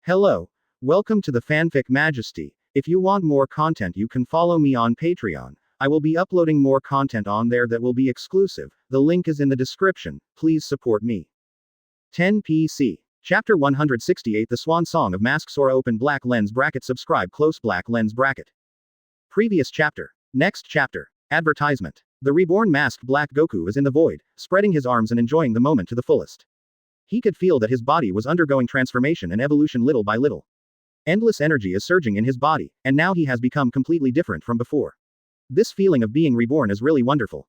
Hello. Welcome to the Fanfic Majesty. If you want more content, you can follow me on Patreon. I will be uploading more content on there that will be exclusive. The link is in the description. Please support me. 10 PC. Chapter 168 The Swan Song of Masks or Open Black Lens Bracket. Subscribe close Black Lens Bracket. Previous chapter. Next chapter. Advertisement. The reborn masked Black Goku is in the void, spreading his arms and enjoying the moment to the fullest. He could feel that his body was undergoing transformation and evolution little by little. Endless energy is surging in his body, and now he has become completely different from before. This feeling of being reborn is really wonderful.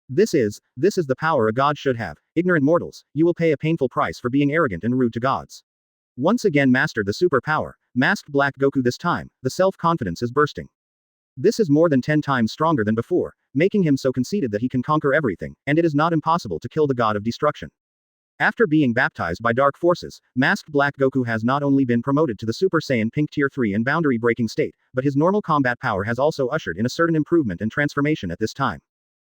This is the power a god should have. Ignorant mortals, you will pay a painful price for being arrogant and rude to gods. Once again mastered the superpower, masked Black Goku. This time, the self-confidence is bursting. This is more than 10 times stronger than before, making him so conceited that he can conquer everything, and it is not impossible to kill the god of destruction. After being baptized by dark forces, masked Black Goku has not only been promoted to the Super Saiyan Pink Tier 3 and boundary-breaking state, but his normal combat power has also ushered in a certain improvement and transformation at this time.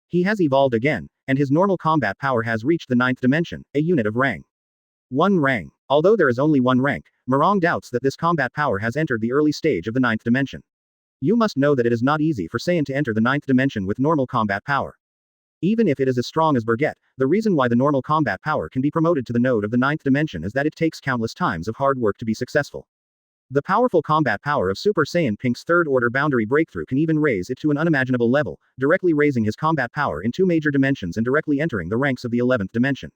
He has evolved again, and his normal combat power has reached the 9th dimension, a unit of rang. 1 rang. Although there is only 1 rank, Morong doubts that this combat power has entered the early stage of the 9th dimension. You must know that it is not easy for Saiyan to enter the 9th dimension with normal combat power. Even if it is as strong as Bergette, the reason why the normal combat power can be promoted to the node of the 9th dimension is that it takes countless times of hard work to be successful. The powerful combat power of Super Saiyan Pink's third order boundary breakthrough can even raise it to an unimaginable level, directly raising his combat power in 2 major dimensions and directly entering the ranks of the 11th dimension.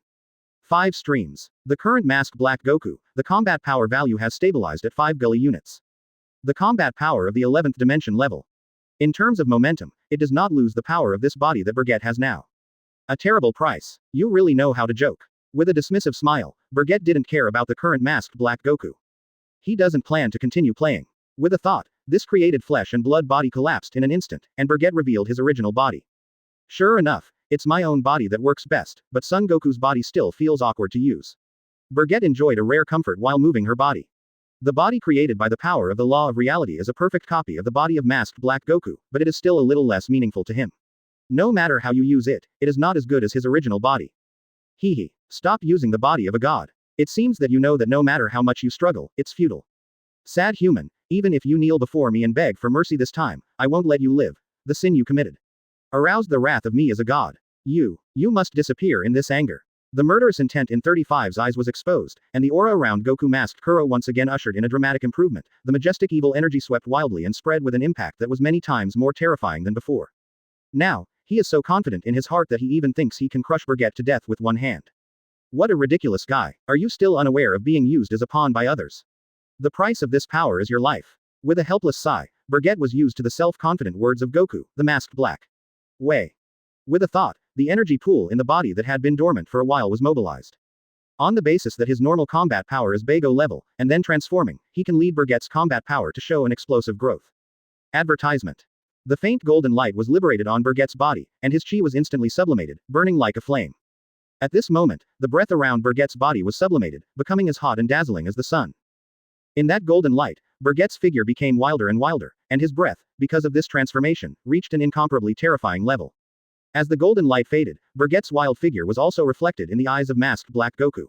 5 streams. The current masked Black Goku, the combat power value has stabilized at 5 gully units. The combat power of the 11th dimension level. In terms of momentum, it does not lose the power of this body that Bergette has now. A terrible price. You really know how to joke. With a dismissive smile, Bergette didn't care about the current masked Black Goku. He doesn't plan to continue playing. With a thought, this created flesh and blood body collapsed in an instant, and Bergette revealed his original body. Sure enough, it's my own body that works best, but Son Goku's body still feels awkward to use. Bergette enjoyed a rare comfort while moving her body. The body created by the power of the law of reality is a perfect copy of the body of masked Black Goku, but it is still a little less meaningful to him. No matter how you use it, it is not as good as his original body. Hee. Stop using the body of a god. It seems that you know that no matter how much you struggle, it's futile. Sad human, even if you kneel before me and beg for mercy this time, I won't let you live. The sin you committed aroused the wrath of me as a god. You must disappear in this anger. The murderous intent in 35's eyes was exposed, and the aura around Goku masked Kuro once again ushered in a dramatic improvement. The majestic evil energy swept wildly and spread with an impact that was many times more terrifying than before. Now, he is so confident in his heart that he even thinks he can crush Bergette to death with one hand. What a ridiculous guy. Are you still unaware of being used as a pawn by others? The price of this power is your life. With a helpless sigh, Bergette was used to the self-confident words of Goku, the masked Black. Way. With a thought, the energy pool in the body that had been dormant for a while was mobilized. On the basis that his normal combat power is Bago level, and then transforming, he can lead Bergette's combat power to show an explosive growth. Advertisement. The faint golden light was liberated on Bergette's body, and his chi was instantly sublimated, burning like a flame. At this moment, the breath around Bergette's body was sublimated, becoming as hot and dazzling as the sun. In that golden light, Bergette's figure became wilder and wilder, and his breath, because of this transformation, reached an incomparably terrifying level. As the golden light faded, Bergette's wild figure was also reflected in the eyes of masked Black Goku.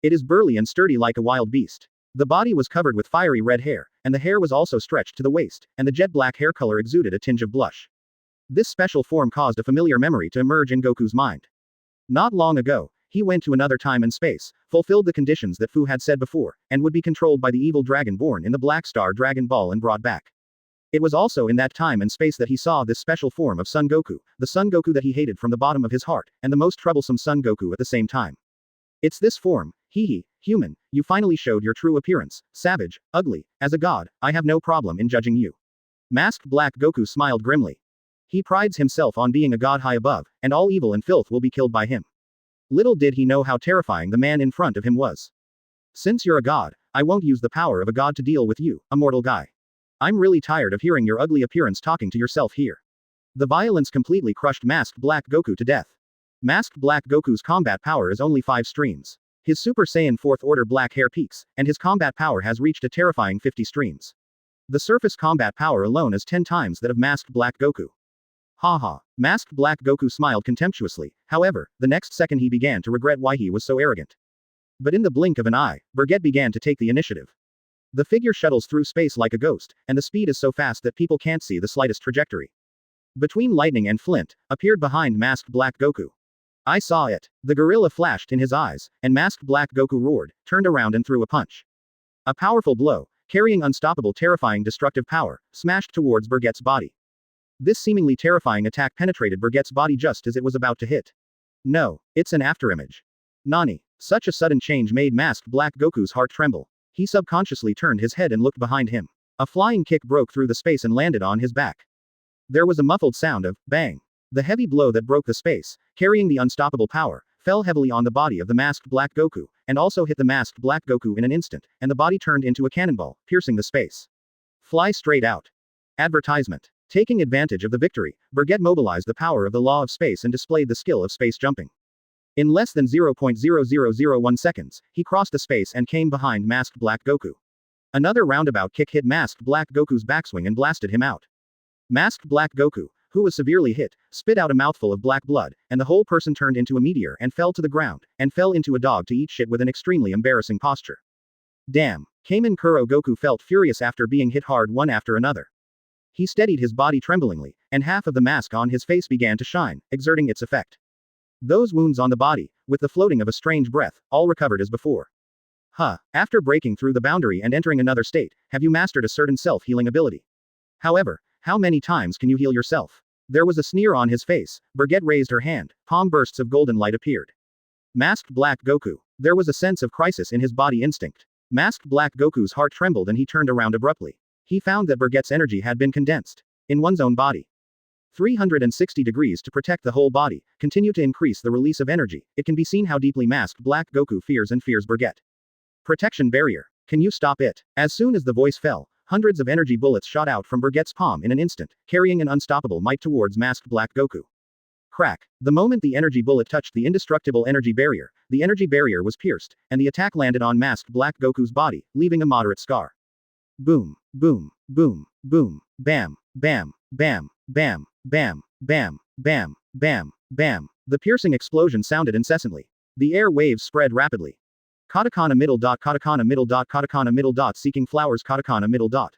It is burly and sturdy like a wild beast. The body was covered with fiery red hair, and the hair was also stretched to the waist, and the jet black hair color exuded a tinge of blush. This special form caused a familiar memory to emerge in Goku's mind. Not long ago, he went to another time and space, fulfilled the conditions that Fu had said before, and would be controlled by the evil dragon born in the Black Star Dragonball and brought back. It was also in that time and space that he saw this special form of Son Goku, the Son Goku that he hated from the bottom of his heart, and the most troublesome Son Goku at the same time. It's this form, human, you finally showed your true appearance, savage, ugly, as a god, I have no problem in judging you. Masked Black Goku smiled grimly. He prides himself on being a god high above, and all evil and filth will be killed by him. Little did he know how terrifying the man in front of him was. Since you're a god, I won't use the power of a god to deal with you, a mortal guy. I'm really tired of hearing your ugly appearance talking to yourself here. The violence completely crushed masked Black Goku to death. Masked Black Goku's combat power is only 5 streams. His Super Saiyan 4th order black hair peaks, and his combat power has reached a terrifying 50 streams. The surface combat power alone is 10 times that of masked Black Goku. Haha. Masked Black Goku smiled contemptuously, however, the next second he began to regret why he was so arrogant. But in the blink of an eye, Bergette began to take the initiative. The figure shuttles through space like a ghost, and the speed is so fast that people can't see the slightest trajectory. Between lightning and flint, appeared behind masked Black Goku. I saw it. The gorilla flashed in his eyes, and masked Black Goku roared, turned around and threw a punch. A powerful blow, carrying unstoppable terrifying destructive power, smashed towards Bergette's body. This seemingly terrifying attack penetrated Bergette's body just as it was about to hit. No, it's an afterimage. Nani. Such a sudden change made masked Black Goku's heart tremble. He subconsciously turned his head and looked behind him. A flying kick broke through the space and landed on his back. There was a muffled sound of bang. The heavy blow that broke the space, carrying the unstoppable power, fell heavily on the body of the masked Black Goku, and also hit the masked Black Goku in an instant, and the body turned into a cannonball, piercing the space. Fly straight out. Advertisement. Taking advantage of the victory, Bergette mobilized the power of the law of space and displayed the skill of space jumping. In less than 0.0001 seconds, he crossed the space and came behind masked Black Goku. Another roundabout kick hit masked Black Goku's backswing and blasted him out. Masked Black Goku, who was severely hit, spit out a mouthful of black blood, and the whole person turned into a meteor and fell to the ground, and fell into a dog to eat shit with an extremely embarrassing posture. Damn. Kamen Kuro Goku felt furious after being hit hard one after another. He steadied his body tremblingly, and half of the mask on his face began to shine, exerting its effect. Those wounds on the body, with the floating of a strange breath, all recovered as before. After breaking through the boundary and entering another state, have you mastered a certain self-healing ability? However, how many times can you heal yourself? There was a sneer on his face. Bergette raised her hand. Palm bursts of golden light appeared. Masked Black Goku. There was a sense of crisis in his body instinct. Masked Black Goku's heart trembled and he turned around abruptly. He found that Bergette's energy had been condensed in one's own body. 360 degrees to protect the whole body, continue to increase the release of energy. It can be seen how deeply masked Black Goku fears Bergette. Protection barrier. Can you stop it? As soon as the voice fell, hundreds of energy bullets shot out from Bergette's palm in an instant, carrying an unstoppable might towards masked Black Goku. Crack. The moment the energy bullet touched the indestructible energy barrier was pierced, and the attack landed on masked Black Goku's body, leaving a moderate scar. Boom, boom, boom, boom, bam, bam, bam, bam, bam, bam, bam, bam, bam. The piercing explosion sounded incessantly. The air waves spread rapidly. Katakana middle dot, katakana middle dot, katakana middle dot, seeking flowers, katakana middle dot.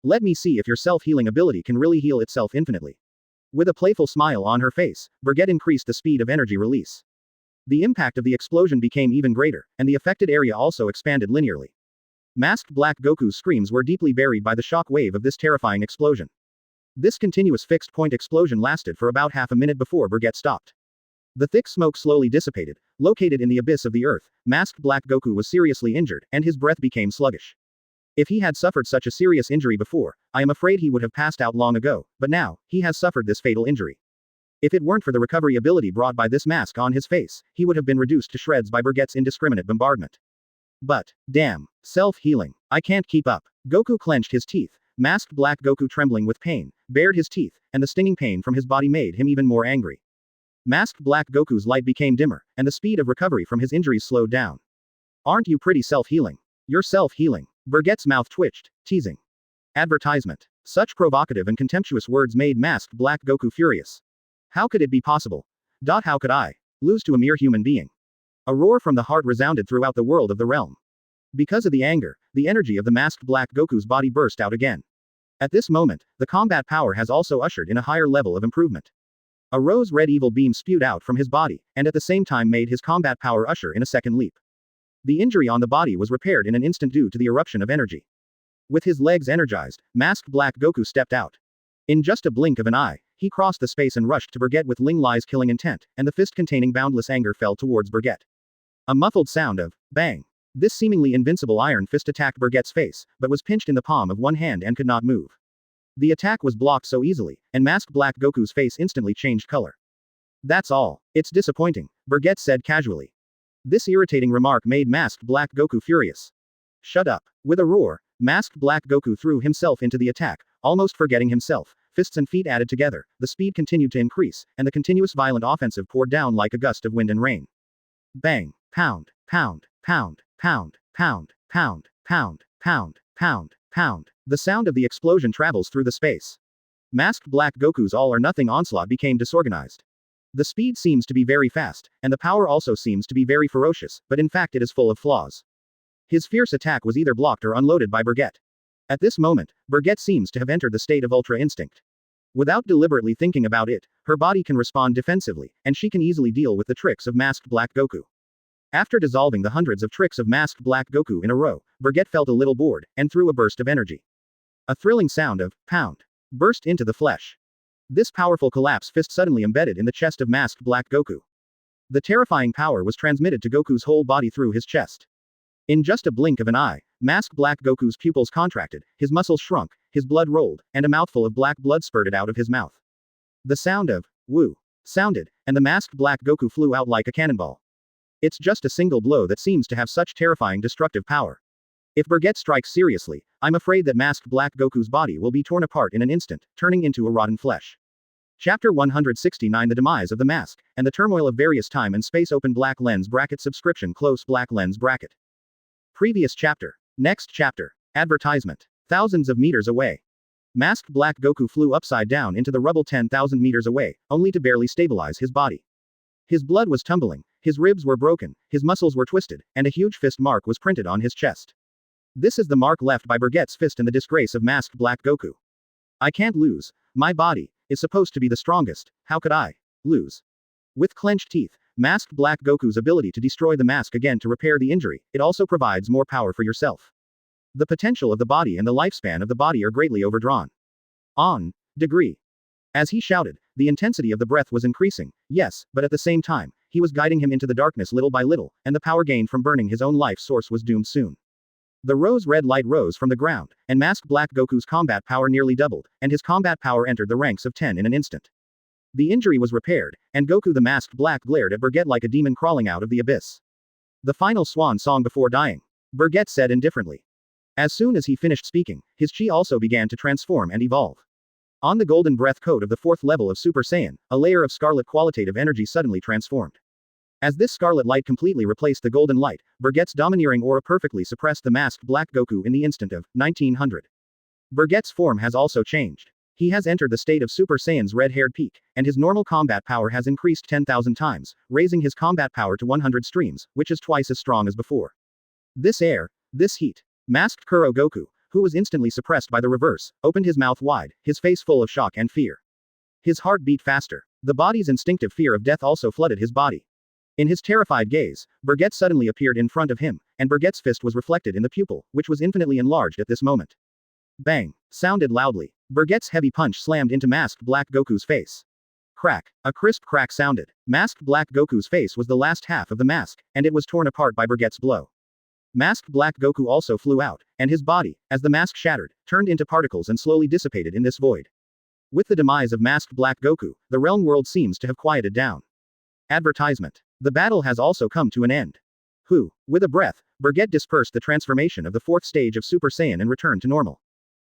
Let me see if your self-healing ability can really heal itself infinitely. With a playful smile on her face, Bergette increased the speed of energy release. The impact of the explosion became even greater, and the affected area also expanded linearly. Masked Black Goku's screams were deeply buried by the shock wave of this terrifying explosion. This continuous fixed-point explosion lasted for about half a minute before Bergette stopped. The thick smoke slowly dissipated. Located in the abyss of the earth, masked Black Goku was seriously injured, and his breath became sluggish. If he had suffered such a serious injury before, I am afraid he would have passed out long ago, but now, he has suffered this fatal injury. If it weren't for the recovery ability brought by this mask on his face, he would have been reduced to shreds by Bergette's indiscriminate bombardment. But, damn, self-healing. I can't keep up. Goku clenched his teeth. Masked Black Goku, trembling with pain, bared his teeth, and the stinging pain from his body made him even more angry. Masked Black Goku's light became dimmer, and the speed of recovery from his injuries slowed down. Aren't you pretty self-healing? You're self-healing. Bergette's mouth twitched, teasing. Advertisement. Such provocative and contemptuous words made masked Black Goku furious. How could it be possible? How could I lose to a mere human being? A roar from the heart resounded throughout the world of the realm. Because of the anger, the energy of the masked Black Goku's body burst out again. At this moment, the combat power has also ushered in a higher level of improvement. A rose-red evil beam spewed out from his body, and at the same time made his combat power usher in a second leap. The injury on the body was repaired in an instant due to the eruption of energy. With his legs energized, masked Black Goku stepped out. In just a blink of an eye, he crossed the space and rushed to Bergette with Ling Lai's killing intent, and the fist containing boundless anger fell towards Bergette. A muffled sound of bang. This seemingly invincible iron fist attacked Bergette's face, but was pinched in the palm of one hand and could not move. The attack was blocked so easily, and masked Black Goku's face instantly changed color. That's all. It's disappointing, Bergette said casually. This irritating remark made masked Black Goku furious. Shut up. With a roar, masked Black Goku threw himself into the attack, almost forgetting himself. Fists and feet added together, the speed continued to increase, and the continuous violent offensive poured down like a gust of wind and rain. Bang. Pound. Pound. Pound. Pound. Pound. Pound. Pound. Pound. Pound. Pound. The sound of the explosion travels through the space. Masked Black Goku's all-or-nothing onslaught became disorganized. The speed seems to be very fast, and the power also seems to be very ferocious, but in fact it is full of flaws. His fierce attack was either blocked or unloaded by Bergette. At this moment, Bergette seems to have entered the state of Ultra Instinct. Without deliberately thinking about it, her body can respond defensively, and she can easily deal with the tricks of masked Black Goku. After dissolving the hundreds of tricks of masked Black Goku in a row, Bergette felt a little bored, and threw a burst of energy. A thrilling sound of pound burst into the flesh. This powerful collapse fist suddenly embedded in the chest of masked Black Goku. The terrifying power was transmitted to Goku's whole body through his chest. In just a blink of an eye, masked Black Goku's pupils contracted, his muscles shrunk, his blood rolled, and a mouthful of black blood spurted out of his mouth. The sound of woo sounded, and the masked Black Goku flew out like a cannonball. It's just a single blow that seems to have such terrifying destructive power. If Bergette strikes seriously, I'm afraid that masked Black Goku's body will be torn apart in an instant, turning into a rotten flesh. Chapter 169 The Demise of the Mask, and the Turmoil of Various Time and Space. Open black lens bracket subscription close black lens bracket. Previous chapter. Next chapter. Advertisement. Thousands of meters away. Masked Black Goku flew upside down into the rubble 10,000 meters away, only to barely stabilize his body. His blood was tumbling, his ribs were broken, his muscles were twisted, and a huge fist mark was printed on his chest. This is the mark left by Bergette's fist and the disgrace of masked Black Goku. I can't lose. My body is supposed to be the strongest. How could I lose? With clenched teeth, masked Black Goku's ability to destroy the mask again to repair the injury, it also provides more power for yourself. The potential of the body and the lifespan of the body are greatly overdrawn. On degree. As he shouted, the intensity of the breath was increasing, yes, but at the same time, he was guiding him into the darkness little by little, and the power gained from burning his own life source was doomed soon. The rose-red light rose from the ground, and masked Black Goku's combat power nearly doubled, and his combat power entered the ranks of 10 in an instant. The injury was repaired, and Goku the Masked Black glared at Bergette like a demon crawling out of the abyss. The final swan song before dying, Bergette said indifferently. As soon as he finished speaking, his chi also began to transform and evolve. On the golden breath code of the 4th level of Super Saiyan, a layer of scarlet qualitative energy suddenly transformed. As this scarlet light completely replaced the golden light, Bergette's domineering aura perfectly suppressed the masked Black Goku in the instant of 1900. Bergette's form has also changed. He has entered the state of Super Saiyan's red-haired peak, and his normal combat power has increased 10,000 times, raising his combat power to 100 streams, which is twice as strong as before. This air, this heat. Masked Kuro Goku, who was instantly suppressed by the reverse, opened his mouth wide, his face full of shock and fear. His heart beat faster. The body's instinctive fear of death also flooded his body. In his terrified gaze, Bergette suddenly appeared in front of him, and Bergette's fist was reflected in the pupil, which was infinitely enlarged at this moment. Bang! Sounded loudly. Bergette's heavy punch slammed into masked Black Goku's face. Crack! A crisp crack sounded. Masked Black Goku's face was the last half of the mask, and it was torn apart by Bergette's blow. Masked Black Goku also flew out, and his body, as the mask shattered, turned into particles and slowly dissipated in this void. With the demise of masked Black Goku, the realm world seems to have quieted down. Advertisement. The battle has also come to an end. With a breath, Bergette dispersed the transformation of the 4th stage of Super Saiyan and returned to normal.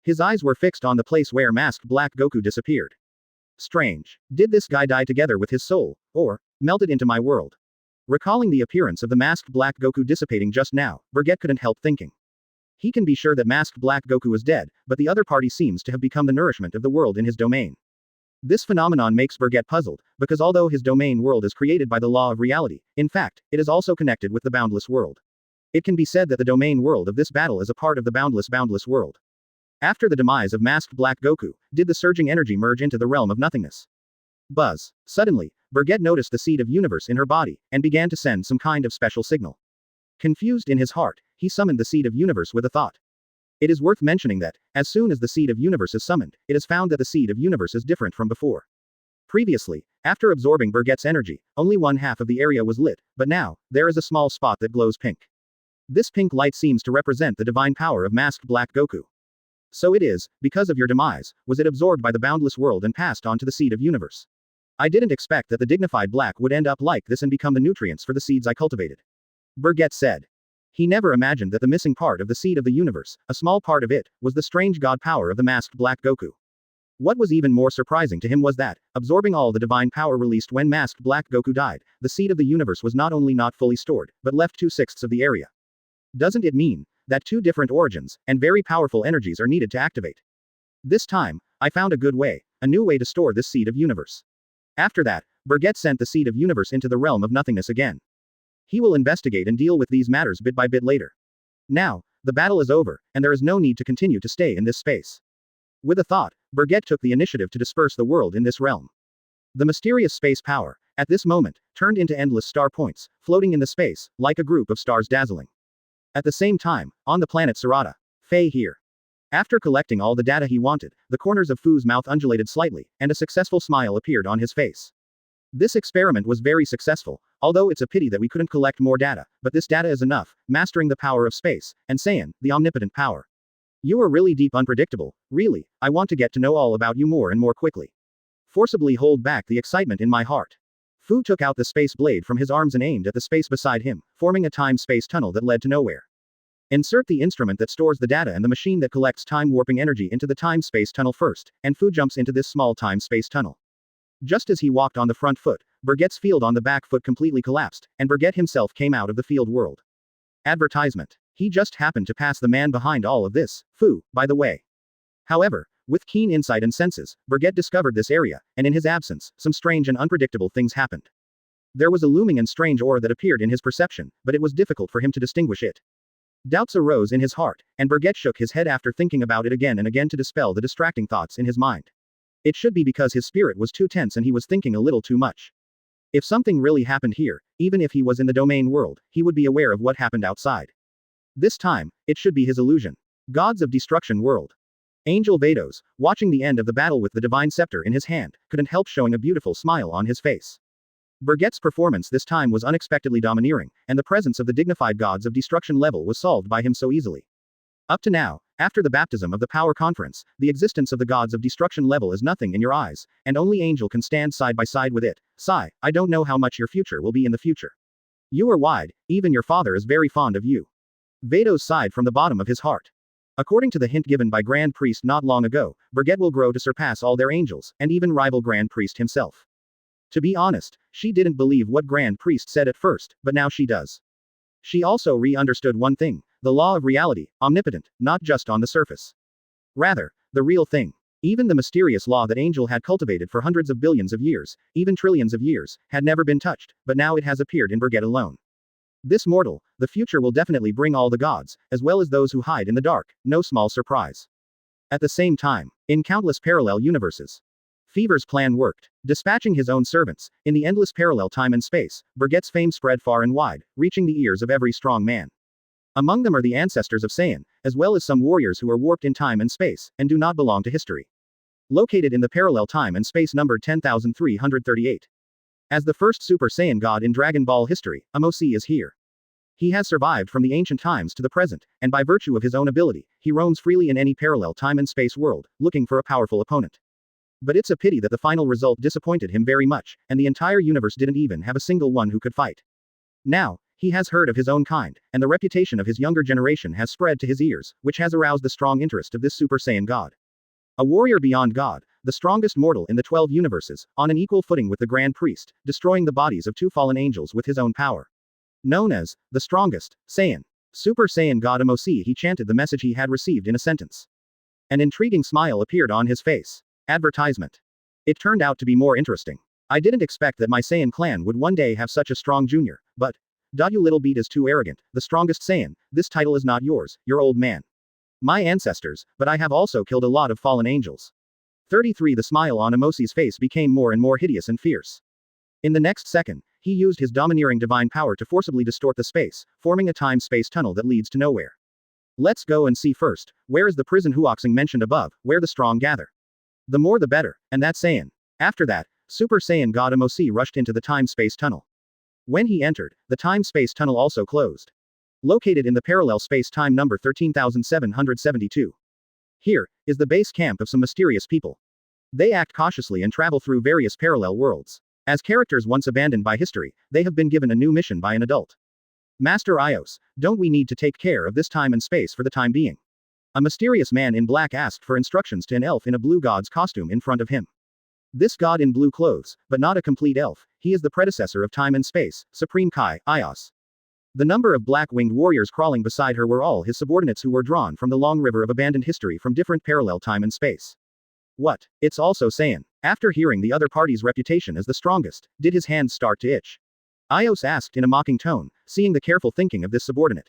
His eyes were fixed on the place where masked Black Goku disappeared. Strange. Did this guy die together with his soul, or melted into my world? Recalling the appearance of the masked Black Goku dissipating just now, Bergette couldn't help thinking. He can be sure that masked Black Goku is dead, but the other party seems to have become the nourishment of the world in his domain. This phenomenon makes Bergette puzzled, because although his domain world is created by the law of reality, in fact, it is also connected with the boundless world. It can be said that the domain world of this battle is a part of the boundless world. After the demise of masked Black Goku, did the surging energy merge into the realm of nothingness? Buzz. Suddenly, Bergette noticed the seed of universe in her body, and began to send some kind of special signal. Confused in his heart, he summoned the seed of universe with a thought. It is worth mentioning that, as soon as the seed of universe is summoned, it is found that the seed of universe is different from before. Previously, after absorbing Bergette's energy, only one half of the area was lit, but now, there is a small spot that glows pink. This pink light seems to represent the divine power of masked Black Goku. So it is, because of your demise, was it absorbed by the boundless world and passed on to the seed of universe. I didn't expect that the dignified Black would end up like this and become the nutrients for the seeds I cultivated. Bergette said. He never imagined that the missing part of the seed of the universe, a small part of it, was the strange god power of the masked Black Goku. What was even more surprising to him was that, absorbing all the divine power released when masked Black Goku died, the seed of the universe was not only not fully stored, but left 2/6 of the area. Doesn't it mean that 2 different origins, and very powerful energies are needed to activate? This time, I found a good way, a new way to store this seed of universe. After that, Bergette sent the seed of universe into the realm of nothingness again. He will investigate and deal with these matters bit by bit later. Now, the battle is over, and there is no need to continue to stay in this space. With a thought, Bergette took the initiative to disperse the world in this realm. The mysterious space power, at this moment, turned into endless star points, floating in the space, like a group of stars dazzling. At the same time, on the planet Sarada, Faye here. After collecting all the data he wanted, the corners of Fu's mouth undulated slightly, and a successful smile appeared on his face. This experiment was very successful, although it's a pity that we couldn't collect more data, but this data is enough, mastering the power of space, and Saiyan, the omnipotent power. You are really deep unpredictable, really, I want to get to know all about you more and more quickly. Forcibly hold back the excitement in my heart. Fu took out the space blade from his arms and aimed at the space beside him, forming a time-space tunnel that led to nowhere. Insert the instrument that stores the data and the machine that collects time-warping energy into the time-space tunnel first, and Fu jumps into this small time-space tunnel. Just as he walked on the front foot, Bergette's field on the back foot completely collapsed, and Bergette himself came out of the field world. Advertisement. He just happened to pass the man behind all of this, Fu, by the way. However, with keen insight and senses, Bergette discovered this area, and in his absence, some strange and unpredictable things happened. There was a looming and strange aura that appeared in his perception, but it was difficult for him to distinguish it. Doubts arose in his heart, and Bergette shook his head after thinking about it again and again to dispel the distracting thoughts in his mind. It should be because his spirit was too tense and he was thinking a little too much. If something really happened here, even if he was in the domain world, he would be aware of what happened outside. This time, it should be his illusion. Gods of Destruction World. Angel Vados, watching the end of the battle with the divine scepter in his hand, couldn't help showing a beautiful smile on his face. Bergette's performance this time was unexpectedly domineering, and the presence of the dignified gods of destruction level was solved by him so easily. Up to now, after the baptism of the power conference, the existence of the gods of destruction level is nothing in your eyes, and only Angel can stand side by side with it. Sigh, I don't know how much your future will be in the future. You are wide, even your father is very fond of you. Vados sighed from the bottom of his heart. According to the hint given by Grand Priest not long ago, Bergette will grow to surpass all their angels, and even rival Grand Priest himself. To be honest, she didn't believe what Grand Priest said at first, but now she does. She also re-understood one thing, the law of reality, omnipotent, not just on the surface. Rather, the real thing. Even the mysterious law that Angel had cultivated for hundreds of billions of years, even trillions of years, had never been touched, but now it has appeared in Bergette alone. This mortal, the future will definitely bring all the gods, as well as those who hide in the dark, no small surprise. At the same time, in countless parallel universes, Fever's plan worked. Dispatching his own servants, in the endless parallel time and space, Bergette's fame spread far and wide, reaching the ears of every strong man. Among them are the ancestors of Saiyan, as well as some warriors who are warped in time and space, and do not belong to history. Located in the parallel time and space numbered 10,338. As the first Super Saiyan god in Dragon Ball history, Amosi is here. He has survived from the ancient times to the present, and by virtue of his own ability, he roams freely in any parallel time and space world, looking for a powerful opponent. But it's a pity that the final result disappointed him very much, and the entire universe didn't even have a single one who could fight. Now, he has heard of his own kind, and the reputation of his younger generation has spread to his ears, which has aroused the strong interest of this Super Saiyan god. A warrior beyond God, the strongest mortal in the 12 universes, on an equal footing with the Grand Priest, destroying the bodies of 2 fallen angels with his own power. Known as, the strongest, Saiyan. Super Saiyan God Amosi, he chanted the message he had received in a sentence. An intriguing smile appeared on his face. Advertisement. It turned out to be more interesting. I didn't expect that my Saiyan clan would one day have such a strong junior, but, you little beat is too arrogant, the strongest Saiyan, this title is not yours, you're old man. My ancestors, but I have also killed a lot of fallen angels. 33 The smile on Amosi's face became more and more hideous and fierce. In the next second, he used his domineering divine power to forcibly distort the space, forming a time-space tunnel that leads to nowhere. Let's go and see first, where is the prison Huoxing mentioned above, where the strong gather. The more the better, and that's Saiyan. After that, Super Saiyan God Amosi rushed into the time-space tunnel. When he entered, the time-space tunnel also closed. Located in the parallel space-time number 13,772. Here is the base camp of some mysterious people. They act cautiously and travel through various parallel worlds. As characters once abandoned by history, they have been given a new mission by an adult. Master Ios, don't we need to take care of this time and space for the time being? A mysterious man in black asked for instructions to an elf in a blue god's costume in front of him. This god in blue clothes, but not a complete elf, he is the predecessor of time and space, Supreme Kai, Ios. The number of black-winged warriors crawling beside her were all his subordinates who were drawn from the long river of abandoned history from different parallel time and space. What? It's also Saiyan. After hearing the other party's reputation as the strongest, did his hands start to itch? Ios asked in a mocking tone, seeing the careful thinking of this subordinate.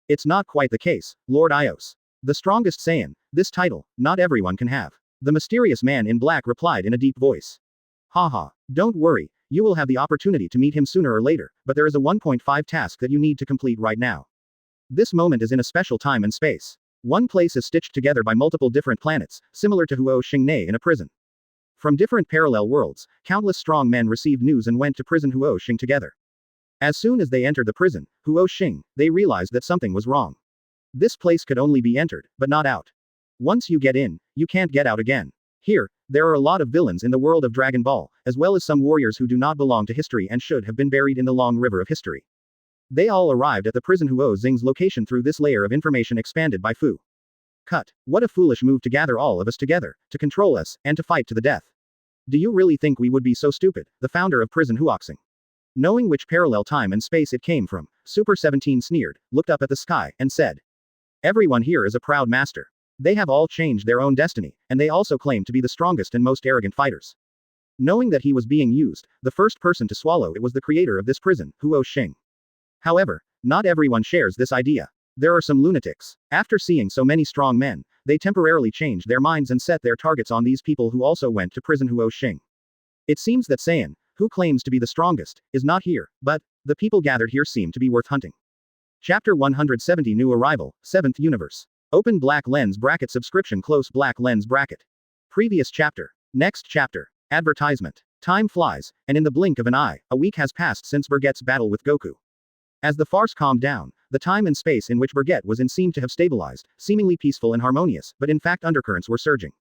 It's not quite the case, Lord Ios. The strongest Saiyan, this title, not everyone can have. The mysterious man in black replied in a deep voice. Haha, don't worry, you will have the opportunity to meet him sooner or later, but there is a 1.5 task that you need to complete right now. This moment is in a special time and space. One place is stitched together by multiple different planets, similar to Huo Xingmei in a prison. From different parallel worlds, countless strong men received news and went to prison Huo Xing together. As soon as they entered the prison, Huo Xing, they realized that something was wrong. This place could only be entered, but not out. Once you get in, you can't get out again. Here, there are a lot of villains in the world of Dragon Ball, as well as some warriors who do not belong to history and should have been buried in the long river of history. They all arrived at the prison Huo Xing's location through this layer of information expanded by Fu. Cut. What a foolish move to gather all of us together, to control us, and to fight to the death. Do you really think we would be so stupid? The founder of prison Huoxing. Knowing which parallel time and space it came from, Super 17 sneered, looked up at the sky, and said. Everyone here is a proud master. They have all changed their own destiny, and they also claim to be the strongest and most arrogant fighters. Knowing that he was being used, the first person to swallow it was the creator of this prison, Huo Xing. However, not everyone shares this idea. There are some lunatics. After seeing so many strong men, they temporarily changed their minds and set their targets on these people who also went to prison Huo Xing. It seems that Saiyan, who claims to be the strongest, is not here, but the people gathered here seem to be worth hunting. Chapter 170 New Arrival, 7th Universe. Open black lens bracket subscription close black lens bracket. Previous chapter. Next chapter. Advertisement. Time flies, and in the blink of an eye, a week has passed since Bergette's battle with Goku. As the farce calmed down, the time and space in which Bergette was in seemed to have stabilized, seemingly peaceful and harmonious, but in fact undercurrents were surging.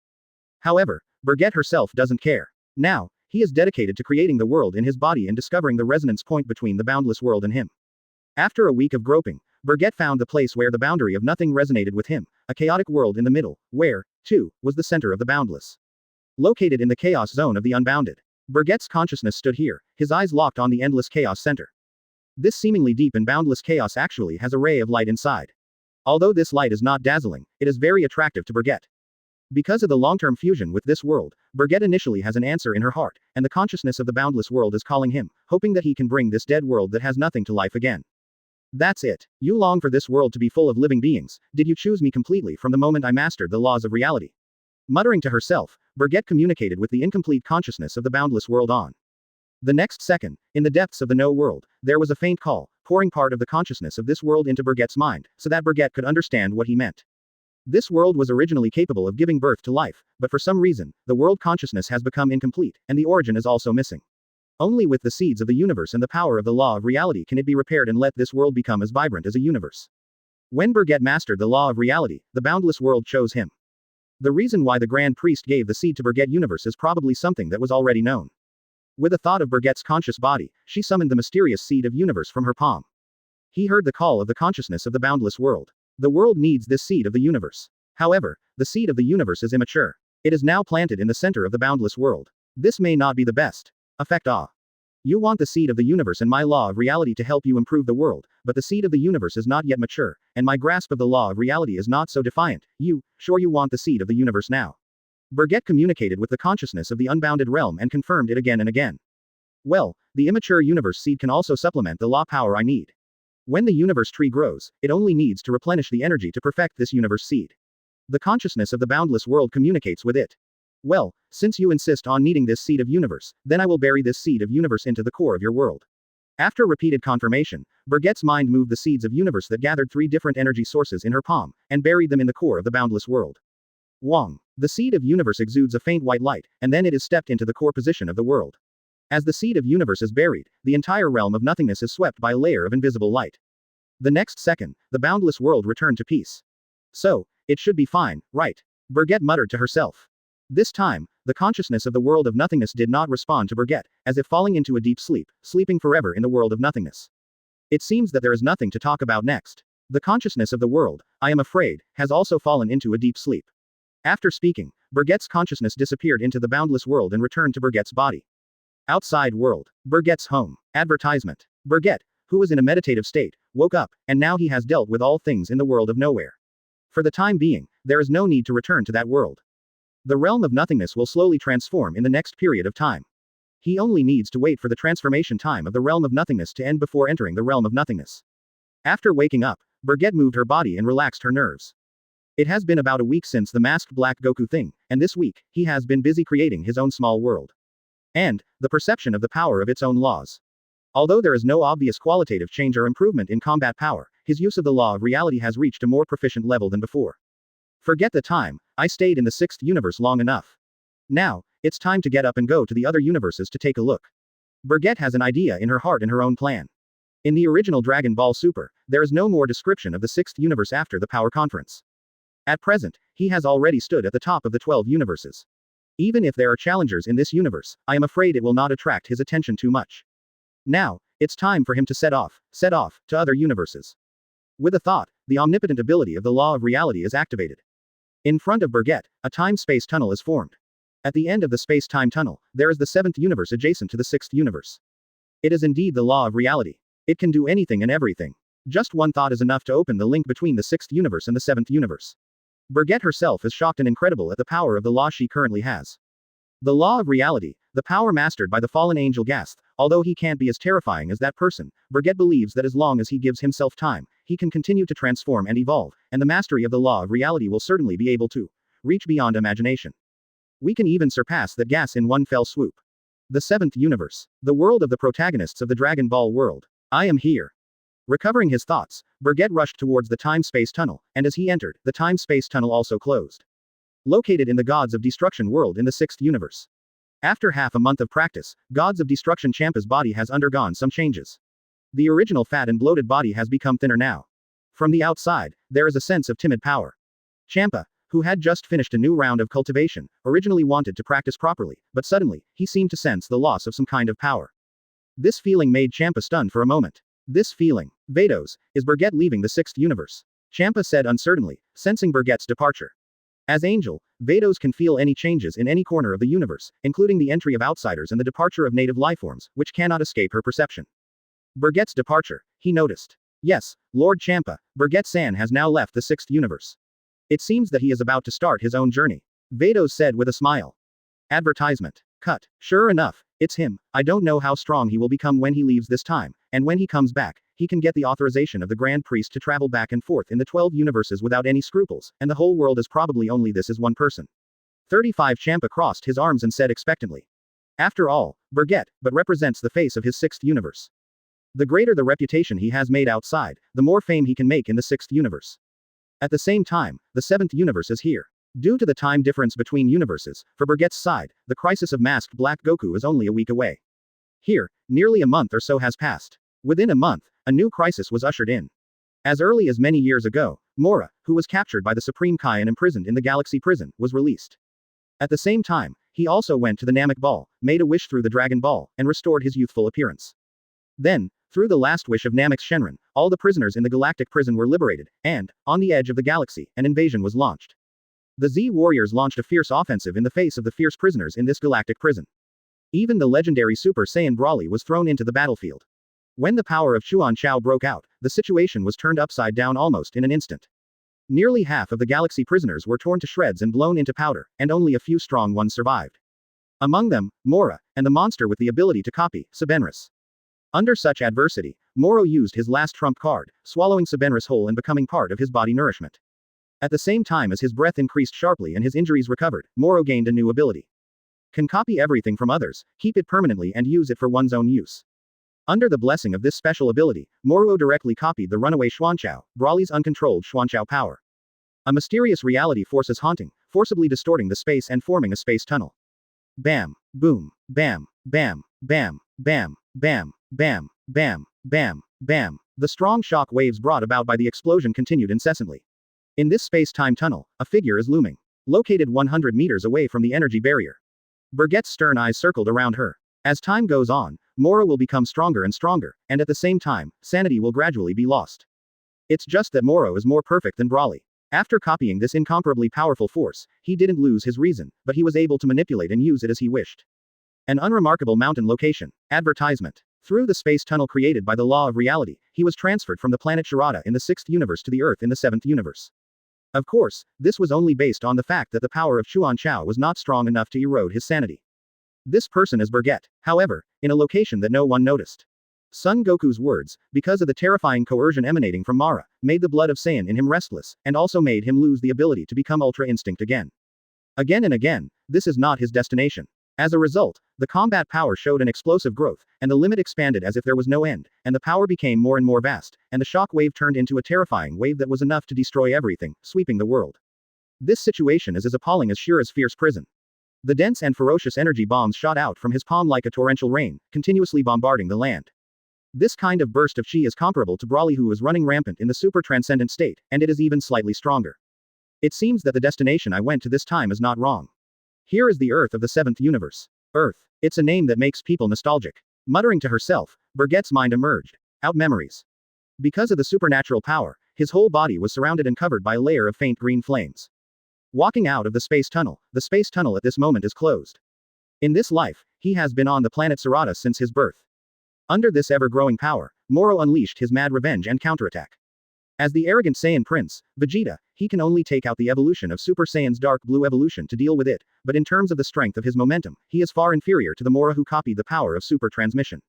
However, Bergette herself doesn't care. Now, he is dedicated to creating the world in his body and discovering the resonance point between the boundless world and him. After a week of groping, Bergette found the place where the boundary of nothing resonated with him, a chaotic world in the middle, where, too, was the center of the boundless. Located in the chaos zone of the unbounded, Bergette's consciousness stood here, his eyes locked on the endless chaos center. This seemingly deep and boundless chaos actually has a ray of light inside. Although this light is not dazzling, it is very attractive to Bergette. Because of the long-term fusion with this world, Bergette initially has an answer in her heart, and the consciousness of the boundless world is calling him, hoping that he can bring this dead world that has nothing to life again. That's it. You long for this world to be full of living beings. Did you choose me completely from the moment I mastered the laws of reality? Muttering to herself, Bergette communicated with the incomplete consciousness of the boundless world on. The next second, in the depths of the no world, there was a faint call, pouring part of the consciousness of this world into Bergette's mind, so that Bergette could understand what he meant. This world was originally capable of giving birth to life, but for some reason, the world consciousness has become incomplete, and the origin is also missing. Only with the seeds of the universe and the power of the law of reality can it be repaired and let this world become as vibrant as a universe. When Bergette mastered the law of reality, the boundless world chose him. The reason why the Grand Priest gave the seed to Bergette universe is probably something that was already known. With a thought of Bergette's conscious body, she summoned the mysterious seed of universe from her palm. He heard the call of the consciousness of the boundless world. The world needs this seed of the universe. However, the seed of the universe is immature. It is now planted in the center of the boundless world. This may not be the best effect. You want the seed of the universe and my law of reality to help you improve the world, but the seed of the universe is not yet mature, and my grasp of the law of reality is not so defiant. Sure you want the seed of the universe now? Bergette communicated with the consciousness of the unbounded realm and confirmed it again and again. Well, the immature universe seed can also supplement the law power I need. When the universe tree grows, it only needs to replenish the energy to perfect this universe seed. The consciousness of the boundless world communicates with it. Well, since you insist on needing this seed of universe, then I will bury this seed of universe into the core of your world. After repeated confirmation, Bergette's mind moved the seeds of universe that gathered 3 different energy sources in her palm, and buried them in the core of the boundless world. Wong. The seed of universe exudes a faint white light, and then it is stepped into the core position of the world. As the seed of universe is buried, the entire realm of nothingness is swept by a layer of invisible light. The next second, the boundless world returned to peace. So, it should be fine, right? Bergette muttered to herself. This time, the consciousness of the world of nothingness did not respond to Bergette, as if falling into a deep sleep, sleeping forever in the world of nothingness. It seems that there is nothing to talk about next. The consciousness of the world, I am afraid, has also fallen into a deep sleep. After speaking, Bergette's consciousness disappeared into the boundless world and returned to Bergette's body. Outside world. Bergette's home. Advertisement. Bergette, who was in a meditative state, woke up, and now he has dealt with all things in the world of nowhere. For the time being, there is no need to return to that world. The realm of nothingness will slowly transform in the next period of time. He only needs to wait for the transformation time of the realm of nothingness to end before entering the realm of nothingness. After waking up, Bergette moved her body and relaxed her nerves. It has been about a week since the masked black Goku thing, and this week, he has been busy creating his own small world. And, the perception of the power of its own laws. Although there is no obvious qualitative change or improvement in combat power, his use of the law of reality has reached a more proficient level than before. Forget the time, I stayed in the 6th universe long enough. Now, it's time to get up and go to the other universes to take a look. Bergette has an idea in her heart and her own plan. In the original Dragon Ball Super, there is no more description of the 6th universe after the Power Conference. At present, he has already stood at the top of the 12 universes. Even if there are challengers in this universe, I am afraid it will not attract his attention too much. Now, it's time for him to set off to other universes. With a thought, the omnipotent ability of the law of reality is activated. In front of Bergette, a time-space tunnel is formed. At the end of the space-time tunnel, there is the 7th universe adjacent to the 6th universe. It is indeed the law of reality. It can do anything and everything. Just one thought is enough to open the link between the 6th universe and the 7th universe. Bergette herself is shocked and incredible at the power of the law she currently has. The law of reality, the power mastered by the fallen angel Gast, although he can't be as terrifying as that person, Bergette believes that as long as he gives himself time, he can continue to transform and evolve, and the mastery of the law of reality will certainly be able to reach beyond imagination. We can even surpass that gas in one fell swoop. The 7th universe. The world of the protagonists of the Dragon Ball world. I am here. Recovering his thoughts, Bergette rushed towards the time-space tunnel, and as he entered, the time-space tunnel also closed. Located in the Gods of Destruction world in the 6th universe. After half a month of practice, Gods of Destruction Champa's body has undergone some changes. The original fat and bloated body has become thinner now. From the outside, there is a sense of timid power. Champa, who had just finished a new round of cultivation, originally wanted to practice properly, but suddenly, he seemed to sense the loss of some kind of power. This feeling made Champa stunned for a moment. This feeling, Vados, is Bergette leaving the 6th universe? Champa said uncertainly, sensing Bergette's departure. As Angel, Vados can feel any changes in any corner of the universe, including the entry of outsiders and the departure of native lifeforms, which cannot escape her perception. Bergette's departure, he noticed. Yes, Lord Champa, Bergette-san has now left the 6th universe. It seems that he is about to start his own journey. Vados said with a smile. Advertisement. Cut. Sure enough, it's him. I don't know how strong he will become when he leaves this time, and when he comes back, he can get the authorization of the Grand Priest to travel back and forth in the 12 universes without any scruples, and the whole world is probably only this is one person. 35 Champa crossed his arms and said expectantly. After all, Bergette, but represents the face of his 6th universe. The greater the reputation he has made outside, the more fame he can make in the 6th universe. At the same time, the 7th universe is here. Due to the time difference between universes, for Bergette's side, the crisis of masked Black Goku is only a week away. Here, nearly a month or so has passed. Within a month, a new crisis was ushered in. As early as many years ago, Mora, who was captured by the Supreme Kai and imprisoned in the Galaxy Prison, was released. At the same time, he also went to the Namek Ball, made a wish through the Dragon Ball, and restored his youthful appearance. Then, through the last wish of Namek's Shenron, all the prisoners in the galactic prison were liberated, and, on the edge of the galaxy, an invasion was launched. The Z warriors launched a fierce offensive in the face of the fierce prisoners in this galactic prison. Even the legendary Super Saiyan Broly was thrown into the battlefield. When the power of Chuan Chao broke out, the situation was turned upside down almost in an instant. Nearly half of the galaxy prisoners were torn to shreds and blown into powder, and only a few strong ones survived. Among them, Mora, and the monster with the ability to copy, Sabenris. Under such adversity, Moro used his last trump card, swallowing Sabenris whole and becoming part of his body nourishment. At the same time as his breath increased sharply and his injuries recovered, Moro gained a new ability. Can copy everything from others, keep it permanently and use it for one's own use. Under the blessing of this special ability, Moro directly copied the runaway Xuanchao, Broly's uncontrolled Xuanchao power. A mysterious reality force is haunting, forcibly distorting the space and forming a space tunnel. Bam, boom, bam, bam, bam, bam, bam, bam, bam, bam, bam. The strong shock waves brought about by the explosion continued incessantly. In this space-time tunnel, a figure is looming. Located 100 meters away from the energy barrier. Bergette's stern eyes circled around her. As time goes on, Mora will become stronger and stronger, and at the same time, sanity will gradually be lost. It's just that Moro is more perfect than Broly. After copying this incomparably powerful force, he didn't lose his reason, but he was able to manipulate and use it as he wished. An unremarkable mountain location. Advertisement. Through the space tunnel created by the law of reality, he was transferred from the planet Shirada in the 6th universe to the Earth in the 7th universe. Of course, this was only based on the fact that the power of Chuan Chao was not strong enough to erode his sanity. This person is Bergette, however, in a location that no one noticed. Son Goku's words, because of the terrifying coercion emanating from Mara, made the blood of Saiyan in him restless, and also made him lose the ability to become Ultra Instinct again. Again and again, this is not his destination. As a result, the combat power showed an explosive growth, and the limit expanded as if there was no end, and the power became more and more vast, and the shock wave turned into a terrifying wave that was enough to destroy everything, sweeping the world. This situation is as appalling as Shira's fierce prison. The dense and ferocious energy bombs shot out from his palm like a torrential rain, continuously bombarding the land. This kind of burst of chi is comparable to Broly, who is running rampant in the super transcendent state, and it is even slightly stronger. It seems that the destination I went to this time is not wrong. Here is the Earth of the 7th universe. Earth. It's a name that makes people nostalgic. Muttering to herself, Bergette's mind emerged. Out memories. Because of the supernatural power, his whole body was surrounded and covered by a layer of faint green flames. Walking out of the space tunnel at this moment is closed. In this life, he has been on the planet Sarada since his birth. Under this ever-growing power, Moro unleashed his mad revenge and counterattack. As the arrogant Saiyan prince, Vegeta, he can only take out the evolution of Super Saiyan's dark blue evolution to deal with it, but in terms of the strength of his momentum, he is far inferior to the Mora who copied the power of super transmission.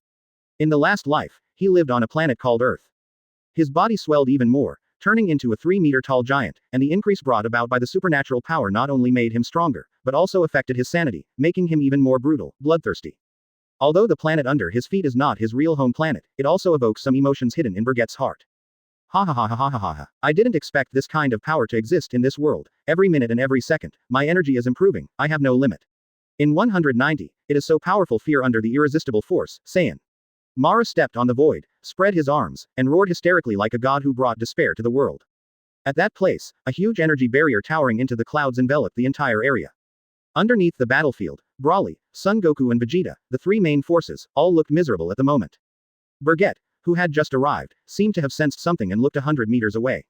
In the last life, he lived on a planet called Earth. His body swelled even more, turning into a 3-meter-tall giant, and the increase brought about by the supernatural power not only made him stronger, but also affected his sanity, making him even more brutal, bloodthirsty. Although the planet under his feet is not his real home planet, it also evokes some emotions hidden in Bergette's heart. Ha ha ha ha ha ha ha ha. I didn't expect this kind of power to exist in this world. Every minute and every second, my energy is improving, I have no limit. In 190, it is so powerful, fear under the irresistible force, Saiyan. Mara stepped on the void, spread his arms, and roared hysterically like a god who brought despair to the world. At that place, a huge energy barrier towering into the clouds enveloped the entire area. Underneath the battlefield, Broly, Son Goku and Vegeta, the three main forces, all looked miserable at the moment. Bergette, who had just arrived, seemed to have sensed something and looked 100 meters away.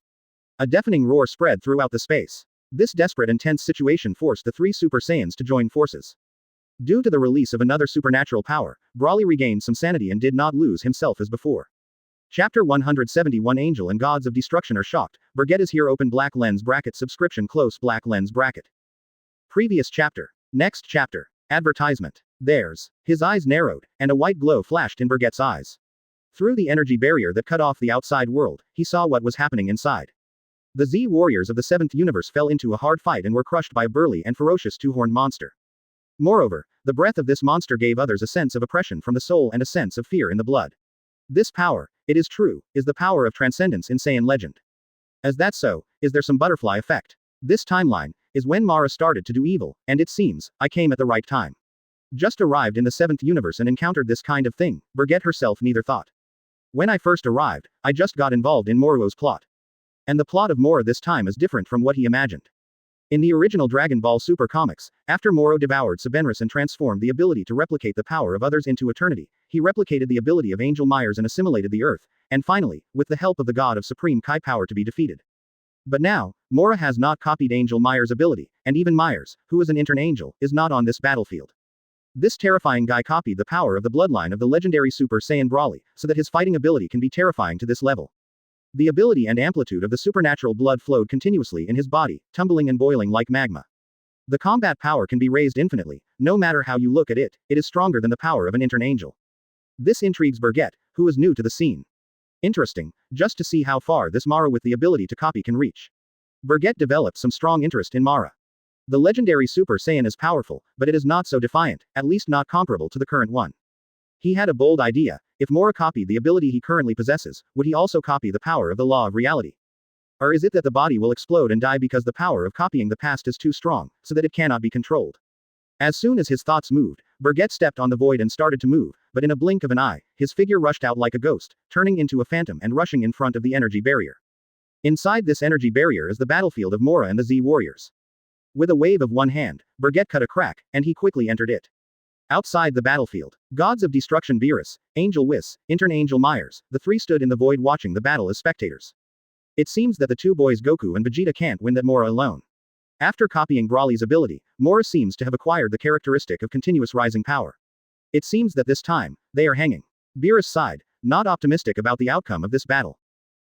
A deafening roar spread throughout the space. This desperate and tense situation forced the three Super Saiyans to join forces. Due to the release of another supernatural power, Broly regained some sanity and did not lose himself as before. Chapter 171 Angel and Gods of Destruction are shocked. Bergette is here. Open black lens bracket subscription close black lens bracket. Previous chapter. Next chapter. Advertisement. Theirs. His eyes narrowed, and a white glow flashed in Bergette's eyes. Through the energy barrier that cut off the outside world, he saw what was happening inside. The Z warriors of the 7th universe fell into a hard fight and were crushed by a burly and ferocious two-horned monster. Moreover, the breath of this monster gave others a sense of oppression from the soul and a sense of fear in the blood. This power, it is true, is the power of transcendence in Saiyan legend. As that so, is there some butterfly effect? This timeline is when Mara started to do evil, and it seems, I came at the right time. Just arrived in the 7th universe and encountered this kind of thing, Bergette herself neither thought. When I first arrived, I just got involved in Moro's plot. And the plot of Moro this time is different from what he imagined. In the original Dragon Ball Super comics, after Moro devoured Sabenris and transformed the ability to replicate the power of others into eternity, he replicated the ability of Angel Myers and assimilated the Earth, and finally, with the help of the god of Supreme Kai power to be defeated. But now, Moro has not copied Angel Myers' ability, and even Myers, who is an intern angel, is not on this battlefield. This terrifying guy copied the power of the bloodline of the legendary Super Saiyan Broly, so that his fighting ability can be terrifying to this level. The ability and amplitude of the supernatural blood flowed continuously in his body, tumbling and boiling like magma. The combat power can be raised infinitely, no matter how you look at it, it is stronger than the power of an intern angel. This intrigues Bergette, who is new to the scene. Interesting, just to see how far this Mara with the ability to copy can reach. Bergette developed some strong interest in Mara. The legendary Super Saiyan is powerful, but it is not so defiant, at least not comparable to the current one. He had a bold idea. If Mora copied the ability he currently possesses, would he also copy the power of the law of reality? Or is it that the body will explode and die because the power of copying the past is too strong, so that it cannot be controlled? As soon as his thoughts moved, Bergette stepped on the void and started to move, but in a blink of an eye, his figure rushed out like a ghost, turning into a phantom and rushing in front of the energy barrier. Inside this energy barrier is the battlefield of Mora and the Z warriors. With a wave of one hand, Bergette cut a crack, and he quickly entered it. Outside the battlefield, gods of destruction Beerus, Angel Whis, intern Angel Myers, the three stood in the void watching the battle as spectators. It seems that the two boys Goku and Vegeta can't win that Mora alone. After copying Broly's ability, Mora seems to have acquired the characteristic of continuous rising power. It seems that this time, they are hanging. Beerus sighed, not optimistic about the outcome of this battle.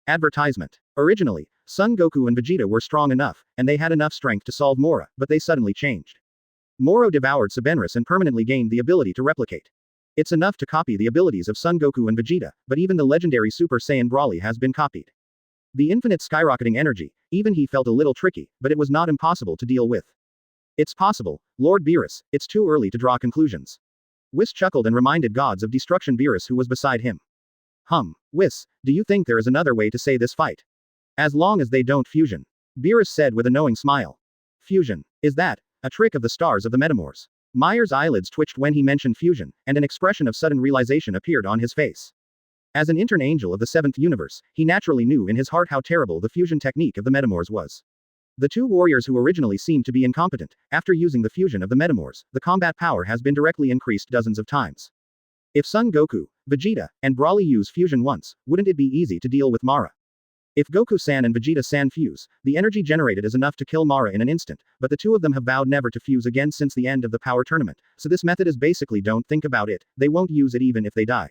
Advertisement. Originally, Son Goku and Vegeta were strong enough, and they had enough strength to solve Mora, but they suddenly changed. Moro devoured Sabenris and permanently gained the ability to replicate. It's enough to copy the abilities of Son Goku and Vegeta, but even the legendary Super Saiyan Broly has been copied. The infinite skyrocketing energy, even he felt a little tricky, but it was not impossible to deal with. It's possible, Lord Beerus, it's too early to draw conclusions. Whis chuckled and reminded gods of destruction Beerus who was beside him. Whis, do you think there is another way to say this fight? As long as they don't fusion. Beerus said with a knowing smile. Fusion. Is that a trick of the stars of the Metamors? Myers' eyelids twitched when he mentioned fusion, and an expression of sudden realization appeared on his face. As an intern angel of the 7th universe, he naturally knew in his heart how terrible the fusion technique of the Metamors was. The two warriors who originally seemed to be incompetent, after using the fusion of the Metamors, the combat power has been directly increased dozens of times. If Son Goku, Vegeta, and Broly use fusion once, wouldn't it be easy to deal with Mara? If Goku-san and Vegeta-san fuse, the energy generated is enough to kill Mara in an instant, but the two of them have vowed never to fuse again since the end of the power tournament, so this method is basically don't think about it, they won't use it even if they die.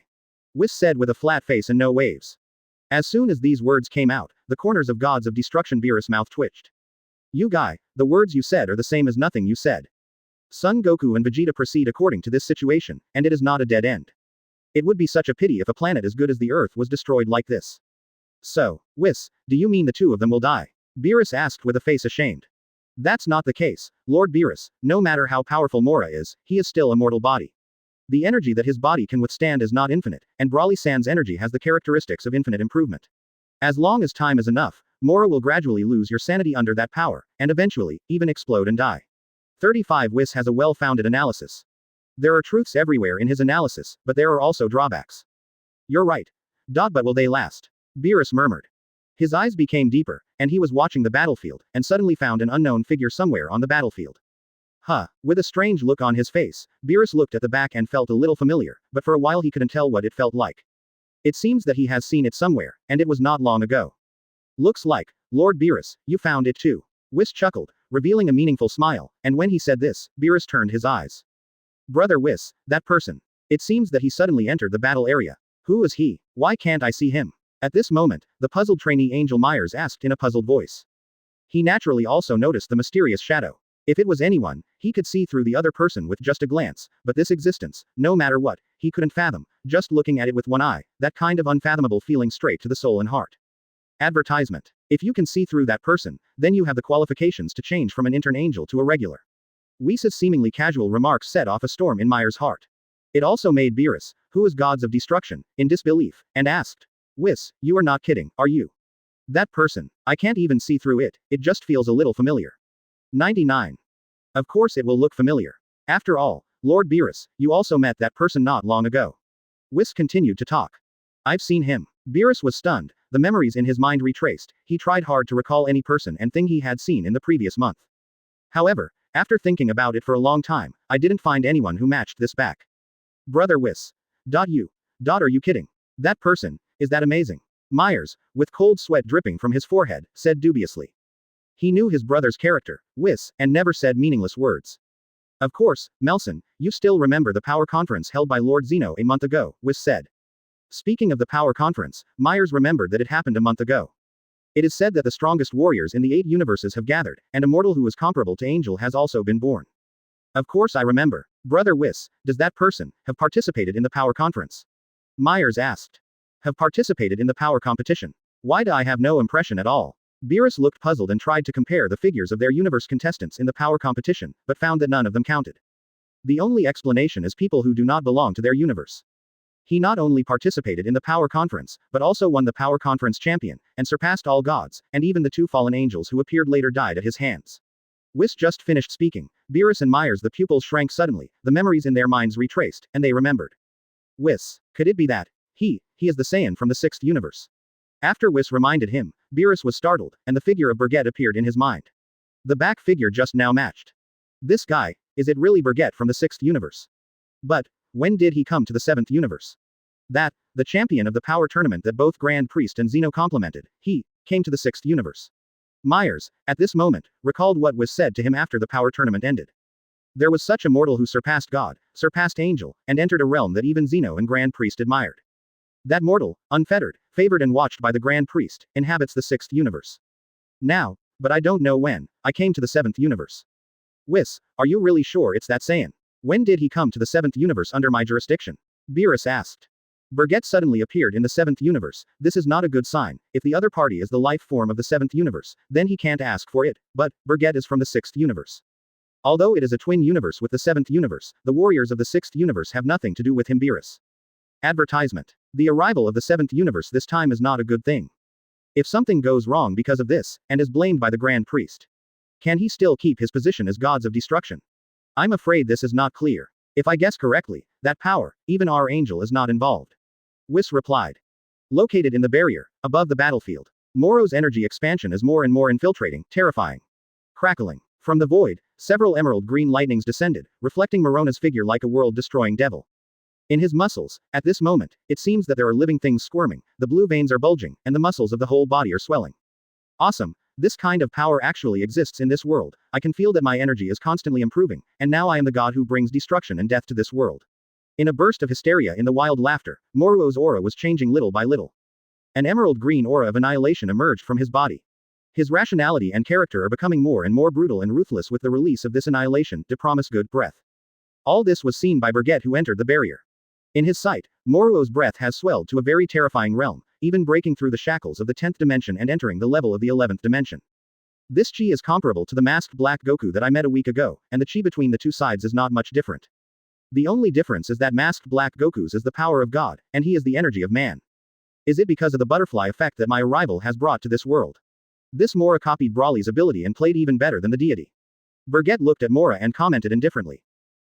Whis said with a flat face and no waves. As soon as these words came out, the corners of gods of destruction Beerus' mouth twitched. You guy, the words you said are the same as nothing you said. Son Goku and Vegeta proceed according to this situation, and it is not a dead end. It would be such a pity if a planet as good as the Earth was destroyed like this. So, Whis, do you mean the two of them will die? Beerus asked with a face ashamed. That's not the case, Lord Beerus, no matter how powerful Mora is, he is still a mortal body. The energy that his body can withstand is not infinite, and Broly-san's energy has the characteristics of infinite improvement. As long as time is enough, Mora will gradually lose your sanity under that power, and eventually, even explode and die. 35 Whis has a well-founded analysis. There are truths everywhere in his analysis, but there are also drawbacks. You're right. But will they last? Beerus murmured. His eyes became deeper, and he was watching the battlefield, and suddenly found an unknown figure somewhere on the battlefield. With a strange look on his face, Beerus looked at the back and felt a little familiar, but for a while he couldn't tell what it felt like. It seems that he has seen it somewhere, and it was not long ago. Looks like, Lord Beerus, you found it too. Whis chuckled, revealing a meaningful smile, and when he said this, Beerus turned his eyes. Brother Whis, that person. It seems that he suddenly entered the battle area. Who is he? Why can't I see him? At this moment, the puzzled trainee Angel Myers asked in a puzzled voice. He naturally also noticed the mysterious shadow. If it was anyone, he could see through the other person with just a glance, but this existence, no matter what, he couldn't fathom, just looking at it with one eye, that kind of unfathomable feeling straight to the soul and heart. Advertisement. If you can see through that person, then you have the qualifications to change from an intern angel to a regular. Whis' seemingly casual remarks set off a storm in Myers' heart. It also made Beerus, who is gods of destruction, in disbelief, and asked. Whis, you are not kidding, are you? That person. I can't even see through it, it just feels a little familiar. 99. Of course it will look familiar. After all, Lord Beerus, you also met that person not long ago. Whis continued to talk. I've seen him. Beerus was stunned, the memories in his mind retraced, he tried hard to recall any person and thing he had seen in the previous month. However, after thinking about it for a long time, I didn't find anyone who matched this back. Brother Whis. Are you kidding? That person, is that amazing? Myers, with cold sweat dripping from his forehead, said dubiously. He knew his brother's character, Whis, and never said meaningless words. Of course, Melson, you still remember the power conference held by Lord Zeno a month ago, Whis said. Speaking of the power conference, Myers remembered that it happened a month ago. It is said that the strongest warriors in the 8 universes have gathered, and a mortal who is comparable to Angel has also been born. Of course I remember. Brother Whis, does that person have participated in the power conference? Myers asked. Have participated in the power competition? Why do I have no impression at all? Beerus looked puzzled and tried to compare the figures of their universe contestants in the power competition, but found that none of them counted. The only explanation is people who do not belong to their universe. He not only participated in the power conference, but also won the power conference champion, and surpassed all gods, and even the 2 fallen angels who appeared later died at his hands. Whis just finished speaking. Beerus and Myers the pupils shrank suddenly, the memories in their minds retraced, and they remembered. Whis, could it be that? He is the Saiyan from the 6th universe. After Whis reminded him, Beerus was startled, and the figure of Bergette appeared in his mind. The back figure just now matched. This guy, is it really Bergette from the 6th universe? But, when did he come to the 7th universe? The champion of the power tournament that both Grand Priest and Zeno complimented, he came to the 6th universe. Myers, at this moment, recalled what was said to him after the power tournament ended. There was such a mortal who surpassed God, surpassed Angel, and entered a realm that even Zeno and Grand Priest admired. That mortal, unfettered, favored and watched by the Grand Priest, inhabits the 6th universe. Now, but I don't know when, I came to the 7th universe. Whis, are you really sure it's that Saiyan? When did he come to the 7th universe under my jurisdiction? Beerus asked. Bergette suddenly appeared in the 7th universe. This is not a good sign. If the other party is the life form of the 7th universe, then he can't ask for it, but Bergette is from the 6th universe. Although it is a twin universe with the 7th universe, the warriors of the 6th universe have nothing to do with him. Beerus. Advertisement. The arrival of the 7th universe this time is not a good thing. If something goes wrong because of this, and is blamed by the Grand Priest, can he still keep his position as gods of destruction? I'm afraid this is not clear. If I guess correctly, that power, even our angel is not involved. Whis replied. Located in the barrier, above the battlefield, Moro's energy expansion is more and more infiltrating, terrifying. Crackling. From the void, several emerald green lightnings descended, reflecting Morona's figure like a world-destroying devil. In his muscles, at this moment, it seems that there are living things squirming, the blue veins are bulging, and the muscles of the whole body are swelling. Awesome. This kind of power actually exists in this world. I can feel that my energy is constantly improving, and now I am the god who brings destruction and death to this world. In a burst of hysteria in the wild laughter, Moro's aura was changing little by little. An emerald green aura of annihilation emerged from his body. His rationality and character are becoming more and more brutal and ruthless with the release of this annihilation to promise good breath. All this was seen by Bergette, who entered the barrier. In his sight, Moro's breath has swelled to a very terrifying realm, even breaking through the shackles of the 10th dimension and entering the level of the 11th dimension. This chi is comparable to the masked black Goku that I met a week ago, and the chi between the two sides is not much different. The only difference is that masked black Goku's is the power of God, and he is the energy of man. Is it because of the butterfly effect that my arrival has brought to this world? This Mora copied Broly's ability and played even better than the deity. Bergette looked at Mora and commented indifferently.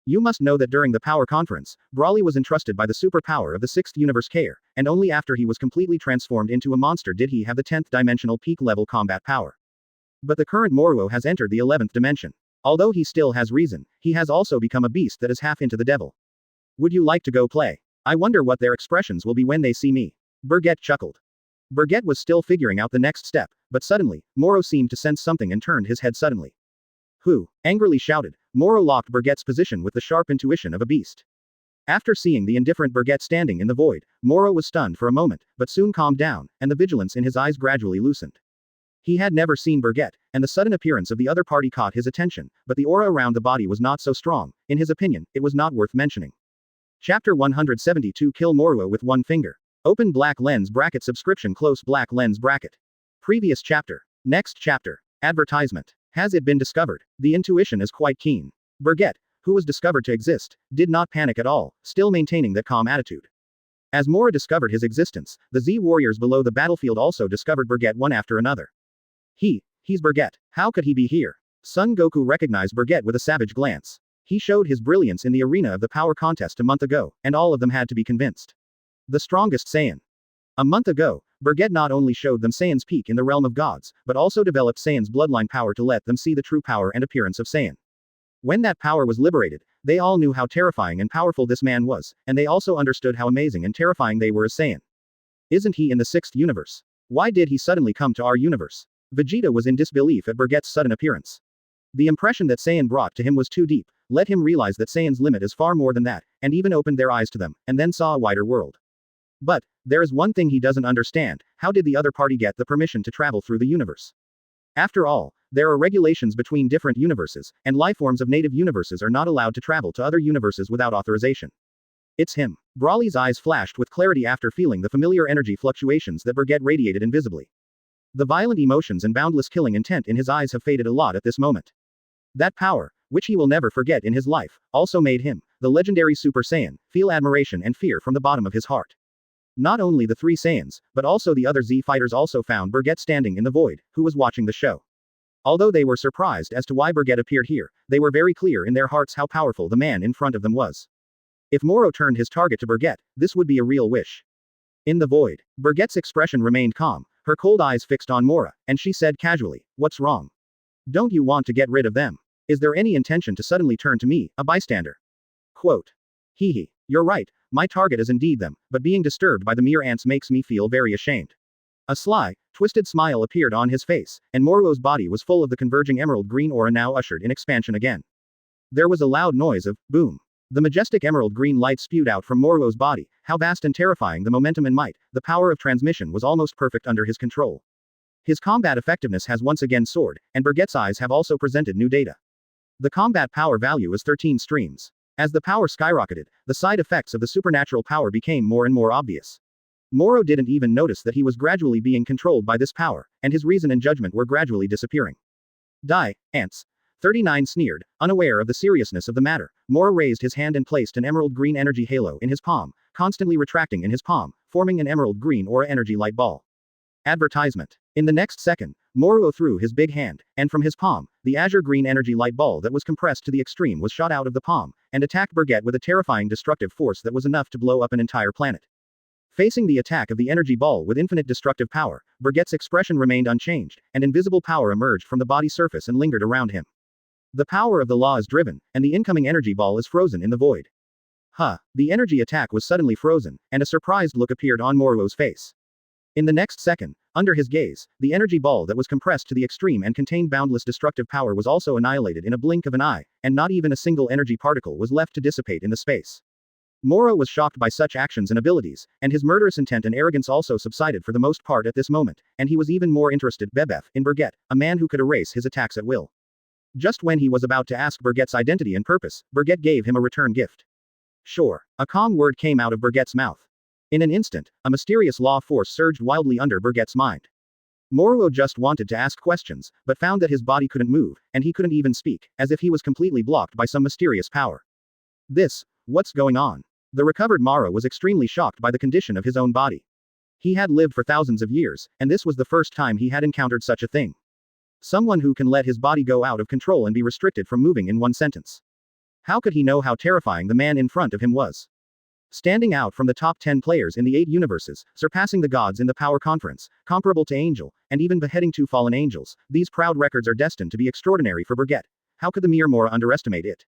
You must know that during the power conference, Broly was entrusted by the superpower of the 6th universe Kair, and only after he was completely transformed into a monster did he have the 10th dimensional peak level combat power. But the current Moro has entered the 11th dimension. Although he still has reason, he has also become a beast that is half into the devil. Would you like to go play? I wonder what their expressions will be when they see me. Bergette chuckled. Bergette was still figuring out the next step, but suddenly, Moro seemed to sense something and turned his head suddenly. Who? Angrily shouted. Moro locked Bergette's position with the sharp intuition of a beast. After seeing the indifferent Bergette standing in the void, Moro was stunned for a moment, but soon calmed down, and the vigilance in his eyes gradually loosened. He had never seen Bergette, and the sudden appearance of the other party caught his attention, but the aura around the body was not so strong. In his opinion, it was not worth mentioning. Chapter 172 Kill Moro with one finger. Open black lens bracket subscription close black lens bracket. Previous chapter. Next chapter. Advertisement. Has it been discovered? The intuition is quite keen. Bergette, who was discovered to exist, did not panic at all, still maintaining that calm attitude. As Mora discovered his existence, the Z warriors below the battlefield also discovered Bergette one after another. He's Bergette. How could he be here? Son Goku recognized Bergette with a savage glance. He showed his brilliance in the arena of the power contest a month ago, and all of them had to be convinced. The strongest Saiyan. A month ago, Bergette not only showed them Saiyan's peak in the realm of gods, but also developed Saiyan's bloodline power to let them see the true power and appearance of Saiyan. When that power was liberated, they all knew how terrifying and powerful this man was, and they also understood how amazing and terrifying they were as Saiyan. Isn't he in the 6th universe? Why did he suddenly come to our universe? Vegeta was in disbelief at Bergette's sudden appearance. The impression that Saiyan brought to him was too deep, let him realize that Saiyan's limit is far more than that, and even opened their eyes to them, and then saw a wider world. But, there is one thing he doesn't understand: how did the other party get the permission to travel through the universe? After all, there are regulations between different universes, and lifeforms of native universes are not allowed to travel to other universes without authorization. It's him. Broly's eyes flashed with clarity after feeling the familiar energy fluctuations that Bergette radiated invisibly. The violent emotions and boundless killing intent in his eyes have faded a lot at this moment. That power, which he will never forget in his life, also made him, the legendary Super Saiyan, feel admiration and fear from the bottom of his heart. Not only the 3 Saiyans, but also the other Z fighters also found Bergette standing in the void, who was watching the show. Although they were surprised as to why Bergette appeared here, they were very clear in their hearts how powerful the man in front of them was. If Moro turned his target to Bergette, this would be a real wish. In the void, Bergette's expression remained calm, her cold eyes fixed on Mora, and she said casually, "What's wrong? Don't you want to get rid of them? Is there any intention to suddenly turn to me, a bystander?" Quote. Hee. You're right, my target is indeed them, but being disturbed by the mere ants makes me feel very ashamed. A sly, twisted smile appeared on his face, and Moro's body was full of the converging emerald green aura now ushered in expansion again. There was a loud noise of boom. The majestic emerald green light spewed out from Moro's body, how vast and terrifying the momentum and might, the power of transmission was almost perfect under his control. His combat effectiveness has once again soared, and Bergette's eyes have also presented new data. The combat power value is 13 streams. As the power skyrocketed, the side effects of the supernatural power became more and more obvious. Moro didn't even notice that he was gradually being controlled by this power, and his reason and judgment were gradually disappearing. Die, ants. 39 sneered, unaware of the seriousness of the matter. Moro raised his hand and placed an emerald green energy halo in his palm, constantly retracting in his palm, forming an emerald green aura energy light ball. Advertisement. In the next second, Moro threw his big hand, and from his palm, the azure green energy light ball that was compressed to the extreme was shot out of the palm, and attacked Bergette with a terrifying destructive force that was enough to blow up an entire planet. Facing the attack of the energy ball with infinite destructive power, Bergette's expression remained unchanged, and invisible power emerged from the body surface and lingered around him. The power of the law is driven, and the incoming energy ball is frozen in the void. The energy attack was suddenly frozen, and a surprised look appeared on Moro's face. In the next second, under his gaze, the energy ball that was compressed to the extreme and contained boundless destructive power was also annihilated in a blink of an eye, and not even a single energy particle was left to dissipate in the space. Moro was shocked by such actions and abilities, and his murderous intent and arrogance also subsided for the most part at this moment, and he was even more interested in Bergette, a man who could erase his attacks at will. Just when he was about to ask Bergette's identity and purpose, Bergette gave him a return gift. Sure. A calm word came out of Bergette's mouth. In an instant, a mysterious law force surged wildly under Bergette's mind. Moro just wanted to ask questions, but found that his body couldn't move, and he couldn't even speak, as if he was completely blocked by some mysterious power. What's going on? The recovered Moro was extremely shocked by the condition of his own body. He had lived for thousands of years, and this was the first time he had encountered such a thing. Someone who can let his body go out of control and be restricted from moving in one sentence. How could he know how terrifying the man in front of him was? Standing out from the top 10 players in the 8 universes, surpassing the gods in the power conference, comparable to Angel, and even beheading 2 fallen angels, these proud records are destined to be extraordinary for Bergette. How could the mere Moro underestimate it?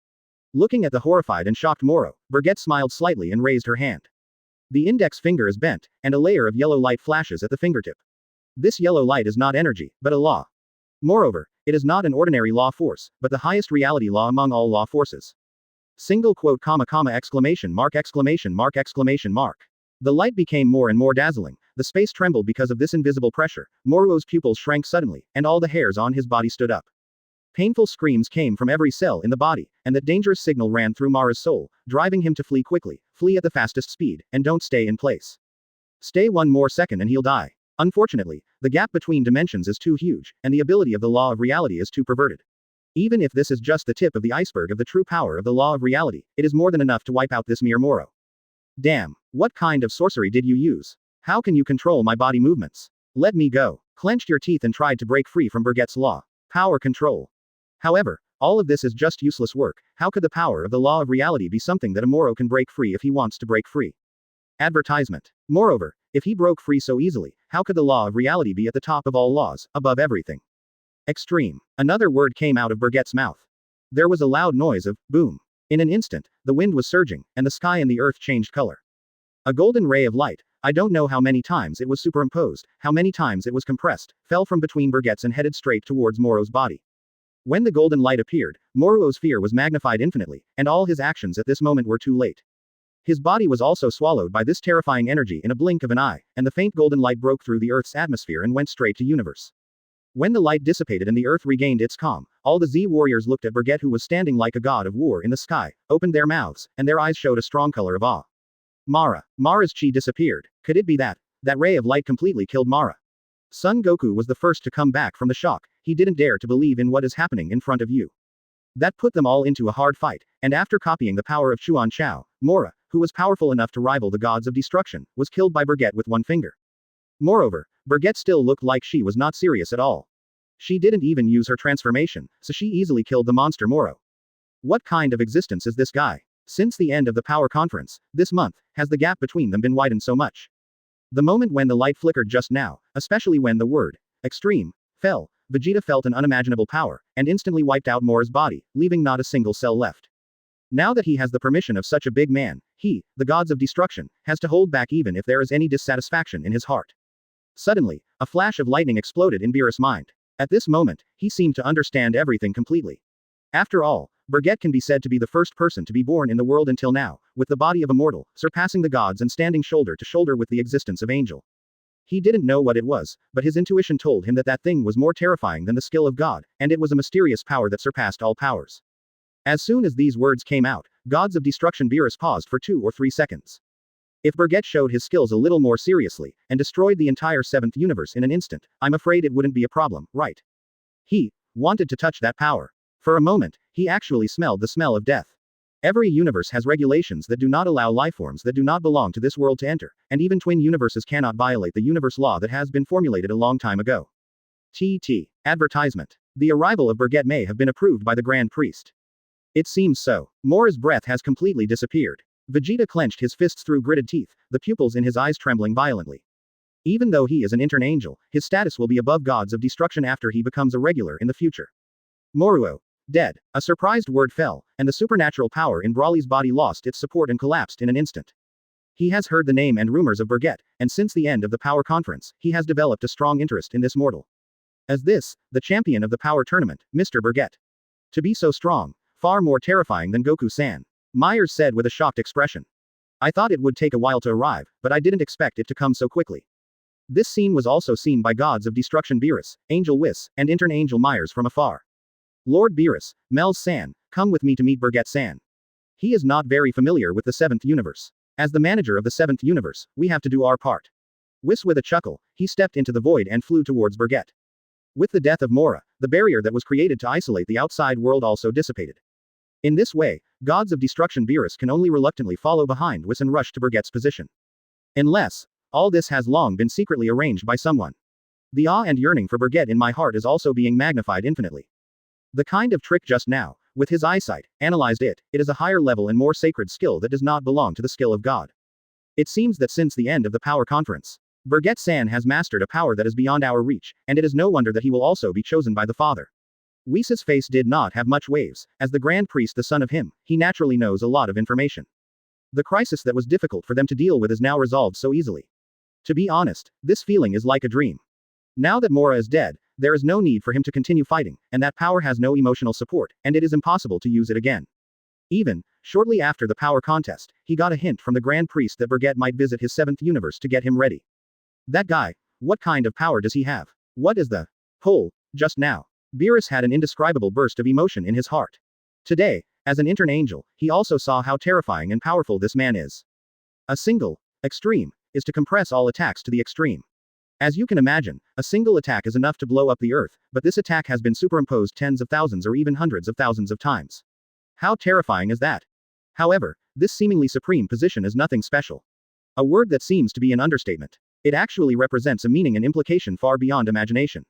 Looking at the horrified and shocked Moro, Bergette smiled slightly and raised her hand. The index finger is bent, and a layer of yellow light flashes at the fingertip. This yellow light is not energy, but a law. Moreover, it is not an ordinary law force, but the highest reality law among all law forces. Single quote comma comma exclamation mark exclamation mark exclamation mark. The light became more and more dazzling, the space trembled because of this invisible pressure, Moro's pupils shrank suddenly, and all the hairs on his body stood up. Painful screams came from every cell in the body, and that dangerous signal ran through Mara's soul, driving him to flee quickly, flee at the fastest speed, and don't stay in place. Stay one more second and he'll die. Unfortunately, the gap between dimensions is too huge, and the ability of the law of reality is too perverted. Even if this is just the tip of the iceberg of the true power of the law of reality, it is more than enough to wipe out this mere Moro. Damn, what kind of sorcery did you use? How can you control my body movements? Let me go. Clenched your teeth and tried to break free from Bergette's law. Power control. However, all of this is just useless work. How could the power of the law of reality be something that a Moro can break free if he wants to break free? Advertisement. Moreover, if he broke free so easily, how could the law of reality be at the top of all laws, above everything? Extreme. Another word came out of Bergette's mouth. There was a loud noise of boom. In an instant, the wind was surging, and the sky and the earth changed color. A golden ray of light, I don't know how many times it was superimposed, how many times it was compressed, fell from between Bergette's and headed straight towards Moro's body. When the golden light appeared, Moro's fear was magnified infinitely, and all his actions at this moment were too late. His body was also swallowed by this terrifying energy in a blink of an eye, and the faint golden light broke through the Earth's atmosphere and went straight to universe. When the light dissipated and the Earth regained its calm, all the Z warriors looked at Bergette, who was standing like a god of war in the sky, opened their mouths, and their eyes showed a strong color of awe. Mara's chi disappeared. Could it be that ray of light completely killed Mara? Son Goku was the first to come back from the shock. He didn't dare to believe in what is happening in front of you. That put them all into a hard fight, and after copying the power of Chuan Chao, Mora, who was powerful enough to rival the gods of destruction, was killed by Bergette with one finger. Moreover, Bergette still looked like she was not serious at all. She didn't even use her transformation, so she easily killed the monster Moro. What kind of existence is this guy? Since the end of the power conference, this month, has the gap between them been widened so much? The moment when the light flickered just now, especially when the word extreme fell, Vegeta felt an unimaginable power, and instantly wiped out Mora's body, leaving not a single cell left. Now that he has the permission of such a big man, he, the gods of destruction, has to hold back even if there is any dissatisfaction in his heart. Suddenly, a flash of lightning exploded in Beerus' mind. At this moment, he seemed to understand everything completely. After all, Bergette can be said to be the first person to be born in the world until now, with the body of a mortal, surpassing the gods and standing shoulder to shoulder with the existence of Angel. He didn't know what it was, but his intuition told him that that thing was more terrifying than the skill of God, and it was a mysterious power that surpassed all powers. As soon as these words came out, Gods of Destruction Beerus paused for 2 or 3 seconds. If Bergette showed his skills a little more seriously, and destroyed the entire 7th universe in an instant, I'm afraid it wouldn't be a problem, right? He wanted to touch that power. For a moment, he actually smelled the smell of death. Every universe has regulations that do not allow lifeforms that do not belong to this world to enter, and even twin universes cannot violate the universe law that has been formulated a long time ago. Advertisement. The arrival of Bergette may have been approved by the Grand Priest. It seems so. Mora's breath has completely disappeared. Vegeta clenched his fists through gritted teeth, the pupils in his eyes trembling violently. Even though he is an intern angel, his status will be above gods of destruction after he becomes a regular in the future. Moruo. Dead. A surprised word fell, and the supernatural power in Broly's body lost its support and collapsed in an instant. He has heard the name and rumors of Bergette, and since the end of the Power Conference, he has developed a strong interest in this mortal. As this, the champion of the Power Tournament, Mr. Bergette. To be so strong, far more terrifying than Goku-san. Myers said with a shocked expression. I thought it would take a while to arrive, but I didn't expect it to come so quickly. This scene was also seen by Gods of Destruction Beerus, Angel Whis, and Intern Angel Myers from afar. Lord Beerus, Mel's-san, come with me to meet Bergette-san. He is not very familiar with the 7th universe. As the manager of the 7th universe, we have to do our part. Whis with a chuckle, he stepped into the void and flew towards Bergette. With the death of Mora, the barrier that was created to isolate the outside world also dissipated. In this way, Gods of Destruction Beerus can only reluctantly follow behind Whis and rush to Bergette's position. Unless, all this has long been secretly arranged by someone. The awe and yearning for Bergette in my heart is also being magnified infinitely. The kind of trick just now, with his eyesight, analyzed it is a higher level and more sacred skill that does not belong to the skill of God. It seems that since the end of the Power Conference, Bergette-san has mastered a power that is beyond our reach, and it is no wonder that he will also be chosen by the Father. Whis' face did not have much waves, as the Grand Priest the son of him, he naturally knows a lot of information. The crisis that was difficult for them to deal with is now resolved so easily. To be honest, this feeling is like a dream. Now that Mora is dead, there is no need for him to continue fighting, and that power has no emotional support, and it is impossible to use it again. Even, shortly after the power contest, he got a hint from the Grand Priest that Bergette might visit his 7th universe to get him ready. That guy, what kind of power does he have? What is the pull, just now? Beerus had an indescribable burst of emotion in his heart. Today, as an intern angel, he also saw how terrifying and powerful this man is. A single extreme is to compress all attacks to the extreme. As you can imagine, a single attack is enough to blow up the earth, but this attack has been superimposed tens of thousands or even hundreds of thousands of times. How terrifying is that? However, this seemingly supreme position is nothing special. A word that seems to be an understatement. It actually represents a meaning and implication far beyond imagination.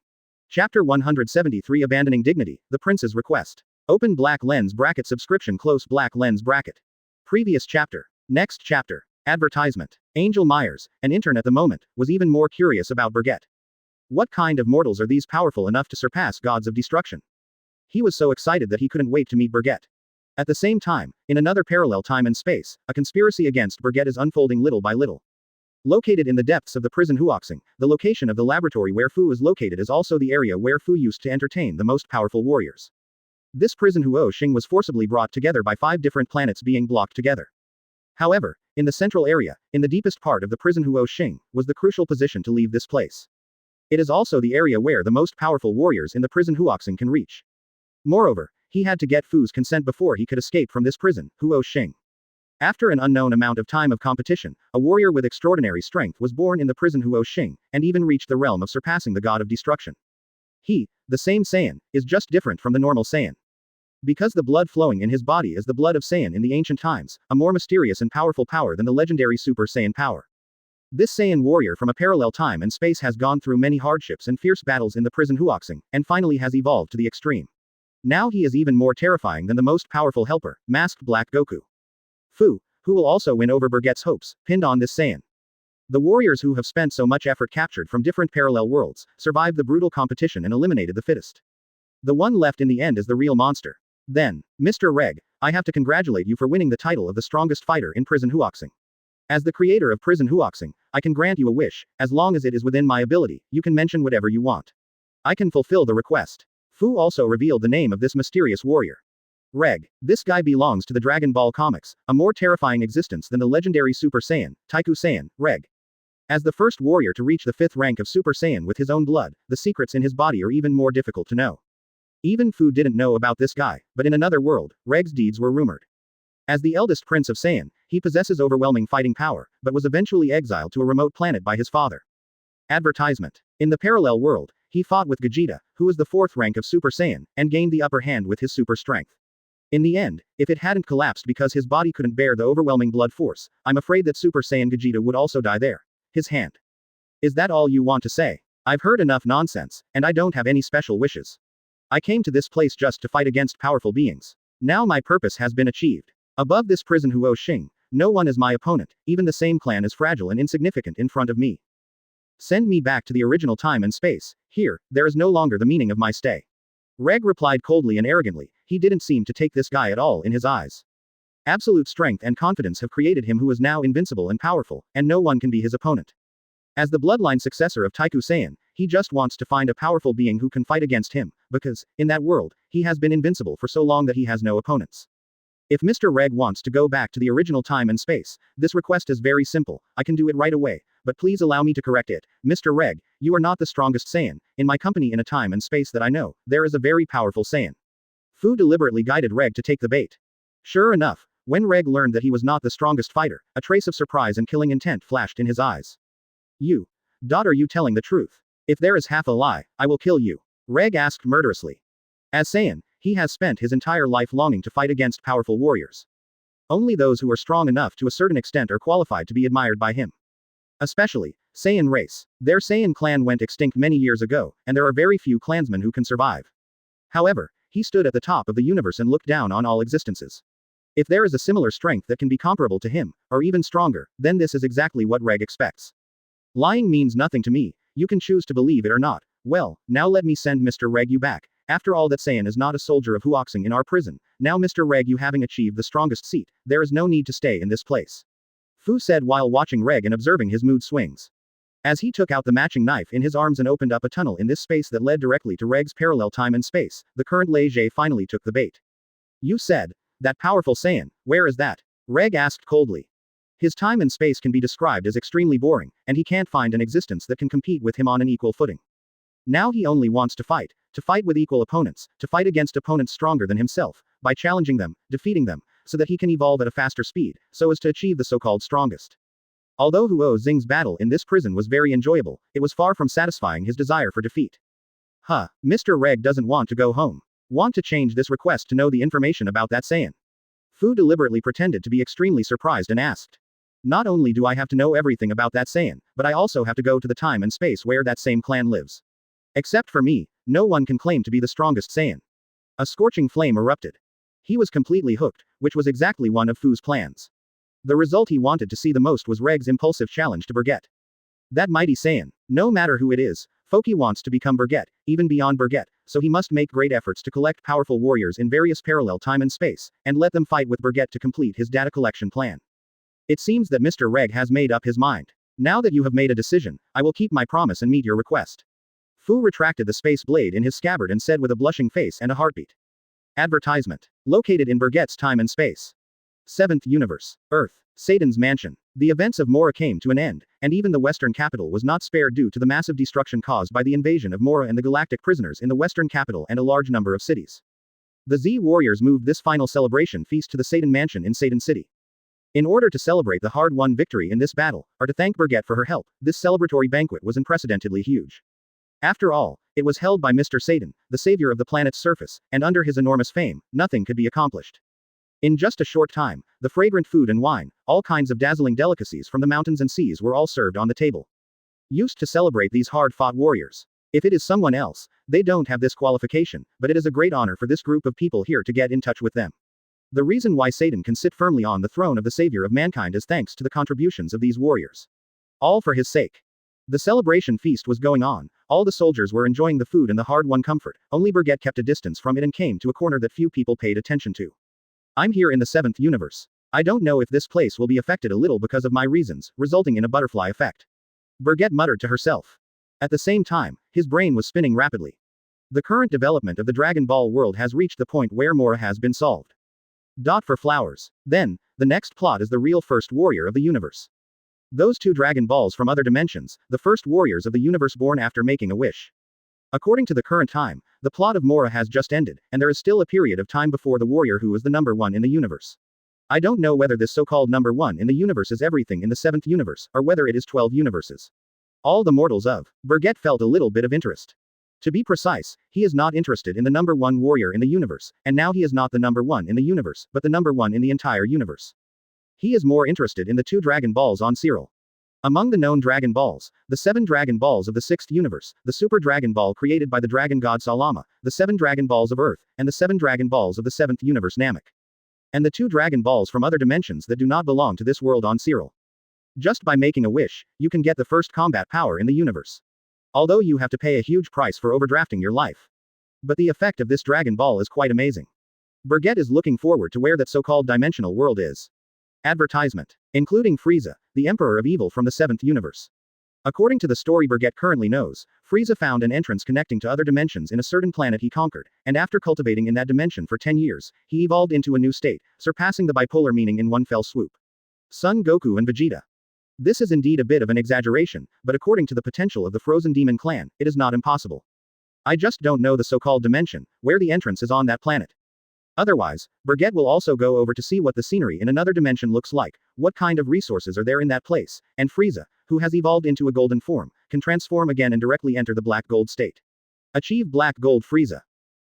Chapter 173 Abandoning Dignity, The Prince's Request. Open black lens bracket subscription close black lens bracket. Previous chapter. Next chapter. Advertisement. Angel Myers, an intern at the moment, was even more curious about Bergette. What kind of mortals are these powerful enough to surpass Gods of Destruction? He was so excited that he couldn't wait to meet Bergette. At the same time, in another parallel time and space, a conspiracy against Bergette is unfolding little by little. Located in the depths of the prison Huoxing, the location of the laboratory where Fu is located is also the area where Fu used to entertain the most powerful warriors. This prison Huoxing was forcibly brought together by 5 different planets being blocked together. However, in the central area, in the deepest part of the prison Huoxing, was the crucial position to leave this place. It is also the area where the most powerful warriors in the prison Huoxing can reach. Moreover, he had to get Fu's consent before he could escape from this prison, Huoxing. After an unknown amount of time of competition, a warrior with extraordinary strength was born in the prison Huoxing, and even reached the realm of surpassing the god of destruction. He, the same Saiyan, is just different from the normal Saiyan. Because the blood flowing in his body is the blood of Saiyan in the ancient times, a more mysterious and powerful power than the legendary Super Saiyan power. This Saiyan warrior from a parallel time and space has gone through many hardships and fierce battles in the prison Huoxing, and finally has evolved to the extreme. Now he is even more terrifying than the most powerful helper, masked Black Goku. Fu, who will also win over Bergette's hopes, pinned on this Saiyan. The warriors who have spent so much effort captured from different parallel worlds, survived the brutal competition and eliminated the fittest. The one left in the end is the real monster. Then, Mr. Reg, I have to congratulate you for winning the title of the strongest fighter in prison Huoxing. As the creator of prison Huoxing, I can grant you a wish, as long as it is within my ability, you can mention whatever you want. I can fulfill the request. Fu also revealed the name of this mysterious warrior. Reg, this guy belongs to the Dragon Ball comics, a more terrifying existence than the legendary Super Saiyan, Taiku Saiyan, Reg. As the first warrior to reach the 5th rank of Super Saiyan with his own blood, the secrets in his body are even more difficult to know. Even Fu didn't know about this guy, but in another world, Reg's deeds were rumored. As the eldest prince of Saiyan, he possesses overwhelming fighting power, but was eventually exiled to a remote planet by his father. Advertisement. In the parallel world, he fought with Vegeta, who was the fourth rank of Super Saiyan, and gained the upper hand with his super strength. In the end, if it hadn't collapsed because his body couldn't bear the overwhelming blood force, I'm afraid that Super Saiyan Vegeta would also die there. His hand. Is that all you want to say? I've heard enough nonsense, and I don't have any special wishes. I came to this place just to fight against powerful beings. Now my purpose has been achieved. Above this prison Huo Xing, no one is my opponent, even the same clan is fragile and insignificant in front of me. Send me back to the original time and space. Here, there is no longer the meaning of my stay. Reg replied coldly and arrogantly. He didn't seem to take this guy at all in his eyes. Absolute strength and confidence have created him who is now invincible and powerful, and no one can be his opponent. As the bloodline successor of Taiku Saiyan, he just wants to find a powerful being who can fight against him, because, in that world, he has been invincible for so long that he has no opponents. If Mr. Reg wants to go back to the original time and space, this request is very simple. I can do it right away, but please allow me to correct it. Mr. Reg, you are not the strongest Saiyan. In my company in a time and space that I know, there is a very powerful Saiyan. Fu deliberately guided Reg to take the bait. Sure enough, when Reg learned that he was not the strongest fighter, a trace of surprise and killing intent flashed in his eyes. You. Are you telling the truth? If there is half a lie, I will kill you. Reg asked murderously. As Saiyan, he has spent his entire life longing to fight against powerful warriors. Only those who are strong enough to a certain extent are qualified to be admired by him. Especially, Saiyan race. Their Saiyan clan went extinct many years ago, and there are very few clansmen who can survive. However, he stood at the top of the universe and looked down on all existences. If there is a similar strength that can be comparable to him, or even stronger, then this is exactly what Reg expects. Lying means nothing to me, you can choose to believe it or not. Well, now let me send Mr. Reg you back. After all, that Saiyan is not a soldier of Huoxing in our prison. Now Mr. Reg, you having achieved the strongest seat, there is no need to stay in this place. Fu said while watching Reg and observing his mood swings. As he took out the matching knife in his arms and opened up a tunnel in this space that led directly to Reg's parallel time and space, the current Lei Jie finally took the bait. You said, that powerful Saiyan, where is that? Reg asked coldly. His time and space can be described as extremely boring, and he can't find an existence that can compete with him on an equal footing. Now he only wants to fight with equal opponents, to fight against opponents stronger than himself, by challenging them, defeating them, so that he can evolve at a faster speed, so as to achieve the so-called strongest. Although Huo Xing's battle in this prison was very enjoyable, it was far from satisfying his desire for defeat. Mr. Reg doesn't want to go home. Want to change this request to know the information about that Saiyan? Fu deliberately pretended to be extremely surprised and asked. Not only do I have to know everything about that Saiyan, but I also have to go to the time and space where that same clan lives. Except for me, no one can claim to be the strongest Saiyan. A scorching flame erupted. He was completely hooked, which was exactly one of Fu's plans. The result he wanted to see the most was Reg's impulsive challenge to Bergette. That mighty Saiyan, no matter who it is, Foki wants to become Bergette, even beyond Bergette, so he must make great efforts to collect powerful warriors in various parallel time and space, and let them fight with Bergette to complete his data collection plan. It seems that Mr. Reg has made up his mind. Now that you have made a decision, I will keep my promise and meet your request. Fu retracted the space blade in his scabbard and said with a blushing face and a heartbeat. Advertisement. Located in Bergette's time and space. 7th Universe. Earth. Satan's mansion. The events of Mora came to an end, and even the Western capital was not spared due to the massive destruction caused by the invasion of Mora and the galactic prisoners in the Western capital and a large number of cities. The Z warriors moved this final celebration feast to the Satan mansion in Satan City. In order to celebrate the hard-won victory in this battle, or to thank Bergette for her help, this celebratory banquet was unprecedentedly huge. After all, it was held by Mr. Satan, the savior of the planet's surface, and under his enormous fame, nothing could be accomplished. In just a short time, the fragrant food and wine, all kinds of dazzling delicacies from the mountains and seas were all served on the table. Used to celebrate these hard-fought warriors. If it is someone else, they don't have this qualification, but it is a great honor for this group of people here to get in touch with them. The reason why Satan can sit firmly on the throne of the savior of mankind is thanks to the contributions of these warriors. All for his sake. The celebration feast was going on, all the soldiers were enjoying the food and the hard-won comfort, only Bergette kept a distance from it and came to a corner that few people paid attention to. I'm here in the 7th universe. I don't know if this place will be affected a little because of my reasons, resulting in a butterfly effect. Bergette muttered to herself. At the same time, his brain was spinning rapidly. The current development of the Dragon Ball world has reached the point where Mora has been solved. For flowers. Then, the next plot is the real first warrior of the universe. Those two Dragon Balls from other dimensions, the first warriors of the universe born after making a wish. According to the current time, the plot of Mora has just ended, and there is still a period of time before the warrior who is the number one in the universe. I don't know whether this so-called number 1 in the universe is everything in the 7th universe, or whether it is 12 universes. All the mortals of Bergette felt a little bit of interest. To be precise, he is not interested in the number 1 warrior in the universe, and now he is not the number 1 in the universe, but the number 1 in the entire universe. He is more interested in the 2 Dragon Balls on Cyril. Among the known Dragon Balls, the 7 Dragon Balls of the 6th universe, the Super Dragon Ball created by the Dragon God Salama, the 7 Dragon Balls of Earth, and the 7 Dragon Balls of the 7th universe Namek. And the 2 Dragon Balls from other dimensions that do not belong to this world on Cyril. Just by making a wish, you can get the first combat power in the universe. Although you have to pay a huge price for overdrafting your life. But the effect of this Dragon Ball is quite amazing. Bergette is looking forward to where that so-called dimensional world is. Advertisement. Including Frieza, the Emperor of Evil from the 7th universe. According to the story Bergette currently knows, Frieza found an entrance connecting to other dimensions in a certain planet he conquered, and after cultivating in that dimension for 10 years, he evolved into a new state, surpassing the bipolar meaning in one fell swoop. Son Goku and Vegeta. This is indeed a bit of an exaggeration, but according to the potential of the Frozen Demon clan, it is not impossible. I just don't know the so-called dimension, where the entrance is on that planet. Otherwise, Bergette will also go over to see what the scenery in another dimension looks like, what kind of resources are there in that place, and Frieza, who has evolved into a golden form, can transform again and directly enter the black gold state. Achieve black gold Frieza.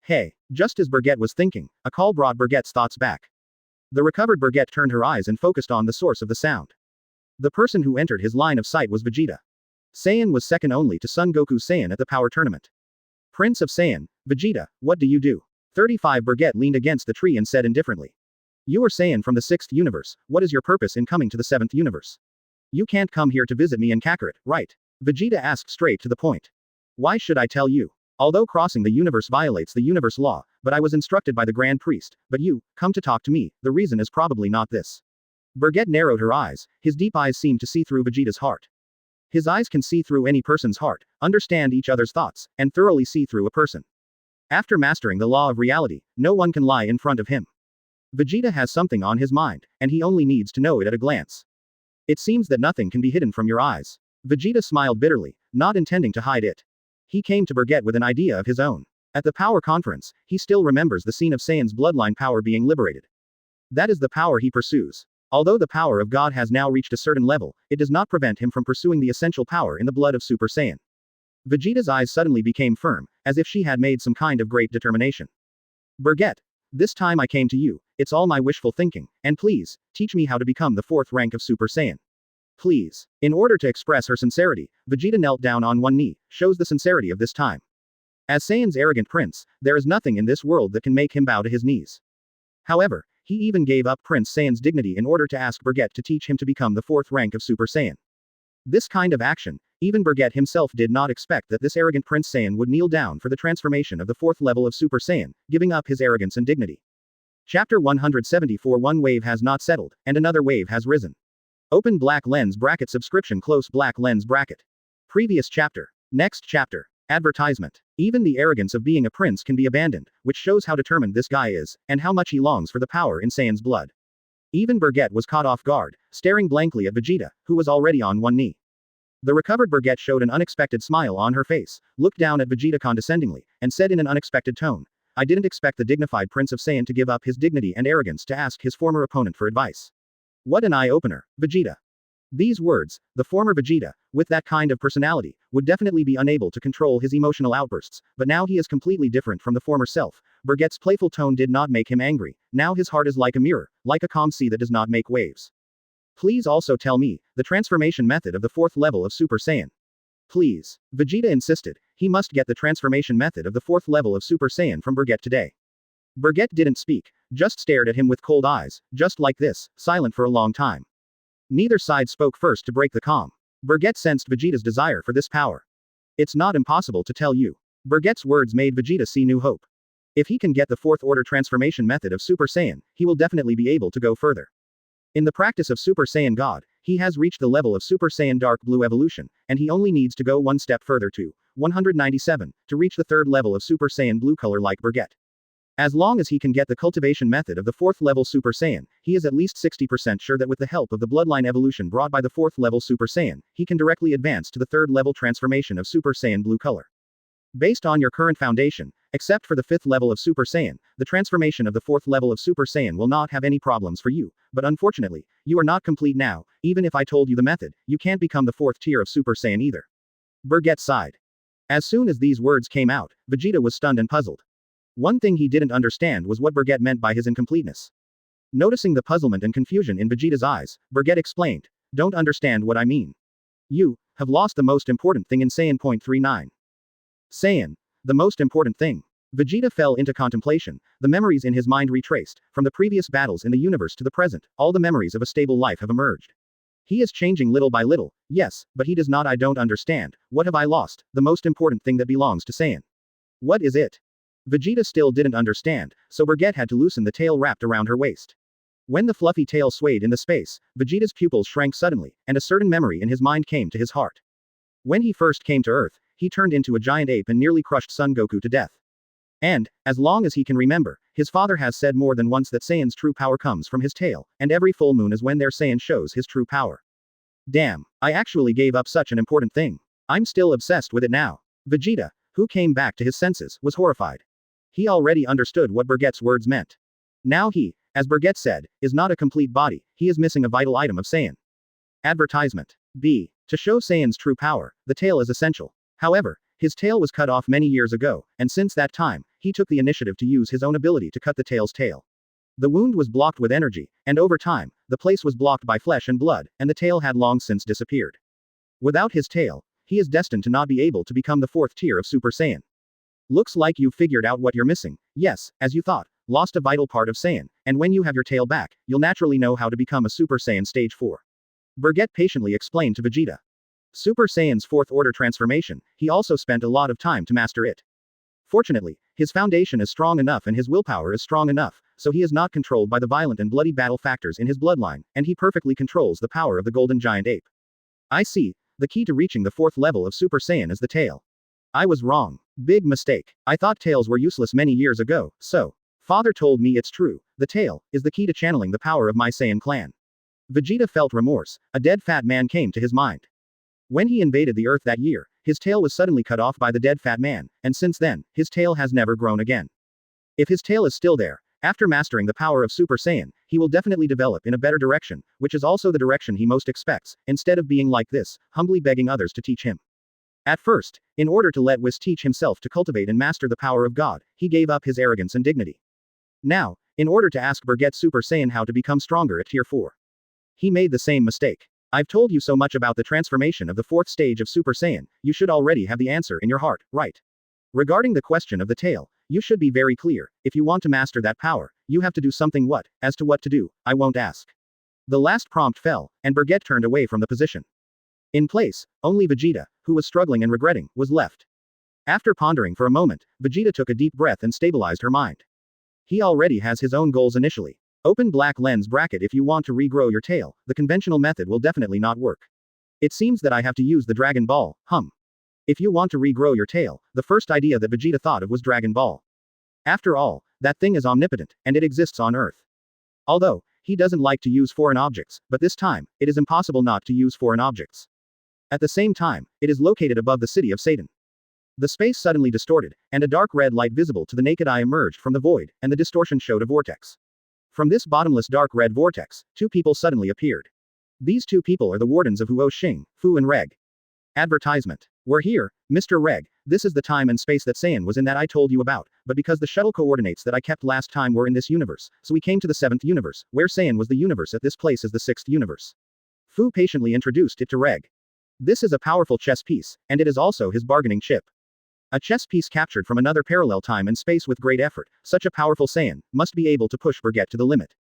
Hey, just as Bergette was thinking, a call brought Bergette's thoughts back. The recovered Bergette turned her eyes and focused on the source of the sound. The person who entered his line of sight was Vegeta. Saiyan was second only to Son Goku Saiyan at the Power Tournament. Prince of Saiyan, Vegeta, what do you do? 35 Bergette leaned against the tree and said indifferently. You are Saiyan from the 6th universe, what is your purpose in coming to the 7th universe? You can't come here to visit me in Kakarot, right? Vegeta asked straight to the point. Why should I tell you? Although crossing the universe violates the universe law, but I was instructed by the Grand Priest, but you, come to talk to me, the reason is probably not this. Bergette narrowed her eyes, his deep eyes seemed to see through Vegeta's heart. His eyes can see through any person's heart, understand each other's thoughts, and thoroughly see through a person. After mastering the law of reality, no one can lie in front of him. Vegeta has something on his mind, and he only needs to know it at a glance. It seems that nothing can be hidden from your eyes. Vegeta smiled bitterly, not intending to hide it. He came to Bergette with an idea of his own. At the Power Conference, he still remembers the scene of Saiyan's bloodline power being liberated. That is the power he pursues. Although the power of God has now reached a certain level, it does not prevent him from pursuing the essential power in the blood of Super Saiyan. Vegeta's eyes suddenly became firm, as if she had made some kind of great determination. Bergette, this time I came to you, it's all my wishful thinking, and please, teach me how to become the 4th rank of Super Saiyan. Please. In order to express her sincerity, Vegeta knelt down on one knee, shows the sincerity of this time. As Saiyan's arrogant prince, there is nothing in this world that can make him bow to his knees. However, he even gave up Prince Saiyan's dignity in order to ask Bergette to teach him to become the 4th rank of Super Saiyan. This kind of action, even Bergette himself did not expect that this arrogant Prince Saiyan would kneel down for the transformation of the 4th level of Super Saiyan, giving up his arrogance and dignity. Chapter 174. One wave has not settled, and another wave has risen. Open black lens bracket subscription close black lens bracket. Previous chapter. Next chapter. Advertisement. Even the arrogance of being a prince can be abandoned, which shows how determined this guy is, and how much he longs for the power in Saiyan's blood. Even Bergette was caught off guard, staring blankly at Vegeta, who was already on one knee. The recovered Bergette showed an unexpected smile on her face, looked down at Vegeta condescendingly, and said in an unexpected tone, I didn't expect the dignified Prince of Saiyan to give up his dignity and arrogance to ask his former opponent for advice. What an eye-opener, Vegeta. These words, the former Vegeta, with that kind of personality, would definitely be unable to control his emotional outbursts, but now he is completely different from the former self. Bergette's playful tone did not make him angry, now his heart is like a mirror, like a calm sea that does not make waves. Please also tell me, the transformation method of the 4th level of Super Saiyan. Please. Vegeta insisted, he must get the transformation method of the 4th level of Super Saiyan from Bergette today. Bergette didn't speak, just stared at him with cold eyes, just like this, silent for a long time. Neither side spoke first to break the calm. Bergette sensed Vegeta's desire for this power. It's not impossible to tell you. Bergette's words made Vegeta see new hope. If he can get the 4th order transformation method of Super Saiyan, he will definitely be able to go further. In the practice of Super Saiyan God, he has reached the level of Super Saiyan Dark Blue evolution, and he only needs to go one step further to 197 to reach the 3rd level of Super Saiyan Blue color like Bergette. As long as he can get the cultivation method of the 4th level Super Saiyan, he is at least 60% sure that with the help of the bloodline evolution brought by the 4th level Super Saiyan, he can directly advance to the 3rd level transformation of Super Saiyan Blue color. Based on your current foundation, except for the 5th level of Super Saiyan, the transformation of the 4th level of Super Saiyan will not have any problems for you, but unfortunately, you are not complete now. Even if I told you the method, you can't become the 4th tier of Super Saiyan either. Bergette sighed. As soon as these words came out, Vegeta was stunned and puzzled. One thing he didn't understand was what Bergette meant by his incompleteness. Noticing the puzzlement and confusion in Vegeta's eyes, Bergette explained, "Don't understand what I mean. You have lost the most important thing in Saiyan. 39. Saiyan. The most important thing." Vegeta fell into contemplation, the memories in his mind retraced, from the previous battles in the universe to the present, all the memories of a stable life have emerged. He is changing little by little, yes, but he does not. I don't understand. What have I lost? The most important thing that belongs to Saiyan. What is it? Vegeta still didn't understand, so Bergette had to loosen the tail wrapped around her waist. When the fluffy tail swayed in the space, Vegeta's pupils shrank suddenly, and a certain memory in his mind came to his heart. When he first came to Earth, he turned into a giant ape and nearly crushed Son Goku to death. And, as long as he can remember, his father has said more than once that Saiyan's true power comes from his tail, and every full moon is when their Saiyan shows his true power. Damn, I actually gave up such an important thing. I'm still obsessed with it now. Vegeta, who came back to his senses, was horrified. He already understood what Bergette's words meant. Now he, as Bergette said, is not a complete body, he is missing a vital item of Saiyan. Advertisement. B. To show Saiyan's true power, the tail is essential. However, his tail was cut off many years ago, and since that time, he took the initiative to use his own ability to cut the tail's tail. The wound was blocked with energy, and over time, the place was blocked by flesh and blood, and the tail had long since disappeared. Without his tail, he is destined to not be able to become the 4th tier of Super Saiyan. Looks like you've figured out what you're missing. Yes, as you thought, lost a vital part of Saiyan, and when you have your tail back, you'll naturally know how to become a Super Saiyan Stage 4. Bergette patiently explained to Vegeta. Super Saiyan's 4th order transformation, he also spent a lot of time to master it. Fortunately, his foundation is strong enough and his willpower is strong enough, so he is not controlled by the violent and bloody battle factors in his bloodline, and he perfectly controls the power of the golden giant ape. I see, the key to reaching the 4th level of Super Saiyan is the tail. I was wrong. Big mistake. I thought tails were useless many years ago, so. Father told me it's true, the tail is the key to channeling the power of my Saiyan clan. Vegeta felt remorse, a dead fat man came to his mind. When he invaded the Earth that year, his tail was suddenly cut off by the dead fat man, and since then, his tail has never grown again. If his tail is still there, after mastering the power of Super Saiyan, he will definitely develop in a better direction, which is also the direction he most expects, instead of being like this, humbly begging others to teach him. At first, in order to let Whis teach himself to cultivate and master the power of God, he gave up his arrogance and dignity. Now, in order to ask Bergette Super Saiyan how to become stronger at Tier 4. He made the same mistake. I've told you so much about the transformation of the 4th stage of Super Saiyan, you should already have the answer in your heart, right? Regarding the question of the tail, you should be very clear. If you want to master that power, you have to do something. What? As to what to do, I won't ask. The last prompt fell, and Bergette turned away from the position. In place, only Vegeta, who was struggling and regretting, was left. After pondering for a moment, Vegeta took a deep breath and stabilized her mind. He already has his own goals initially. Open black lens bracket. If you want to regrow your tail, the conventional method will definitely not work. It seems that I have to use the Dragon Ball. If you want to regrow your tail, the first idea that Vegeta thought of was Dragon Ball. After all, that thing is omnipotent, and it exists on Earth. Although, he doesn't like to use foreign objects, but this time, it is impossible not to use foreign objects. At the same time, it is located above the city of Satan. The space suddenly distorted, and a dark red light visible to the naked eye emerged from the void, and the distortion showed a vortex. From this bottomless dark red vortex, 2 people suddenly appeared. These 2 people are the wardens of Huo Xing, Fu and Reg. Advertisement. We're here, Mr. Reg, this is the time and space that Saiyan was in that I told you about, but because the shuttle coordinates that I kept last time were in this universe, so we came to the 7th universe, where Saiyan was the universe at this place is the 6th universe. Fu patiently introduced it to Reg. This is a powerful chess piece, and it is also his bargaining chip. A chess piece captured from another parallel time and space with great effort, such a powerful Saiyan, must be able to push Bergette to the limit.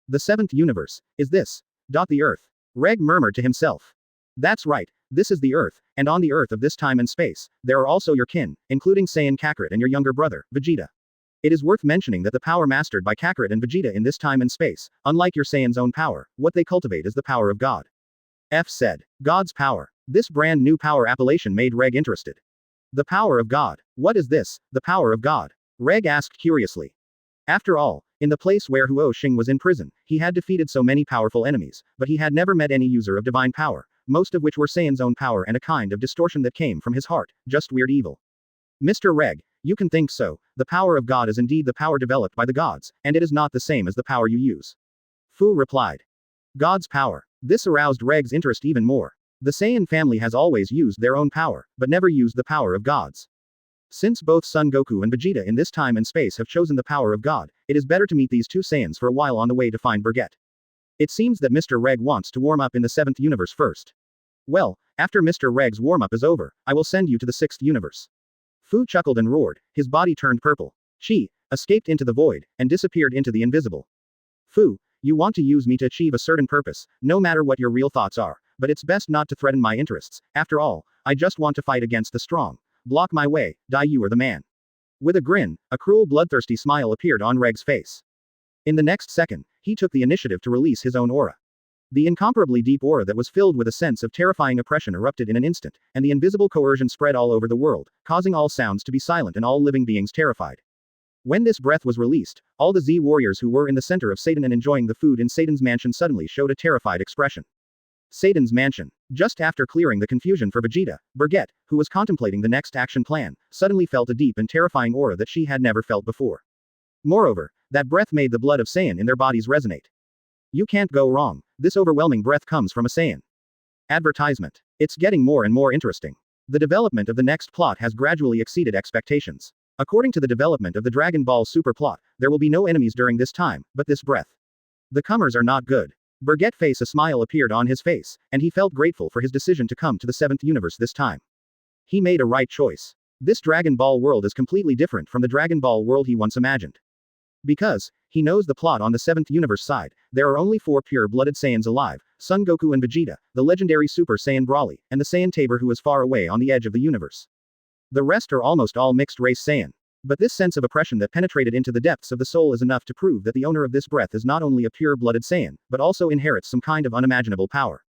The 7th universe, is this? The Earth. Reg murmured to himself. That's right, this is the Earth, and on the Earth of this time and space, there are also your kin, including Saiyan Kakarot and your younger brother, Vegeta. It is worth mentioning that the power mastered by Kakarot and Vegeta in this time and space, unlike your Saiyan's own power, what they cultivate is the power of God. F said. God's power. This brand new power appellation made Reg interested. The power of God. What is this, the power of God? Reg asked curiously. After all, in the place where Huo Xing was in prison, he had defeated so many powerful enemies, but he had never met any user of divine power, most of which were Saiyan's own power and a kind of distortion that came from his heart, just weird evil. Mr. Reg, You can think so. The power of God is indeed the power developed by the gods, and it is not the same as the power you use. Fu replied. God's power. This aroused Reg's interest even more. The Saiyan family has always used their own power, but never used the power of gods. Since both Son Goku and Vegeta in this time and space have chosen the power of God, it is better to meet these two Saiyans for a while on the way to find Bergette. It seems that Mr. Reg wants to warm up in the 7th universe first. Well, after Mr. Reg's warm-up is over, I will send you to the 6th universe. Fu chuckled and roared, his body turned purple. Chi escaped into the void, and disappeared into the invisible. Fu, you want to use me to achieve a certain purpose, no matter what your real thoughts are, but it's best not to threaten my interests. After all, I just want to fight against the strong. Block my way, die you are the man. With a grin, a cruel bloodthirsty smile appeared on Reg's face. In the next second, he took the initiative to release his own aura. The incomparably deep aura that was filled with a sense of terrifying oppression erupted in an instant, and the invisible coercion spread all over the world, causing all sounds to be silent and all living beings terrified. When this breath was released, all the Z warriors who were in the center of Satan and enjoying the food in Satan's mansion suddenly showed a terrified expression. Satan's mansion. Just after clearing the confusion for Vegeta, Bergette, who was contemplating the next action plan, suddenly felt a deep and terrifying aura that she had never felt before. Moreover, that breath made the blood of Saiyan in their bodies resonate. You can't go wrong. This overwhelming breath comes from a Saiyan. Advertisement. It's getting more and more interesting. The development of the next plot has gradually exceeded expectations. According to the development of the Dragon Ball Super plot, there will be no enemies during this time, but this breath. The comers are not good. Bergette face a smile appeared on his face, and he felt grateful for his decision to come to the 7th universe this time. He made a right choice. This Dragon Ball world is completely different from the Dragon Ball world he once imagined. Because he knows the plot on the 7th universe side, there are only 4 pure-blooded Saiyans alive, Son Goku and Vegeta, the legendary Super Saiyan Broly, and the Saiyan Tabor who is far away on the edge of the universe. The rest are almost all mixed-race Saiyan. But this sense of oppression that penetrated into the depths of the soul is enough to prove that the owner of this breath is not only a pure-blooded Saiyan, but also inherits some kind of unimaginable power.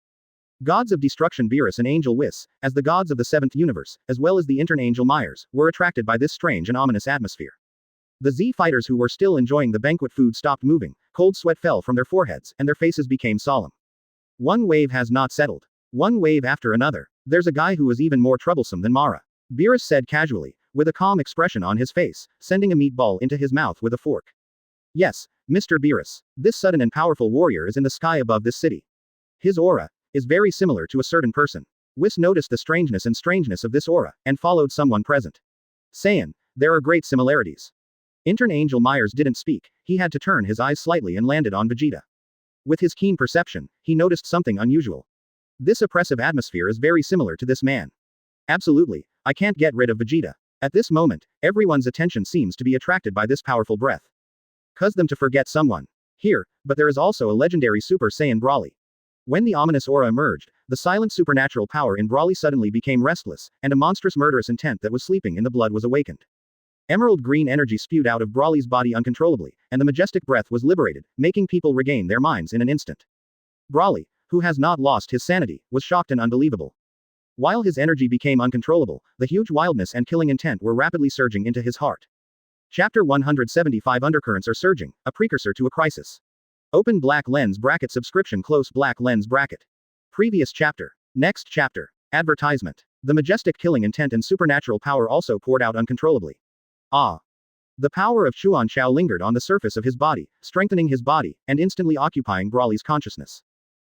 Gods of destruction Beerus and Angel Whis, as the gods of the 7th universe, as well as the intern Angel Myers, were attracted by this strange and ominous atmosphere. The Z fighters who were still enjoying the banquet food stopped moving, cold sweat fell from their foreheads, and their faces became solemn. One wave has not settled. One wave after another. There's a guy who is even more troublesome than Mara. Beerus said casually, with a calm expression on his face, sending a meatball into his mouth with a fork. Yes, Mr. Beerus. This sudden and powerful warrior is in the sky above this city. His aura is very similar to a certain person. Whis noticed the strangeness of this aura, and followed someone present. Saiyan, there are great similarities. Intern Angel Myers didn't speak, he had to turn his eyes slightly and landed on Vegeta. With his keen perception, he noticed something unusual. This oppressive atmosphere is very similar to this man. Absolutely, I can't get rid of Vegeta. At this moment, everyone's attention seems to be attracted by this powerful breath. Cause them to forget someone. Here, but there is also a legendary Super Saiyan Broly. When the ominous aura emerged, the silent supernatural power in Broly suddenly became restless, and a monstrous murderous intent that was sleeping in the blood was awakened. Emerald green energy spewed out of Broly's body uncontrollably, and the majestic breath was liberated, making people regain their minds in an instant. Broly, who has not lost his sanity, was shocked and unbelievable. While his energy became uncontrollable, the huge wildness and killing intent were rapidly surging into his heart. Chapter 175 Undercurrents are surging, a precursor to a crisis. Open black lens bracket subscription close black lens bracket. Previous chapter. Next chapter. Advertisement. The majestic killing intent and supernatural power also poured out uncontrollably. Ah. The power of Chuan Chao lingered on the surface of his body, strengthening his body, and instantly occupying Broly's consciousness.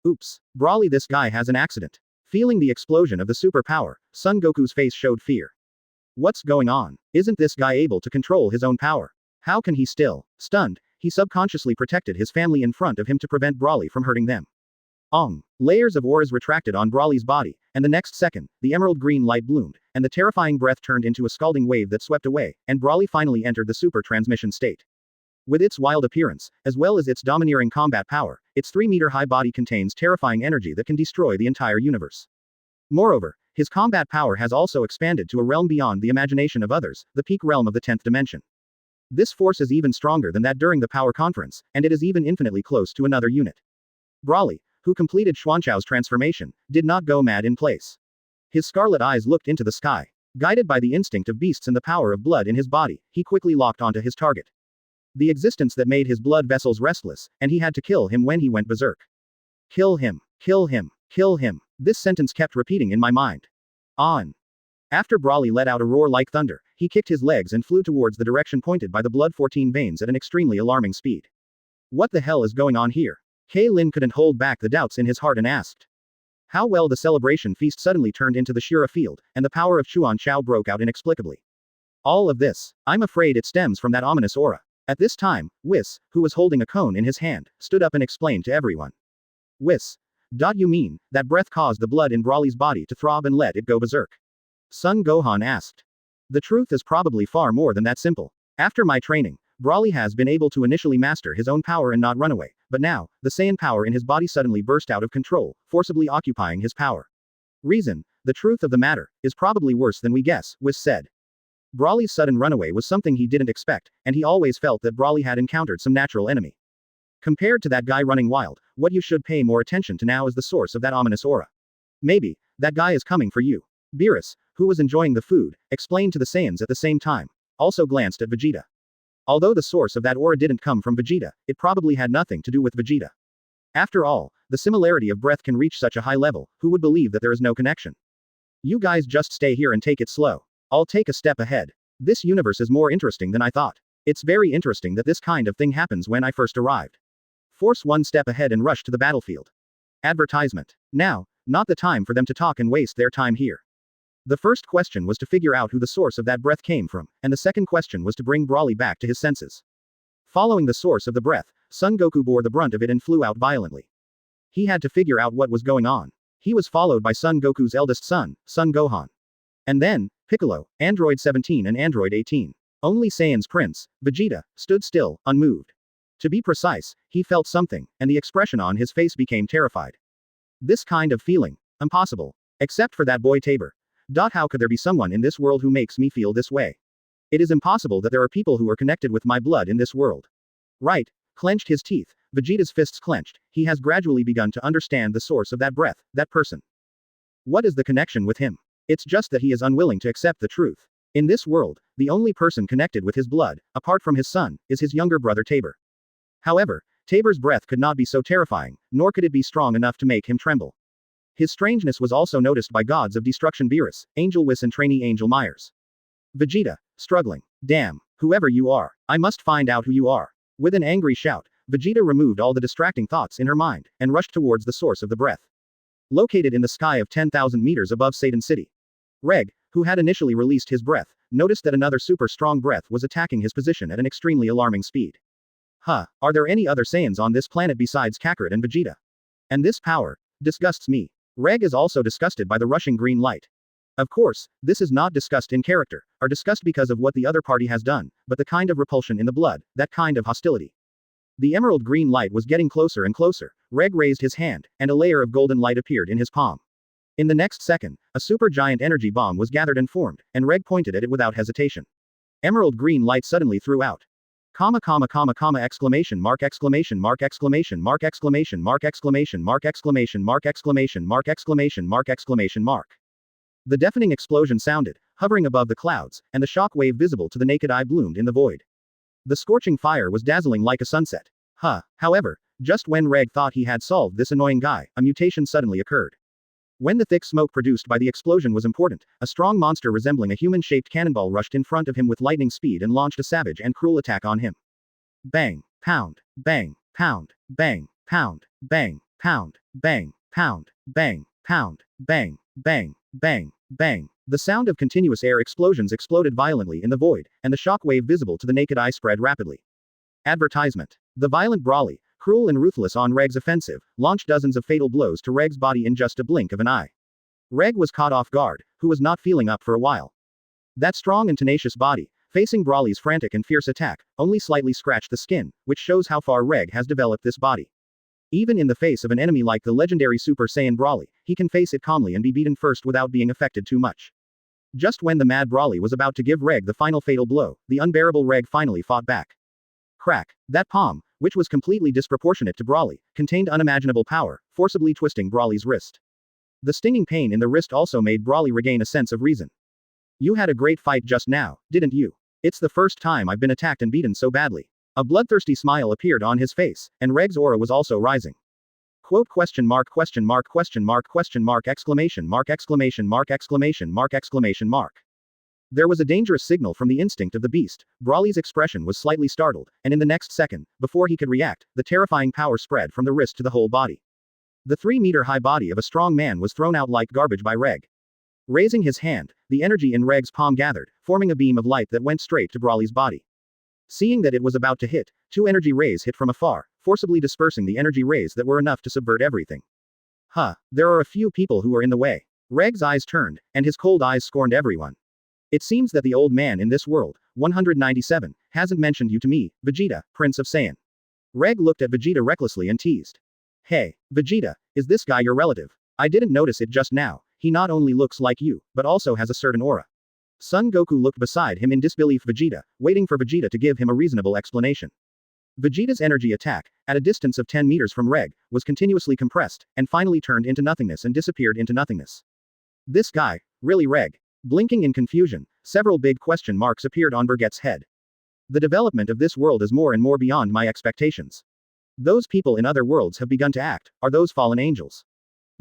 Oops. Broly, this guy has an accident. Feeling the explosion of the superpower, Son Goku's face showed fear. What's going on? Isn't this guy able to control his own power? How can he still? Stunned, he subconsciously protected his family in front of him to prevent Broly from hurting them. Layers of auras retracted on Broly's body, and the next second, the emerald green light bloomed, and the terrifying breath turned into a scalding wave that swept away, and Broly finally entered the super transmission state. With its wild appearance, as well as its domineering combat power, its 3-meter-high body contains terrifying energy that can destroy the entire universe. Moreover, his combat power has also expanded to a realm beyond the imagination of others, the peak realm of the 10th dimension. This force is even stronger than that during the power conference, and it is even infinitely close to another unit. Broly, who completed Xuanchao's transformation, did not go mad in place. His scarlet eyes looked into the sky. Guided by the instinct of beasts and the power of blood in his body, he quickly locked onto his target. The existence that made his blood vessels restless, and he had to kill him when he went berserk. Kill him, kill him, kill him. This sentence kept repeating in my mind. On. After Broly let out a roar like thunder, He kicked his legs and flew towards the direction pointed by the blood 14 veins at an extremely alarming speed. What the hell is going on here? Lin couldn't hold back the doubts in his heart and asked. How well the celebration feast suddenly turned into the Shira field, and the power of Chuan Chao broke out inexplicably. All of this, I'm afraid it stems from that ominous aura. At this time, Whis, who was holding a cone in his hand, stood up and explained to everyone. Whis. You mean, that breath caused the blood in Brawly's body to throb and let it go berserk? Sun Gohan asked. The truth is probably far more than that simple. After my training, Brawly has been able to initially master his own power and not run away, but now, the Saiyan power in his body suddenly burst out of control, forcibly occupying his power. Reason, the truth of the matter, is probably worse than we guess, Whis said. Brawly's sudden runaway was something he didn't expect, and he always felt that Brawly had encountered some natural enemy. Compared to that guy running wild, what you should pay more attention to now is the source of that ominous aura. Maybe, that guy is coming for you. Beerus, who was enjoying the food, explained to the Saiyans at the same time, also glanced at Vegeta. Although the source of that aura didn't come from Vegeta, it probably had nothing to do with Vegeta. After all, the similarity of breath can reach such a high level, who would believe that there is no connection? You guys just stay here and take it slow. I'll take a step ahead. This universe is more interesting than I thought. It's very interesting that this kind of thing happens when I first arrived. Force one step ahead and rush to the battlefield. Advertisement. Now, not the time for them to talk and waste their time here. The first question was to figure out who the source of that breath came from, and the second question was to bring Brawly back to his senses. Following the source of the breath, Son Goku bore the brunt of it and flew out violently. He had to figure out what was going on. He was followed by Son Goku's eldest son, Son Gohan. And then, Piccolo, Android 17 and Android 18. Only Saiyan's prince, Vegeta, stood still, unmoved. To be precise, he felt something, and the expression on his face became terrified. This kind of feeling, impossible. Except for that boy Tabor. How could there be someone in this world who makes me feel this way? It is impossible that there are people who are connected with my blood in this world. Right, clenched his teeth, Vegeta's fists clenched, he has gradually begun to understand the source of that breath, that person. What is the connection with him? It's just that he is unwilling to accept the truth. In this world, the only person connected with his blood, apart from his son, is his younger brother Tabor. However, Tabor's breath could not be so terrifying, nor could it be strong enough to make him tremble. His strangeness was also noticed by gods of destruction Beerus, Angel Whis and trainee Angel Myers. Vegeta, struggling. Damn, whoever you are, I must find out who you are. With an angry shout, Vegeta removed all the distracting thoughts in her mind, and rushed towards the source of the breath. Located in the sky of 10,000 meters above Satan City. Reg, who had initially released his breath, noticed that another super strong breath was attacking his position at an extremely alarming speed. Are there any other Saiyans on this planet besides Kakarot and Vegeta? And this power disgusts me. Reg is also disgusted by the rushing green light. Of course, this is not disgust in character, or disgust because of what the other party has done, but the kind of repulsion in the blood, that kind of hostility. The emerald green light was getting closer and closer. Reg raised his hand, and a layer of golden light appeared in his palm. In the next second, a supergiant energy bomb was gathered and formed, and Reg pointed at it without hesitation. Emerald green light suddenly threw out. Exclamation mark exclamation mark exclamation mark exclamation mark exclamation mark exclamation mark exclamation mark exclamation mark exclamation mark. The deafening explosion sounded, hovering above the clouds, and the shock wave visible to the naked eye bloomed in the void. The scorching fire was dazzling like a sunset. However, just when Reg thought he had solved this annoying guy, a mutation suddenly occurred. When the thick smoke produced by the explosion was important, a strong monster resembling a human-shaped cannonball rushed in front of him with lightning speed and launched a savage and cruel attack on him. Bang, pound, bang, pound, bang, pound, bang, pound, bang, pound, bang, pound, bang, bang, bang, bang. The sound of continuous air explosions exploded violently in the void, and the shock wave visible to the naked eye spread rapidly. Advertisement. The violent Brawly, cruel and ruthless on Reg's offensive, launched dozens of fatal blows to Reg's body in just a blink of an eye. Reg was caught off guard, who was not feeling up for a while. That strong and tenacious body, facing Brawly's frantic and fierce attack, only slightly scratched the skin, which shows how far Reg has developed this body. Even in the face of an enemy like the legendary Super Saiyan Brawly, he can face it calmly and be beaten first without being affected too much. Just when the mad Brawly was about to give Reg the final fatal blow, the unbearable Reg finally fought back. Crack. That palm, which was completely disproportionate to Brawly, contained unimaginable power, forcibly twisting Brawly's wrist. The stinging pain in the wrist also made Brawly regain a sense of reason. You had a great fight just now, didn't you? It's the first time I've been attacked and beaten so badly. A bloodthirsty smile appeared on his face, and Reg's aura was also rising. Quote question mark question mark question mark question mark exclamation mark exclamation mark exclamation mark exclamation mark. There was a dangerous signal from the instinct of the beast. Brawly's expression was slightly startled, and in the next second, before he could react, the terrifying power spread from the wrist to the whole body. The 3-meter-high body of a strong man was thrown out like garbage by Reg. Raising his hand, the energy in Reg's palm gathered, forming a beam of light that went straight to Brawly's body. Seeing that it was about to hit, 2 energy rays hit from afar, forcibly dispersing the energy rays that were enough to subvert everything. There are a few people who are in the way. Reg's eyes turned, and his cold eyes scorned everyone. It seems that the old man in this world, 197, hasn't mentioned you to me, Vegeta, Prince of Saiyan. Reg looked at Vegeta recklessly and teased. Hey, Vegeta, is this guy your relative? I didn't notice it just now. He not only looks like you, but also has a certain aura. Son Goku looked beside him in disbelief Vegeta, waiting for Vegeta to give him a reasonable explanation. Vegeta's energy attack, at a distance of 10 meters from Reg, was continuously compressed, and finally turned into nothingness and disappeared into nothingness. This guy, really Reg? Blinking in confusion, several big question marks appeared on Bergette's head. The development of this world is more and more beyond my expectations. Those people in other worlds have begun to act, are those fallen angels?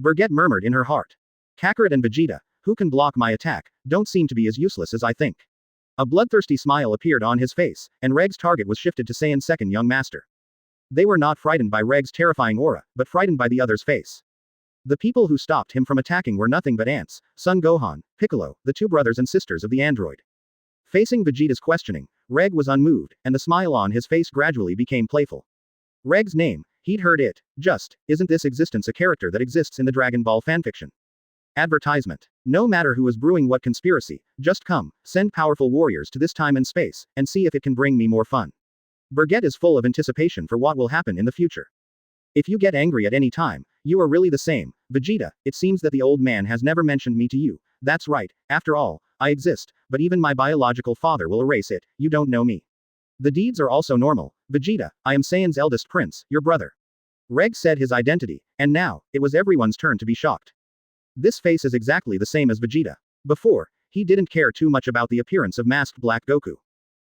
Bergette murmured in her heart. Kakarot and Vegeta, who can block my attack, don't seem to be as useless as I think. A bloodthirsty smile appeared on his face, and Reg's target was shifted to Saiyan's second young master. They were not frightened by Reg's terrifying aura, but frightened by the other's face. The people who stopped him from attacking were nothing but ants, Son Gohan, Piccolo, the 2 brothers and sisters of the android. Facing Vegeta's questioning, Reg was unmoved, and the smile on his face gradually became playful. Reg's name, he'd heard it, isn't this existence a character that exists in the Dragon Ball fanfiction? Advertisement. No matter who is brewing what conspiracy, just come, send powerful warriors to this time and space, and see if it can bring me more fun. Bergette is full of anticipation for what will happen in the future. If you get angry at any time, you are really the same, Vegeta. It seems that the old man has never mentioned me to you. That's right, after all, I exist, but even my biological father will erase it. You don't know me. The deeds are also normal, Vegeta. I am Saiyan's eldest prince, your brother. Reg said his identity, and now, it was everyone's turn to be shocked. This face is exactly the same as Vegeta. Before, he didn't care too much about the appearance of masked Black Goku.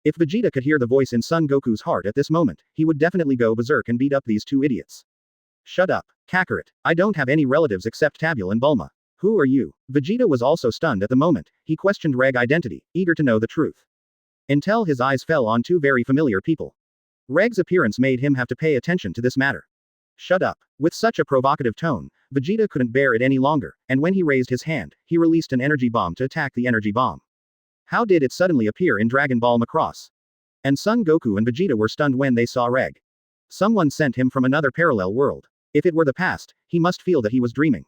If Vegeta could hear the voice in Son Goku's heart at this moment, he would definitely go berserk and beat up these 2 idiots. Shut up, Kakarot. I don't have any relatives except Tabule and Bulma. Who are you? Vegeta was also stunned at the moment. He questioned Reg's identity, eager to know the truth. Until his eyes fell on 2 very familiar people. Reg's appearance made him have to pay attention to this matter. Shut up. With such a provocative tone, Vegeta couldn't bear it any longer, and when he raised his hand, he released an energy bomb to attack the energy bomb. How did it suddenly appear in Dragon Ball Macross? And Son Goku and Vegeta were stunned when they saw Reg. Someone sent him from another parallel world. If it were the past, he must feel that he was dreaming.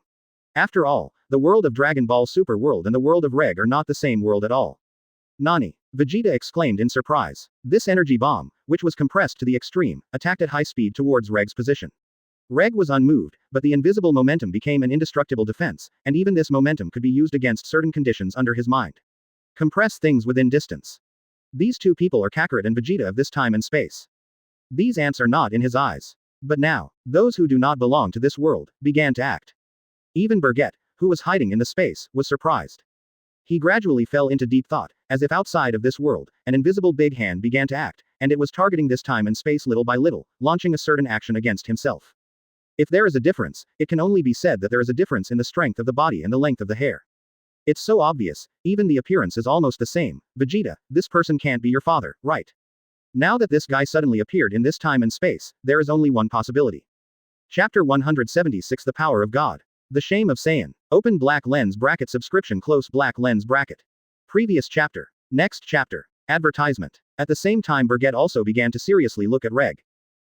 After all, the world of Dragon Ball Super World and the world of Reg are not the same world at all. Nani? Vegeta exclaimed in surprise. This energy bomb, which was compressed to the extreme, attacked at high speed towards Reg's position. Reg was unmoved, but the invisible momentum became an indestructible defense, and even this momentum could be used against certain conditions under his mind. Compress things within distance. These 2 people are Kakarot and Vegeta of this time and space. These ants are not in his eyes. But now, those who do not belong to this world, began to act. Even Bergette, who was hiding in the space, was surprised. He gradually fell into deep thought, as if outside of this world, an invisible big hand began to act, and it was targeting this time and space little by little, launching a certain action against himself. If there is a difference, it can only be said that there is a difference in the strength of the body and the length of the hair. It's so obvious, even the appearance is almost the same. Vegeta, this person can't be your father, right? Now that this guy suddenly appeared in this time and space, there is only one possibility. Chapter 176 The Power of God. The Shame of Saiyan. Open black lens bracket subscription close black lens bracket. Previous chapter. Next chapter. Advertisement. At the same time Bergette also began to seriously look at Reg.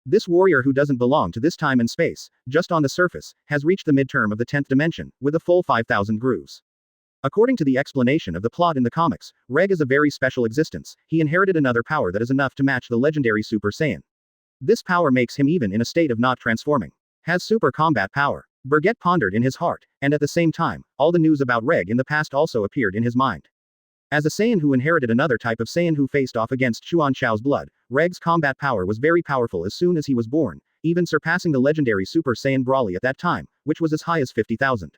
This warrior who doesn't belong to this time and space, just on the surface, has reached the midterm of the 10th dimension, with a full 5,000 grooves. According to the explanation of the plot in the comics, Reg is a very special existence. He inherited another power that is enough to match the legendary Super Saiyan. This power makes him even in a state of not transforming. Has super combat power. Bergette pondered in his heart, and at the same time, all the news about Reg in the past also appeared in his mind. As a Saiyan who inherited another type of Saiyan who faced off against Chuan Xiao's blood, Reg's combat power was very powerful as soon as he was born, even surpassing the legendary Super Saiyan Brawly at that time, which was as high as 50,000.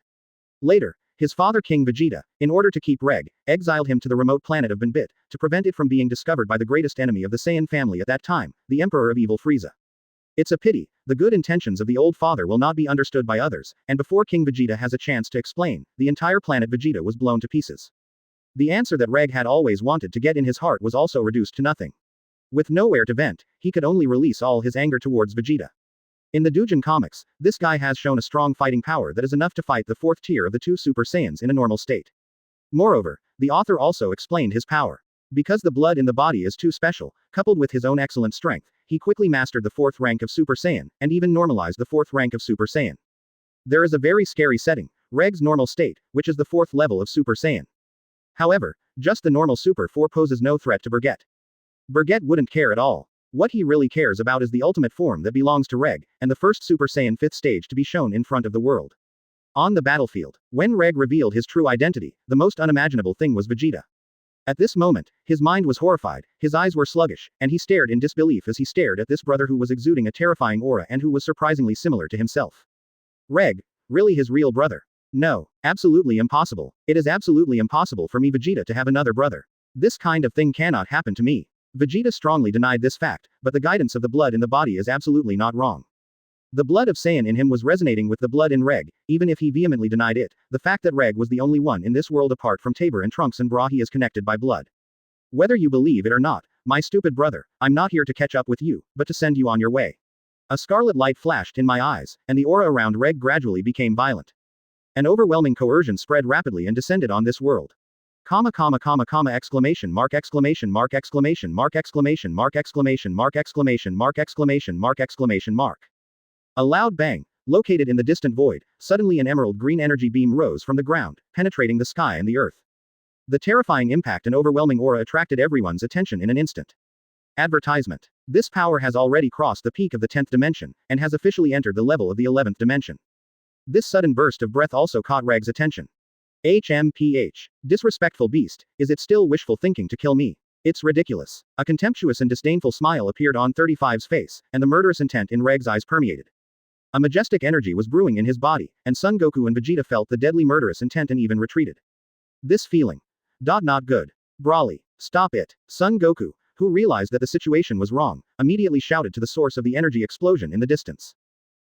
Later, his father King Vegeta, in order to keep Reg, exiled him to the remote planet of Benbit, to prevent it from being discovered by the greatest enemy of the Saiyan family at that time, the Emperor of Evil Frieza. It's a pity, the good intentions of the old father will not be understood by others, and before King Vegeta has a chance to explain, the entire planet Vegeta was blown to pieces. The answer that Reg had always wanted to get in his heart was also reduced to nothing. With nowhere to vent, he could only release all his anger towards Vegeta. In the Doujin comics, this guy has shown a strong fighting power that is enough to fight the fourth tier of the two Super Saiyans in a normal state. Moreover, the author also explained his power. Because the blood in the body is too special, coupled with his own excellent strength, he quickly mastered the fourth rank of Super Saiyan, and even normalized the fourth rank of Super Saiyan. There is a very scary setting, Reg's normal state, which is the fourth level of Super Saiyan. However, just the normal Super 4 poses no threat to Bergette. Bergette wouldn't care at all. What he really cares about is the ultimate form that belongs to Reg, and the first Super Saiyan 5th stage to be shown in front of the world. On the battlefield, when Reg revealed his true identity, the most unimaginable thing was Vegeta. At this moment, his mind was horrified, his eyes were sluggish, and he stared in disbelief as he stared at this brother who was exuding a terrifying aura and who was surprisingly similar to himself. Reg? Really his real brother? No, absolutely impossible. It is absolutely impossible for me Vegeta to have another brother. This kind of thing cannot happen to me. Vegeta strongly denied this fact, but the guidance of the blood in the body is absolutely not wrong. The blood of Saiyan in him was resonating with the blood in Reg, even if he vehemently denied it. The fact that Reg was the only one in this world apart from Tabor and Trunks and Bra he is connected by blood. Whether you believe it or not, my stupid brother, I'm not here to catch up with you, but to send you on your way. A scarlet light flashed in my eyes, and the aura around Reg gradually became violent. An overwhelming coercion spread rapidly and descended on this world. Exclamation mark exclamation mark exclamation mark exclamation mark exclamation mark exclamation mark exclamation mark exclamation mark. A loud bang, located in the distant void, suddenly an emerald green energy beam rose from the ground, penetrating the sky and the earth. The terrifying impact and overwhelming aura attracted everyone's attention in an instant. Advertisement. This power has already crossed the peak of the 10th dimension, and has officially entered the level of the 11th dimension. This sudden burst of breath also caught Reg's attention. HMPH. Disrespectful beast, is it still wishful thinking to kill me? It's ridiculous. A contemptuous and disdainful smile appeared on 35's face, and the murderous intent in Reg's eyes permeated. A majestic energy was brewing in his body, and Son Goku and Vegeta felt the deadly murderous intent and even retreated. This feeling. Not good. Broly. Stop it. Son Goku, who realized that the situation was wrong, immediately shouted to the source of the energy explosion in the distance.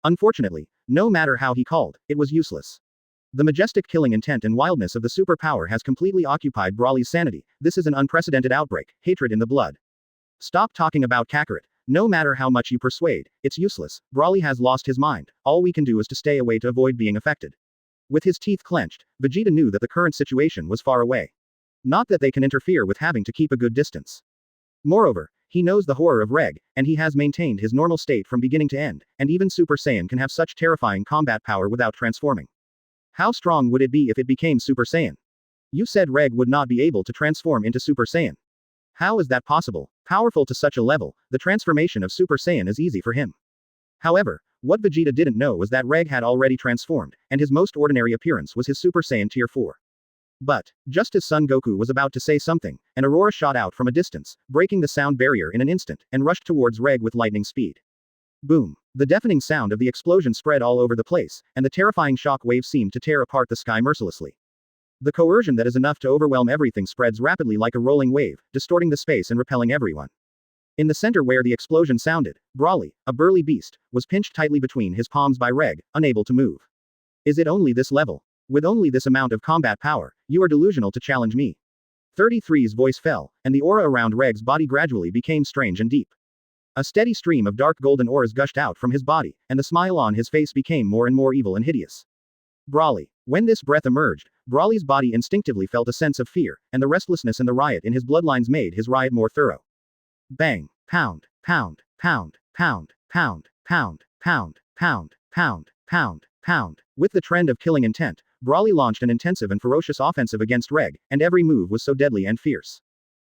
Unfortunately, no matter how he called, it was useless. The majestic killing intent and wildness of the superpower has completely occupied Broly's sanity. This is an unprecedented outbreak, hatred in the blood. Stop talking about Kakarot. No matter how much you persuade, it's useless. Broly has lost his mind. All we can do is to stay away to avoid being affected. With his teeth clenched, Vegeta knew that the current situation was far away. Not that they can interfere with having to keep a good distance. Moreover, he knows the horror of Reg, and he has maintained his normal state from beginning to end, and even Super Saiyan can have such terrifying combat power without transforming. How strong would it be if it became Super Saiyan? You said Reg would not be able to transform into Super Saiyan. How is that possible? Powerful to such a level, the transformation of Super Saiyan is easy for him. However, what Vegeta didn't know was that Reg had already transformed, and his most ordinary appearance was his Super Saiyan Tier 4. But, just as Son Goku was about to say something, an aurora shot out from a distance, breaking the sound barrier in an instant, and rushed towards Reg with lightning speed. Boom! The deafening sound of the explosion spread all over the place, and the terrifying shock wave seemed to tear apart the sky mercilessly. The coercion that is enough to overwhelm everything spreads rapidly like a rolling wave, distorting the space and repelling everyone. In the center where the explosion sounded, Broly, a burly beast, was pinched tightly between his palms by Reg, unable to move. Is it only this level? With only this amount of combat power, you are delusional to challenge me. 33's voice fell, and the aura around Reg's body gradually became strange and deep. A steady stream of dark golden auras gushed out from his body, and the smile on his face became more and more evil and hideous. Broly. When this breath emerged, Broly's body instinctively felt a sense of fear, and the restlessness and the riot in his bloodlines made his riot more thorough. Bang! Pound! Pound! Pound! Pound! Pound! Pound! Pound! Pound! Pound! Pound! Pound! With the trend of killing intent, Broly launched an intensive and ferocious offensive against Reg, and every move was so deadly and fierce.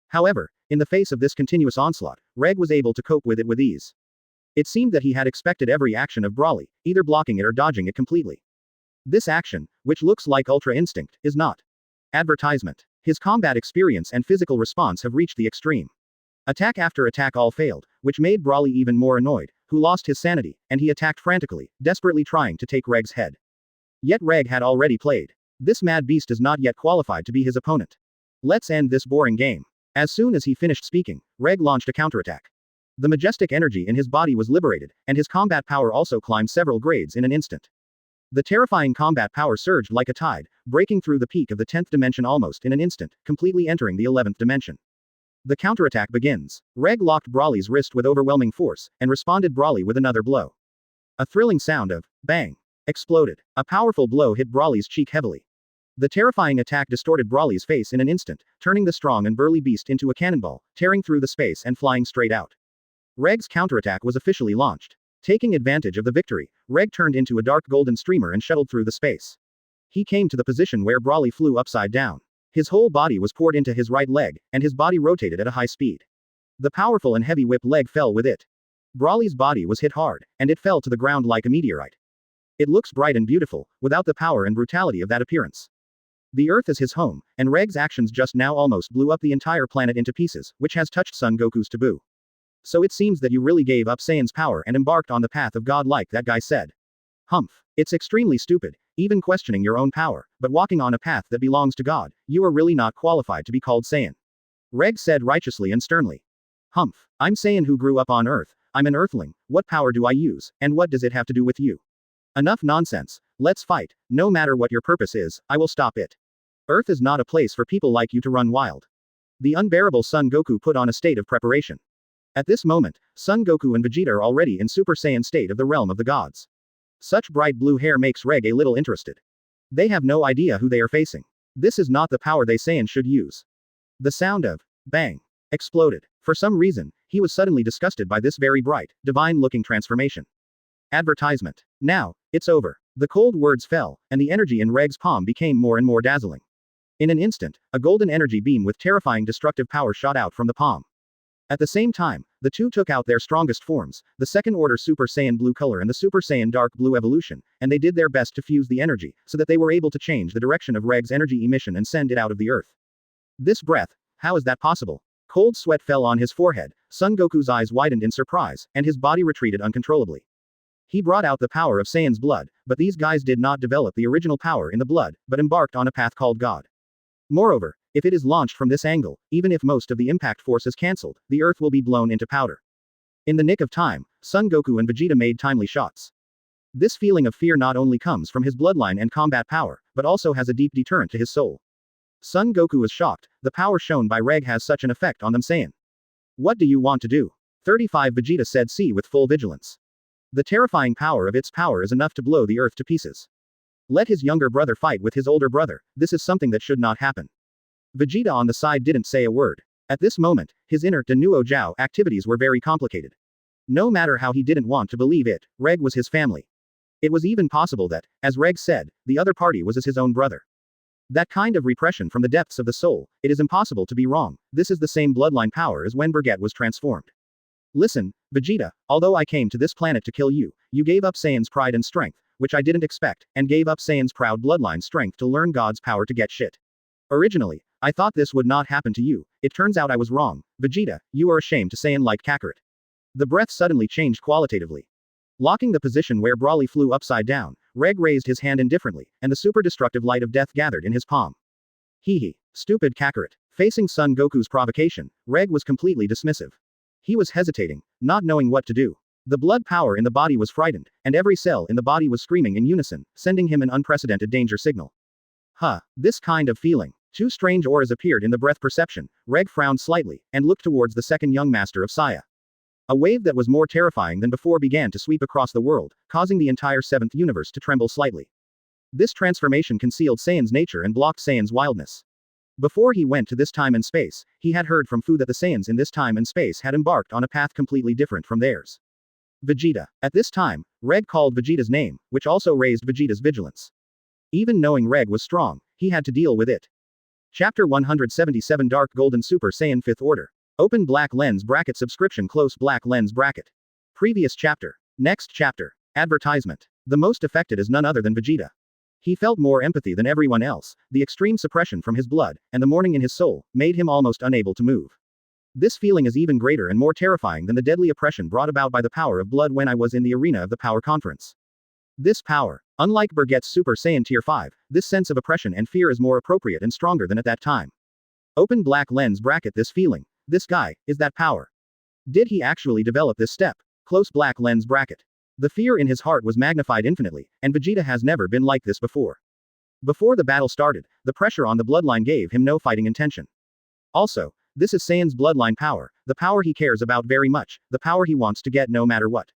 However, in the face of this continuous onslaught, Reg was able to cope with it with ease. It seemed that he had expected every action of Broly, either blocking it or dodging it completely. This action, which looks like Ultra Instinct, is not. Advertisement. His combat experience and physical response have reached the extreme. Attack after attack all failed, which made Broly even more annoyed, who lost his sanity, and he attacked frantically, desperately trying to take Reg's head. Yet Reg had already played. This mad beast is not yet qualified to be his opponent. Let's end this boring game. As soon as he finished speaking, Reg launched a counterattack. The majestic energy in his body was liberated, and his combat power also climbed several grades in an instant. The terrifying combat power surged like a tide, breaking through the peak of the 10th dimension almost in an instant, completely entering the 11th dimension. The counterattack begins. Reg locked Brawly's wrist with overwhelming force, and responded Brawly with another blow. A thrilling sound of bang exploded. A powerful blow hit Brawly's cheek heavily. The terrifying attack distorted Brawly's face in an instant, turning the strong and burly beast into a cannonball, tearing through the space and flying straight out. Reg's counterattack was officially launched. Taking advantage of the victory, Reg turned into a dark golden streamer and shuttled through the space. He came to the position where Brawly flew upside down. His whole body was poured into his right leg, and his body rotated at a high speed. The powerful and heavy whip leg fell with it. Brawly's body was hit hard, and it fell to the ground like a meteorite. It looks bright and beautiful, without the power and brutality of that appearance. The Earth is his home, and Reg's actions just now almost blew up the entire planet into pieces, which has touched Son Goku's taboo. So it seems that you really gave up Saiyan's power and embarked on the path of God like that guy said. Humph. It's extremely stupid, even questioning your own power, but walking on a path that belongs to God, you are really not qualified to be called Saiyan. Reg said righteously and sternly. Humph. I'm Saiyan who grew up on Earth, I'm an Earthling, what power do I use, and what does it have to do with you? Enough nonsense, let's fight, no matter what your purpose is, I will stop it. Earth is not a place for people like you to run wild. The unbearable Son Goku put on a state of preparation. At this moment, Son Goku and Vegeta are already in Super Saiyan state of the realm of the gods. Such bright blue hair makes Reg a little interested. They have no idea who they are facing. This is not the power they Saiyan should use. The sound of bang exploded. For some reason, he was suddenly disgusted by this very bright, divine-looking transformation. Advertisement. Now, it's over. The cold words fell, and the energy in Reg's palm became more and more dazzling. In an instant, a golden energy beam with terrifying destructive power shot out from the palm. At the same time, the two took out their strongest forms, the second-order Super Saiyan blue color and the Super Saiyan dark blue evolution, and they did their best to fuse the energy, so that they were able to change the direction of Reg's energy emission and send it out of the Earth. This breath, how is that possible? Cold sweat fell on his forehead, Son Goku's eyes widened in surprise, and his body retreated uncontrollably. He brought out the power of Saiyan's blood, but these guys did not develop the original power in the blood, but embarked on a path called God. Moreover, if it is launched from this angle, even if most of the impact force is cancelled, the Earth will be blown into powder. In the nick of time, Son Goku and Vegeta made timely shots. This feeling of fear not only comes from his bloodline and combat power, but also has a deep deterrent to his soul. Son Goku is shocked, the power shown by Reg has such an effect on them Saiyan. What do you want to do? 35 Vegeta said C with full vigilance. The terrifying power of its power is enough to blow the Earth to pieces. Let his younger brother fight with his older brother, this is something that should not happen. Vegeta on the side didn't say a word. At this moment, his inner Denuo Zhao activities were very complicated. No matter how he didn't want to believe it, Reg was his family. It was even possible that, as Reg said, the other party was as his own brother. That kind of repression from the depths of the soul, it is impossible to be wrong, this is the same bloodline power as when Bergette was transformed. Listen, Vegeta, although I came to this planet to kill you, you gave up Saiyan's pride and strength, which I didn't expect, and gave up Saiyan's proud bloodline strength to learn God's power to get shit. Originally, I thought this would not happen to you, it turns out I was wrong, Vegeta, you are ashamed to Saiyan like Kakarot. The breath suddenly changed qualitatively. Locking the position where Brawly flew upside down, Reg raised his hand indifferently, and the super destructive light of death gathered in his palm. Hee. Stupid Kakarot. Facing Son Goku's provocation, Reg was completely dismissive. He was hesitating, not knowing what to do. The blood power in the body was frightened, and every cell in the body was screaming in unison, sending him an unprecedented danger signal. This kind of feeling. Two strange auras appeared in the breath perception. Reg frowned slightly, and looked towards the second young master of Saya. A wave that was more terrifying than before began to sweep across the world, causing the entire seventh universe to tremble slightly. This transformation concealed Saiyan's nature and blocked Saiyan's wildness. Before he went to this time and space, he had heard from Fu that the Saiyans in this time and space had embarked on a path completely different from theirs. Vegeta. At this time, Reg called Vegeta's name, which also raised Vegeta's vigilance. Even knowing Reg was strong, he had to deal with it. Chapter 177 Dark Golden Super Saiyan 5th Order. Open black lens bracket subscription close black lens bracket. Previous chapter. Next chapter. Advertisement. The most affected is none other than Vegeta. He felt more empathy than everyone else, the extreme suppression from his blood, and the mourning in his soul, made him almost unable to move. This feeling is even greater and more terrifying than the deadly oppression brought about by the power of blood when I was in the arena of the Power Conference. This power, unlike Bergette's Super Saiyan Tier 5, this sense of oppression and fear is more appropriate and stronger than at that time. Open black lens bracket this feeling. This guy, is that power. Did he actually develop this step? Close black lens bracket. The fear in his heart was magnified infinitely, and Vegeta has never been like this before. Before the battle started, the pressure on the bloodline gave him no fighting intention. Also, this is Saiyan's bloodline power, the power he cares about very much, the power he wants to get no matter what.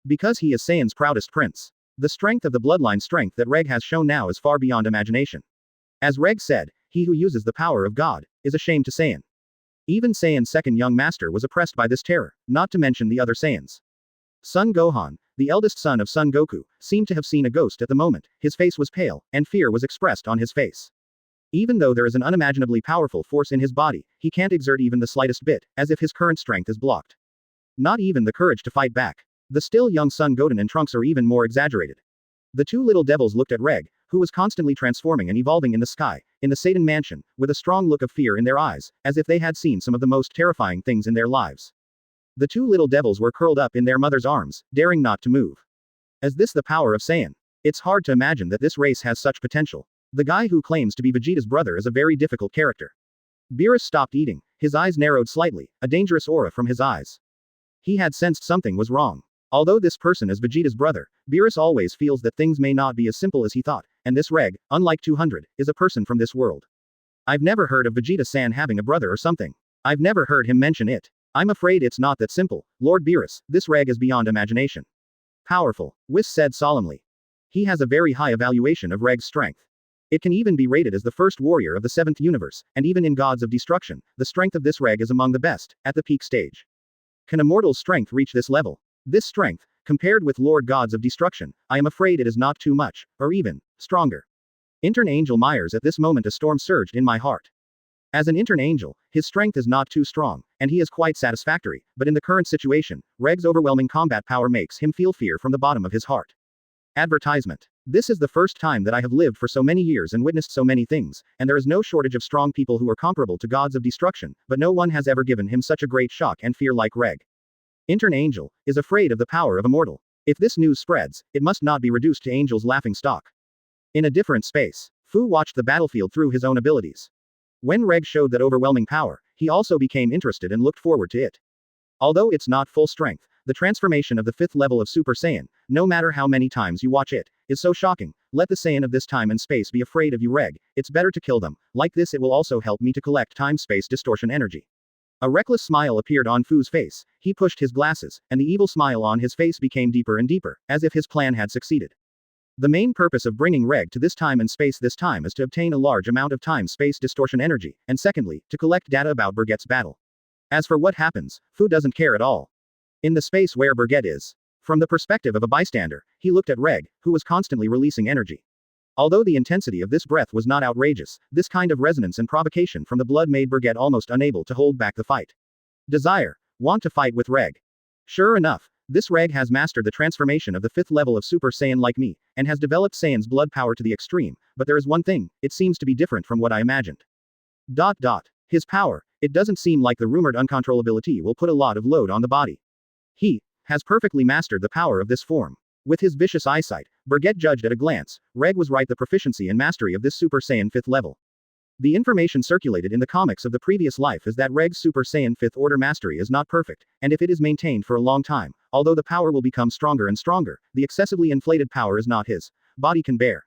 Because he is Saiyan's proudest prince. The strength of the bloodline strength that Reg has shown now is far beyond imagination. As Reg said, he who uses the power of God is a shame to Saiyan. Even Saiyan's second young master was oppressed by this terror, not to mention the other Saiyans. Son Gohan, the eldest son of Son Goku, seemed to have seen a ghost at the moment. His face was pale, and fear was expressed on his face. Even though there is an unimaginably powerful force in his body, he can't exert even the slightest bit, as if his current strength is blocked. Not even the courage to fight back. The still young Son Goten and Trunks are even more exaggerated. The two little devils looked at Reg, who was constantly transforming and evolving in the sky, in the Satan mansion, with a strong look of fear in their eyes, as if they had seen some of the most terrifying things in their lives. The two little devils were curled up in their mother's arms, daring not to move. Is this the power of Saiyan? It's hard to imagine that this race has such potential. The guy who claims to be Vegeta's brother is a very difficult character. Beerus stopped eating, his eyes narrowed slightly, a dangerous aura from his eyes. He had sensed something was wrong. Although this person is Vegeta's brother, Beerus always feels that things may not be as simple as he thought, and this Reg, unlike 200, is a person from this world. I've never heard of Vegeta-san having a brother or something. I've never heard him mention it. I'm afraid it's not that simple, Lord Beerus, this Reg is beyond imagination. Powerful, Whis said solemnly. He has a very high evaluation of Reg's strength. It can even be rated as the first warrior of the 7th universe, and even in Gods of Destruction, the strength of this Reg is among the best, at the peak stage. Can a mortal's strength reach this level? This strength, compared with Lord Gods of Destruction, I am afraid it is not too much, or even, stronger. Intern Angel Myers at this moment a storm surged in my heart. As an intern angel, his strength is not too strong, and he is quite satisfactory, but in the current situation, Reg's overwhelming combat power makes him feel fear from the bottom of his heart. Advertisement. This is the first time that I have lived for so many years and witnessed so many things, and there is no shortage of strong people who are comparable to Gods of Destruction, but no one has ever given him such a great shock and fear like Reg. Intern Angel is afraid of the power of a mortal. If this news spreads, it must not be reduced to Angel's laughing stock. In a different space, Fu watched the battlefield through his own abilities. When Reg showed that overwhelming power, he also became interested and looked forward to it. Although it's not full strength, the transformation of the 5th level of Super Saiyan, no matter how many times you watch it, is so shocking. Let the Saiyan of this time and space be afraid of you, Reg. It's better to kill them. Like this, it will also help me to collect time-space distortion energy. A reckless smile appeared on Fu's face. He pushed his glasses, and the evil smile on his face became deeper and deeper, as if his plan had succeeded. The main purpose of bringing Reg to this time and space this time is to obtain a large amount of time-space distortion energy, and secondly, to collect data about Bergette's battle. As for what happens, Fu doesn't care at all. In the space where Bergette is. From the perspective of a bystander, he looked at Reg, who was constantly releasing energy. Although the intensity of this breath was not outrageous, this kind of resonance and provocation from the blood made Bergette almost unable to hold back the fight. Desire. Want to fight with Reg. Sure enough, this Reg has mastered the transformation of the 5th level of Super Saiyan like me, and has developed Saiyan's blood power to the extreme, but there is one thing, it seems to be different from what I imagined. His power, it doesn't seem like the rumored uncontrollability will put a lot of load on the body. He has perfectly mastered the power of this form. With his vicious eyesight, Bergette judged at a glance, Reg was right, the proficiency and mastery of this Super Saiyan 5th level. The information circulated in the comics of the previous life is that Reg's Super Saiyan 5th order mastery is not perfect, and if it is maintained for a long time, although the power will become stronger and stronger, the excessively inflated power is not his body can bear.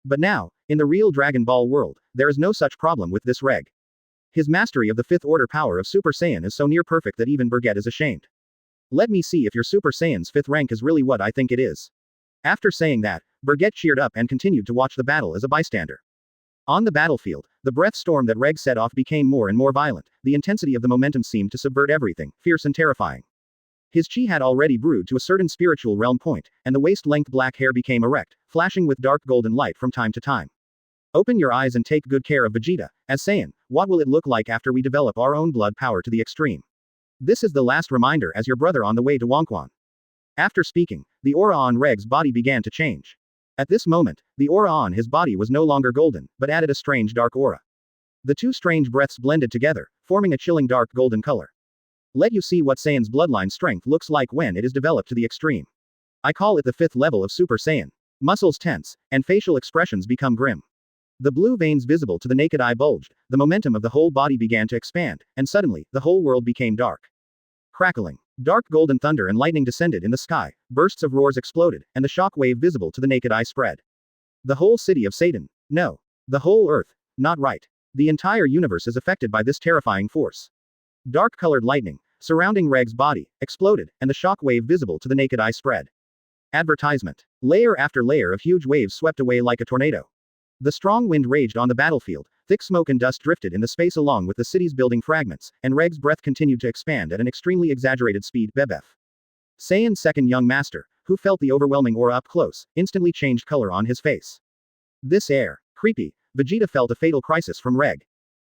But now, in the real Dragon Ball world, there is no such problem with this Reg. His mastery of the 5th order power of Super Saiyan is so near perfect that even Bergette is ashamed. Let me see if your Super Saiyan's 5th rank is really what I think it is. After saying that, Bergette cheered up and continued to watch the battle as a bystander. On the battlefield, the breath storm that Reg set off became more and more violent. The intensity of the momentum seemed to subvert everything, fierce and terrifying. His chi had already brewed to a certain spiritual realm point, and the waist-length black hair became erect, flashing with dark golden light from time to time. Open your eyes and take good care of Vegeta. As Saiyan, what will it look like after we develop our own blood power to the extreme? This is the last reminder as your brother on the way to Wonquan. After speaking, the aura on Reg's body began to change. At this moment, the aura on his body was no longer golden, but added a strange dark aura. The two strange breaths blended together, forming a chilling dark golden color. Let you see what Saiyan's bloodline strength looks like when it is developed to the extreme. I call it the 5th level of Super Saiyan. Muscles tense, and facial expressions become grim. The blue veins visible to the naked eye bulged, the momentum of the whole body began to expand, and suddenly, the whole world became dark. Crackling. Dark golden thunder and lightning descended in the sky, bursts of roars exploded, and the shock wave visible to the naked eye spread. The whole city of Satan. No. The whole earth. Not right. The entire universe is affected by this terrifying force. Dark-colored lightning, surrounding Reg's body, exploded, and the shock wave visible to the naked eye spread. Advertisement. Layer after layer of huge waves swept away like a tornado. The strong wind raged on the battlefield, thick smoke and dust drifted in the space along with the city's building fragments, and Reg's breath continued to expand at an extremely exaggerated speed. Bebef. Saiyan's second young master, who felt the overwhelming aura up close, instantly changed color on his face. This air. Creepy. Vegeta felt a fatal crisis from Reg.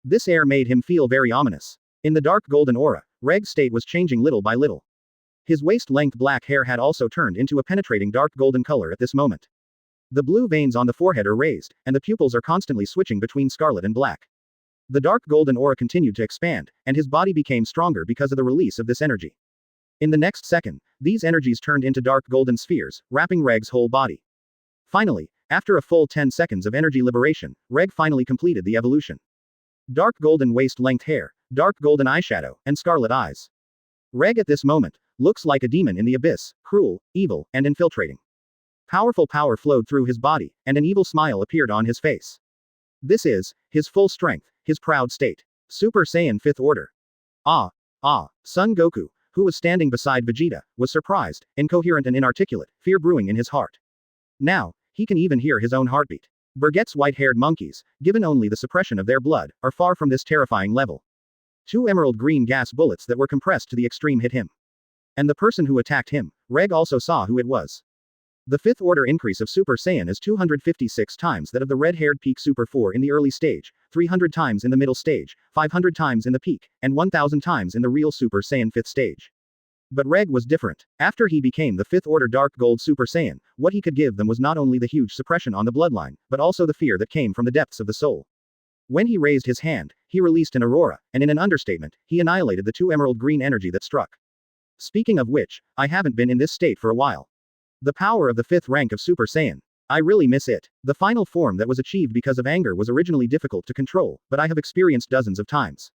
This air made him feel very ominous. In the dark golden aura, Reg's state was changing little by little. His waist-length black hair had also turned into a penetrating dark golden color at this moment. The blue veins on the forehead are raised, and the pupils are constantly switching between scarlet and black. The dark golden aura continued to expand, and his body became stronger because of the release of this energy. In the next second, these energies turned into dark golden spheres, wrapping Reg's whole body. Finally, after a full 10 seconds of energy liberation, Reg finally completed the evolution. Dark golden waist-length hair, dark golden eyeshadow, and scarlet eyes. Reg at this moment looks like a demon in the abyss, cruel, evil, and infiltrating. Powerful power flowed through his body, and an evil smile appeared on his face. This is his full strength, his proud state. Super Saiyan 5th Order. Son Goku, who was standing beside Vegeta, was surprised, incoherent and inarticulate, fear brewing in his heart. Now, he can even hear his own heartbeat. Bergette's white-haired monkeys, given only the suppression of their blood, are far from this terrifying level. 2 emerald green gas bullets that were compressed to the extreme hit him. And the person who attacked him, Reg also saw who it was. The 5th order increase of Super Saiyan is 256 times that of the red-haired peak Super 4 in the early stage, 300 times in the middle stage, 500 times in the peak, and 1000 times in the real Super Saiyan 5th stage. But Reg was different. After he became the 5th order Dark Gold Super Saiyan, what he could give them was not only the huge suppression on the bloodline, but also the fear that came from the depths of the soul. When he raised his hand, he released an aurora, and in an understatement, he annihilated the 2 emerald green energy that struck. Speaking of which, I haven't been in this state for a while. The power of the 5th rank of Super Saiyan. I really miss it. The final form that was achieved because of anger was originally difficult to control, but I have experienced dozens of times.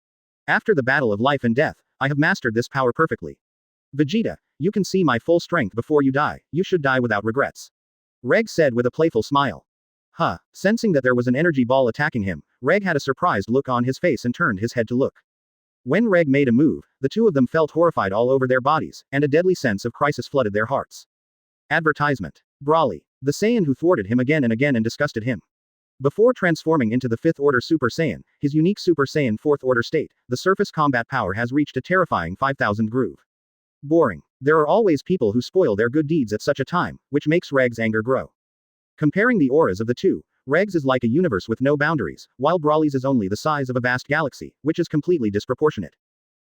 After the battle of life and death, I have mastered this power perfectly. Vegeta, you can see my full strength before you die, you should die without regrets. Reg said with a playful smile. Sensing that there was an energy ball attacking him, Reg had a surprised look on his face and turned his head to look. When Reg made a move, the two of them felt horrified all over their bodies, and a deadly sense of crisis flooded their hearts. Advertisement. Brawly. The Saiyan who thwarted him again and disgusted him. Before transforming into the 5th order Super Saiyan, his unique Super Saiyan 4th order state, the surface combat power has reached a terrifying 5000 groove. Boring. There are always people who spoil their good deeds at such a time, which makes Reg's anger grow. Comparing the auras of the two, Reg's is like a universe with no boundaries, while Brawly's is only the size of a vast galaxy, which is completely disproportionate.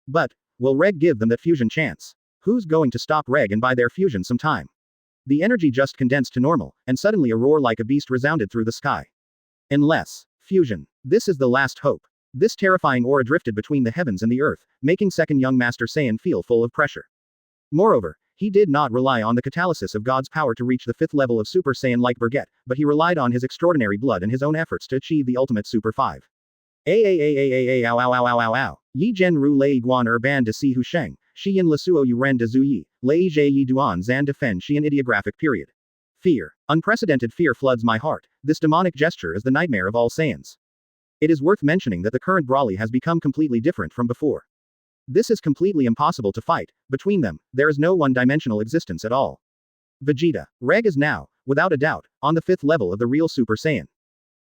But, will Reg give them that fusion chance? Who's going to stop Reg and buy their fusion sometime? The energy just condensed to normal, and suddenly a roar like a beast resounded through the sky. Unless fusion. This is the last hope. This terrifying aura drifted between the heavens and the earth, making second young Master Saiyan feel full of pressure. Moreover, he did not rely on the catalysis of God's power to reach the 5th level of Super Saiyan like Bergette, but he relied on his extraordinary blood and his own efforts to achieve the ultimate Super 5. Ow ow ow ow ow ow. Yi Zhen Ru Lei Guan Ban de Si Hu Sheng, Xian Le Suo Yu Ren de Zhu Yi, Lei Zhe Yi Duan Zan Defen Xian Ideographic period. Fear. Unprecedented fear floods my heart. This demonic gesture is the nightmare of all Saiyans. It is worth mentioning that the current Brawly has become completely different from before. This is completely impossible to fight. Between them, there is no one-dimensional existence at all. Vegeta. Reg is now, without a doubt, on the 5th level of the real Super Saiyan.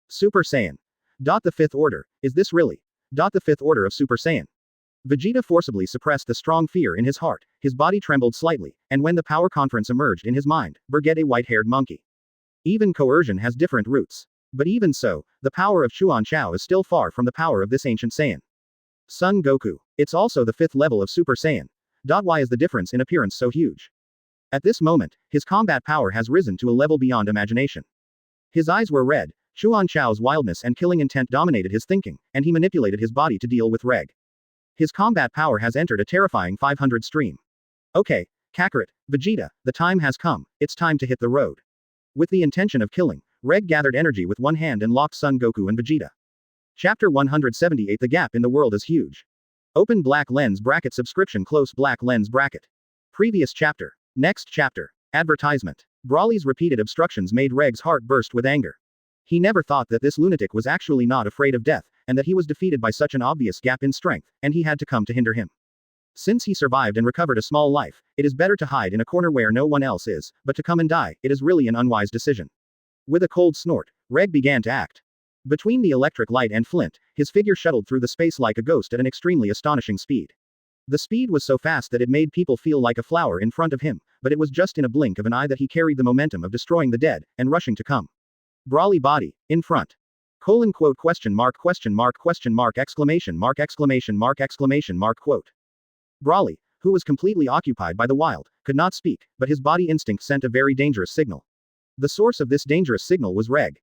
Super Saiyan. The 5th order. Is this really? The 5th order of Super Saiyan. Vegeta forcibly suppressed the strong fear in his heart, his body trembled slightly, and when the power conference emerged in his mind, Bergette a white-haired monkey. Even coercion has different roots. But even so, the power of Chuan Chao is still far from the power of this ancient Saiyan. Son Goku. It's also the 5th level of Super Saiyan. Why is the difference in appearance so huge? At this moment, his combat power has risen to a level beyond imagination. His eyes were red, Chuan Chao's wildness and killing intent dominated his thinking, and he manipulated his body to deal with Reg. His combat power has entered a terrifying 500 stream. Okay, Kakarot, Vegeta, the time has come, it's time to hit the road. With the intention of killing, Reg gathered energy with one hand and locked Son Goku and Vegeta. Chapter 178. The gap in the world is huge. Open black lens bracket subscription close black lens bracket. Previous chapter. Next chapter. Advertisement. Brawly's repeated obstructions made Reg's heart burst with anger. He never thought that this lunatic was actually not afraid of death, and that he was defeated by such an obvious gap in strength, and he had to come to hinder him. Since he survived and recovered a small life, it is better to hide in a corner where no one else is, but to come and die, it is really an unwise decision. With a cold snort, Reg began to act. Between the electric light and flint, his figure shuttled through the space like a ghost at an extremely astonishing speed. The speed was so fast that it made people feel like a flower in front of him, but it was just in a blink of an eye that he carried the momentum of destroying the dead, and rushing to come. Brawly body, in front. Question mark exclamation mark quote. Brawly, who was completely occupied by the wild, could not speak, but his body instinct sent a very dangerous signal. The source of this dangerous signal was Reg.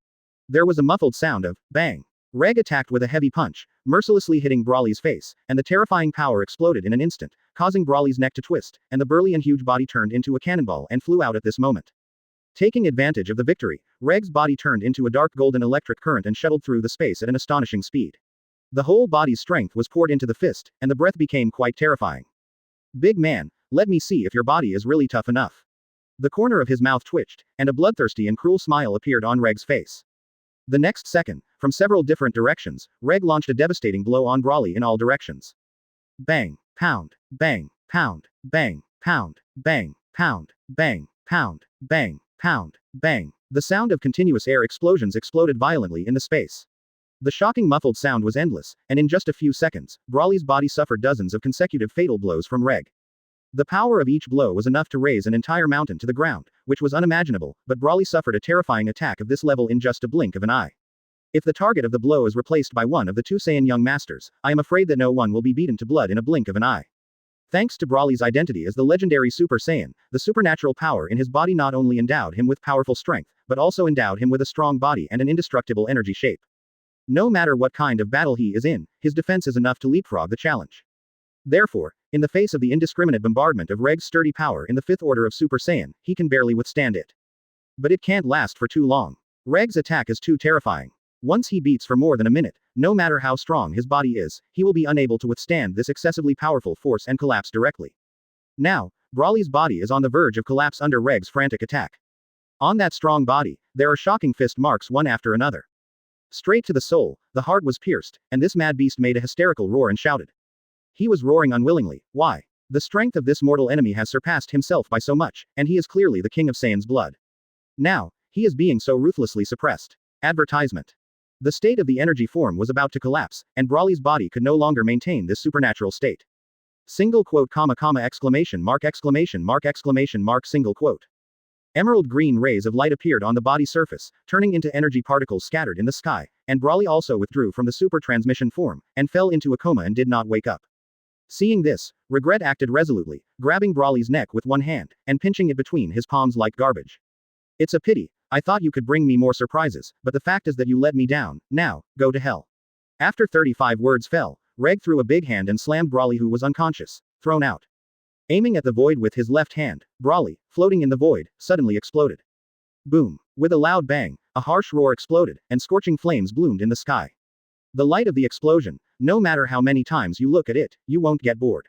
There was a muffled sound of bang. Reg attacked with a heavy punch, mercilessly hitting Brawly's face, and the terrifying power exploded in an instant, causing Brawly's neck to twist, and the burly and huge body turned into a cannonball and flew out at this moment. Taking advantage of the victory, Reg's body turned into a dark golden electric current and shuttled through the space at an astonishing speed. The whole body's strength was poured into the fist, and the breath became quite terrifying. Big man, let me see if your body is really tough enough. The corner of his mouth twitched, and a bloodthirsty and cruel smile appeared on Reg's face. The next second, from several different directions, Reg launched a devastating blow on Brawly in all directions. Bang, pound, bang, pound, bang, pound, bang, pound, bang, pound, bang, pound, bang. The sound of continuous air explosions exploded violently in the space. The shocking muffled sound was endless, and in just a few seconds, Brawly's body suffered dozens of consecutive fatal blows from Reg. The power of each blow was enough to raise an entire mountain to the ground, which was unimaginable, but Brawly suffered a terrifying attack of this level in just a blink of an eye. If the target of the blow is replaced by one of the two Saiyan young masters, I am afraid that no one will be beaten to blood in a blink of an eye. Thanks to Brawly's identity as the legendary Super Saiyan, the supernatural power in his body not only endowed him with powerful strength, but also endowed him with a strong body and an indestructible energy shape. No matter what kind of battle he is in, his defense is enough to leapfrog the challenge. Therefore, in the face of the indiscriminate bombardment of Reg's sturdy power in the fifth order of Super Saiyan, he can barely withstand it. But it can't last for too long. Reg's attack is too terrifying. Once he beats for more than a minute, no matter how strong his body is, he will be unable to withstand this excessively powerful force and collapse directly. Now, Brawly's body is on the verge of collapse under Reg's frantic attack. On that strong body, there are shocking fist marks one after another. Straight to the soul, the heart was pierced, and this mad beast made a hysterical roar and shouted. He was roaring unwillingly. Why? The strength of this mortal enemy has surpassed himself by so much, and he is clearly the king of Saiyan's blood. Now, he is being so ruthlessly suppressed. Advertisement. The state of the energy form was about to collapse, and Brawly's body could no longer maintain this supernatural state. Single quote exclamation mark single quote. Emerald green rays of light appeared on the body surface, turning into energy particles scattered in the sky, and Brawly also withdrew from the super transmission form, and fell into a coma and did not wake up. Seeing this, Regret acted resolutely, grabbing Brawly's neck with one hand, and pinching it between his palms like garbage. It's a pity. I thought you could bring me more surprises, but the fact is that you let me down. Now, go to hell. After 35 words fell, Reg threw a big hand and slammed Brawly, who was unconscious, thrown out. Aiming at the void with his left hand, Brawly, floating in the void, suddenly exploded. Boom. With a loud bang, a harsh roar exploded, and scorching flames bloomed in the sky. The light of the explosion, no matter how many times you look at it, you won't get bored.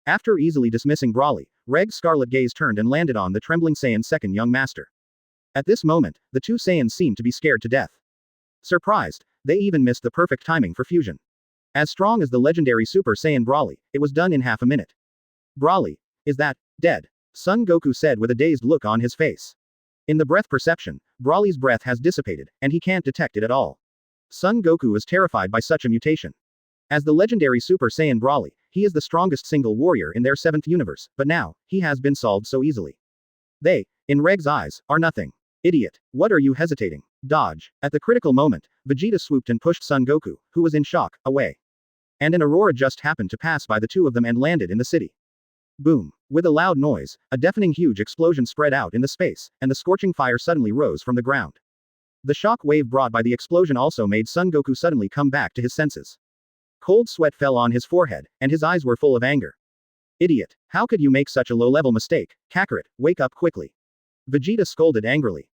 After easily dismissing Brawly, Reg's scarlet gaze turned and landed on the trembling Saiyan's second young master. At this moment, the two Saiyans seemed to be scared to death. Surprised, they even missed the perfect timing for fusion. As strong as the legendary Super Saiyan Brawly, it was done in half a minute. Brawly, is that dead? Son Goku said with a dazed look on his face. In the breath perception, Brawly's breath has dissipated, and he can't detect it at all. Son Goku is terrified by such a mutation. As the legendary Super Saiyan Brawly, he is the strongest single warrior in their 7th universe, but now, he has been solved so easily. They, in Reg's eyes, are nothing. Idiot, what are you hesitating? Dodge. At the critical moment, Vegeta swooped and pushed Son Goku, who was in shock, away. And an aurora just happened to pass by the two of them and landed in the city. Boom. With a loud noise, a deafening huge explosion spread out in the space, and the scorching fire suddenly rose from the ground. The shock wave brought by the explosion also made Son Goku suddenly come back to his senses. Cold sweat fell on his forehead, and his eyes were full of anger. Idiot, how could you make such a low-level mistake? Kakarot, wake up quickly. Vegeta scolded angrily.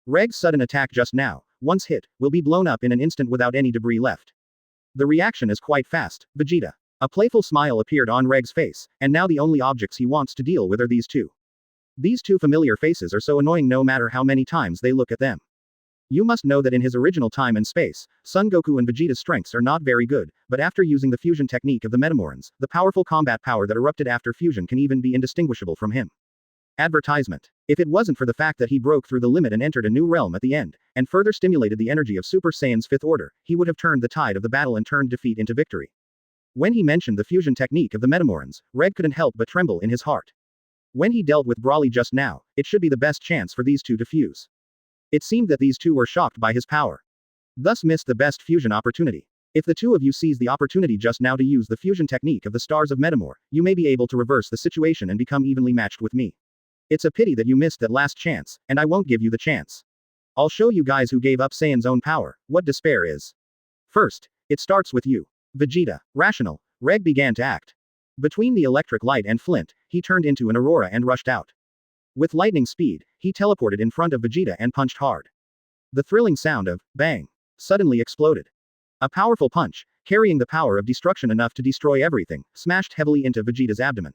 Reg's sudden attack just now, once hit, will be blown up in an instant without any debris left. The reaction is quite fast, Vegeta. A playful smile appeared on Reg's face, and now the only objects he wants to deal with are these two. These two familiar faces are so annoying no matter how many times they look at them. You must know that in his original time and space, Son Goku and Vegeta's strengths are not very good, but after using the fusion technique of the Metamorans, the powerful combat power that erupted after fusion can even be indistinguishable from him. Advertisement. If it wasn't for the fact that he broke through the limit and entered a new realm at the end, and further stimulated the energy of Super Saiyan's fifth order, he would have turned the tide of the battle and turned defeat into victory. When he mentioned the fusion technique of the Metamorans, Reg couldn't help but tremble in his heart. When he dealt with Broly just now, it should be the best chance for these two to fuse. It seemed that these two were shocked by his power. Thus missed the best fusion opportunity. If the two of you seize the opportunity just now to use the fusion technique of the stars of Metamor, you may be able to reverse the situation and become evenly matched with me. It's a pity that you missed that last chance, and I won't give you the chance. I'll show you guys who gave up Saiyan's own power, what despair is. First, it starts with you. Vegeta. Rational. Reg began to act. Between the electric light and flint, he turned into an aurora and rushed out. With lightning speed, he teleported in front of Vegeta and punched hard. The thrilling sound of bang suddenly exploded. A powerful punch, carrying the power of destruction enough to destroy everything, smashed heavily into Vegeta's abdomen.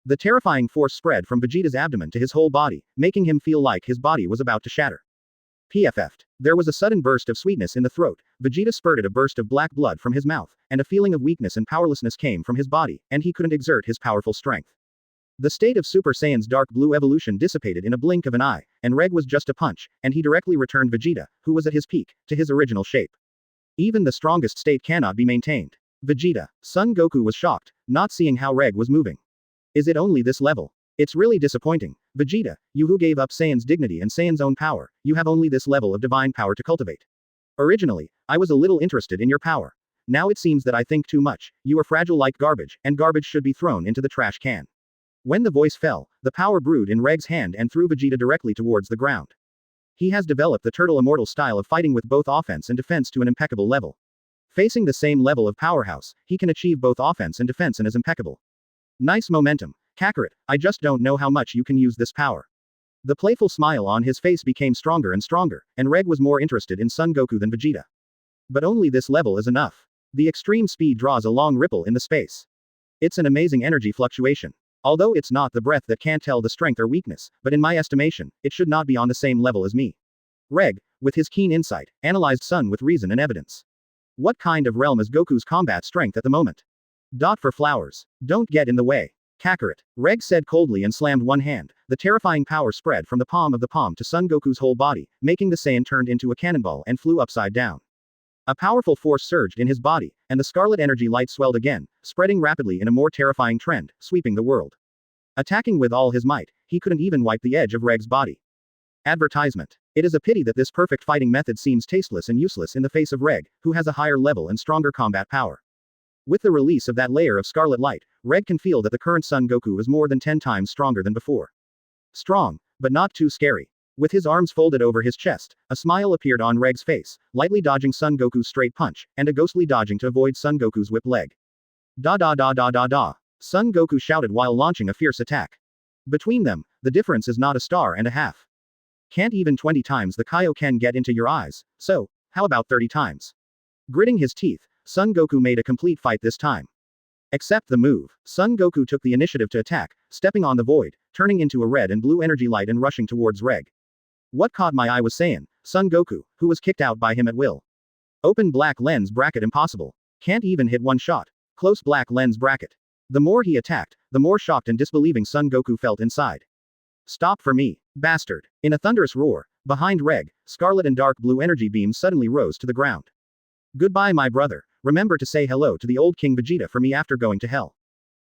The terrifying force spread from Vegeta's abdomen to his whole body, making him feel like his body was about to shatter. PFF'd. There was a sudden burst of sweetness in the throat, Vegeta spurted a burst of black blood from his mouth, and a feeling of weakness and powerlessness came from his body, and he couldn't exert his powerful strength. The state of Super Saiyan's dark blue evolution dissipated in a blink of an eye, and Reg was just a punch, and he directly returned Vegeta, who was at his peak, to his original shape. Even the strongest state cannot be maintained. Vegeta. Son Goku was shocked, not seeing how Reg was moving. Is it only this level? It's really disappointing. Vegeta, you who gave up Saiyan's dignity and Saiyan's own power, you have only this level of divine power to cultivate. Originally, I was a little interested in your power. Now it seems that I think too much, you are fragile like garbage, and garbage should be thrown into the trash can. When the voice fell, the power brewed in Reg's hand and threw Vegeta directly towards the ground. He has developed the turtle immortal style of fighting with both offense and defense to an impeccable level. Facing the same level of powerhouse, he can achieve both offense and defense and is impeccable. Nice momentum. Kakarot, I just don't know how much you can use this power. The playful smile on his face became stronger and stronger, and Reg was more interested in Son Goku than Vegeta. But only this level is enough. The extreme speed draws a long ripple in the space. It's an amazing energy fluctuation. Although it's not the breath that can't tell the strength or weakness, but in my estimation, it should not be on the same level as me. Reg, with his keen insight, analyzed Son with reason and evidence. What kind of realm is Goku's combat strength at the moment? For flowers. Don't get in the way. Kakarot. Reg said coldly and slammed one hand. The terrifying power spread from the palm of the palm to Son Goku's whole body, making the Saiyan turned into a cannonball and flew upside down. A powerful force surged in his body, and the scarlet energy light swelled again, spreading rapidly in a more terrifying trend, sweeping the world. Attacking with all his might, he couldn't even wipe the edge of Reg's body. Advertisement. It is a pity that this perfect fighting method seems tasteless and useless in the face of Reg, who has a higher level and stronger combat power. With the release of that layer of scarlet light, Reg can feel that the current Son Goku is more than 10 times stronger than before. Strong, but not too scary. With his arms folded over his chest, a smile appeared on Reg's face, lightly dodging Son Goku's straight punch, and a ghostly dodging to avoid Son Goku's whip leg. Da da da da da da. Son Goku shouted while launching a fierce attack. Between them, the difference is not a star and a half. Can't even 20 times the Kaioken get into your eyes, so, how about 30 times? Gritting his teeth, Son Goku made a complete fight this time. Except the move, Son Goku took the initiative to attack, stepping on the void, turning into a red and blue energy light and rushing towards Reg. What caught my eye was Saiyan, Son Goku, who was kicked out by him at will. Open black lens bracket impossible. Can't even hit one shot. Close black lens bracket. The more he attacked, the more shocked and disbelieving Son Goku felt inside. Stop for me, bastard. In a thunderous roar, behind Reg, scarlet and dark blue energy beams suddenly rose to the ground. Goodbye my brother, remember to say hello to the old King Vegeta for me after going to hell.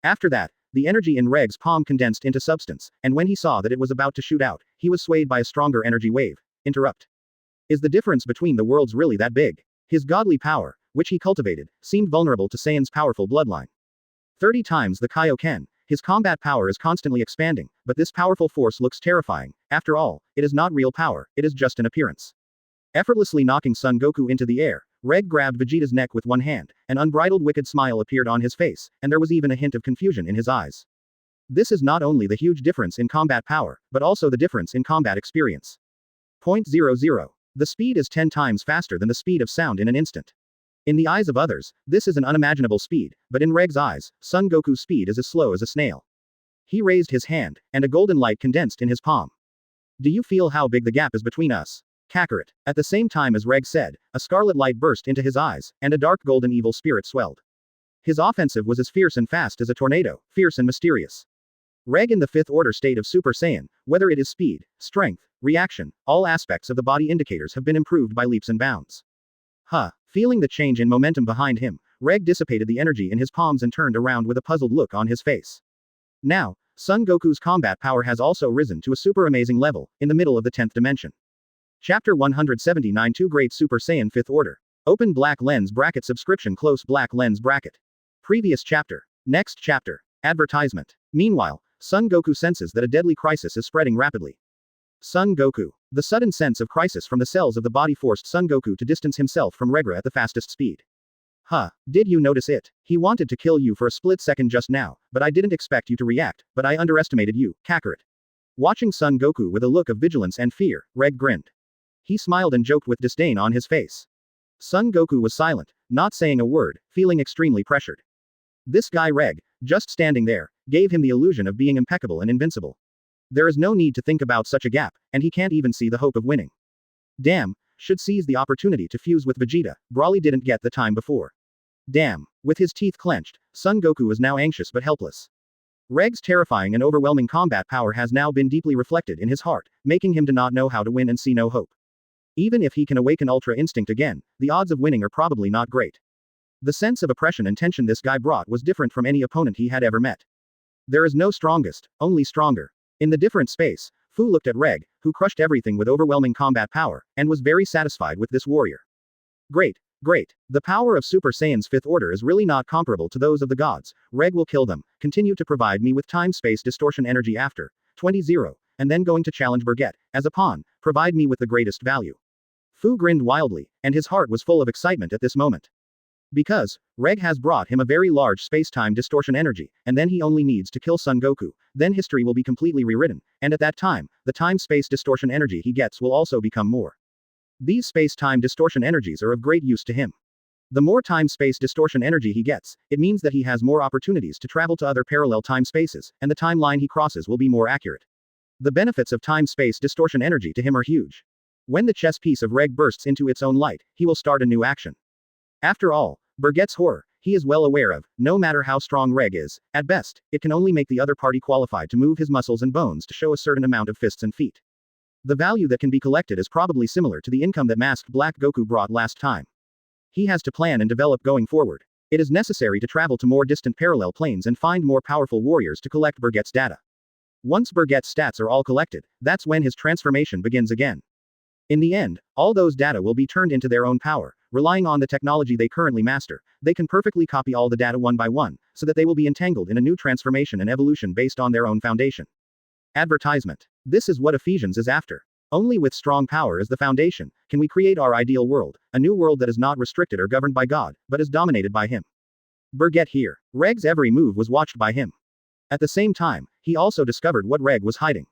After that, the energy in Reg's palm condensed into substance, and when he saw that it was about to shoot out, he was swayed by a stronger energy wave. Interrupt. Is the difference between the worlds really that big? His godly power, which he cultivated, seemed vulnerable to Saiyan's powerful bloodline. 30 times the Kaioken, his combat power is constantly expanding, but this powerful force looks terrifying. After all, it is not real power, it is just an appearance. Effortlessly knocking Son Goku into the air, Reg grabbed Vegeta's neck with one hand, an unbridled wicked smile appeared on his face, and there was even a hint of confusion in his eyes. This is not only the huge difference in combat power, but also the difference in combat experience. .00. The speed is 10 times faster than the speed of sound in an instant. In the eyes of others, this is an unimaginable speed, but in Reg's eyes, Son Goku's speed is as slow as a snail. He raised his hand, and a golden light condensed in his palm. Do you feel how big the gap is between us? Kakarot. At the same time as Reg said, a scarlet light burst into his eyes, and a dark golden evil spirit swelled. His offensive was as fierce and fast as a tornado, fierce and mysterious. Reg in the fifth order state of Super Saiyan, whether it is speed, strength, reaction, all aspects of the body indicators have been improved by leaps and bounds. Feeling the change in momentum behind him, Reg dissipated the energy in his palms and turned around with a puzzled look on his face. Now, Son Goku's combat power has also risen to a super amazing level, in the middle of the 10th dimension. Chapter 179 2 Great Super Saiyan 5th Order. Open black lens bracket subscription close black lens bracket. Previous chapter. Next chapter. Advertisement. Meanwhile, Son Goku senses that a deadly crisis is spreading rapidly. Son Goku. The sudden sense of crisis from the cells of the body forced Son Goku to distance himself from Regra at the fastest speed. Did you notice it? He wanted to kill you for a split second just now, but I didn't expect you to react, but I underestimated you, Kakarot. Watching Son Goku with a look of vigilance and fear, Reg grinned. He smiled and joked with disdain on his face. Son Goku was silent, not saying a word, feeling extremely pressured. This guy Reg, just standing there, gave him the illusion of being impeccable and invincible. There is no need to think about such a gap, and he can't even see the hope of winning. Damn, should seize the opportunity to fuse with Vegeta, Broly didn't get the time before. Damn. With his teeth clenched, Son Goku is now anxious but helpless. Reg's terrifying and overwhelming combat power has now been deeply reflected in his heart, making him to not know how to win and see no hope. Even if he can awaken Ultra Instinct again, the odds of winning are probably not great. The sense of oppression and tension this guy brought was different from any opponent he had ever met. There is no strongest, only stronger. In the different space, Fu looked at Reg, who crushed everything with overwhelming combat power, and was very satisfied with this warrior. Great. The power of Super Saiyan's 5th order is really not comparable to those of the gods. Reg will kill them, continue to provide me with time-space distortion energy after 20-0, and then going to challenge Bergette, as a pawn, provide me with the greatest value. Fu grinned wildly, and his heart was full of excitement at this moment. Because, Reg has brought him a very large space-time distortion energy, and then he only needs to kill Son Goku, then history will be completely rewritten, and at that time, the time-space distortion energy he gets will also become more. These space-time distortion energies are of great use to him. The more time-space distortion energy he gets, it means that he has more opportunities to travel to other parallel time spaces, and the timeline he crosses will be more accurate. The benefits of time-space distortion energy to him are huge. When the chess piece of Reg bursts into its own light, he will start a new action. After all, Bergette's horror, he is well aware of, no matter how strong Reg is, at best, it can only make the other party qualified to move his muscles and bones to show a certain amount of fists and feet. The value that can be collected is probably similar to the income that masked Black Goku brought last time. He has to plan and develop going forward. It is necessary to travel to more distant parallel planes and find more powerful warriors to collect Bergette's data. Once Bergette's stats are all collected, that's when his transformation begins again. In the end, all those data will be turned into their own power. Relying on the technology they currently master, they can perfectly copy all the data one by one, so that they will be entangled in a new transformation and evolution based on their own foundation. Advertisement. This is what Ephesians is after. Only with strong power as the foundation, can we create our ideal world, a new world that is not restricted or governed by God, but is dominated by Him. Bergette here. Reg's every move was watched by him. At the same time, he also discovered what Reg was hiding.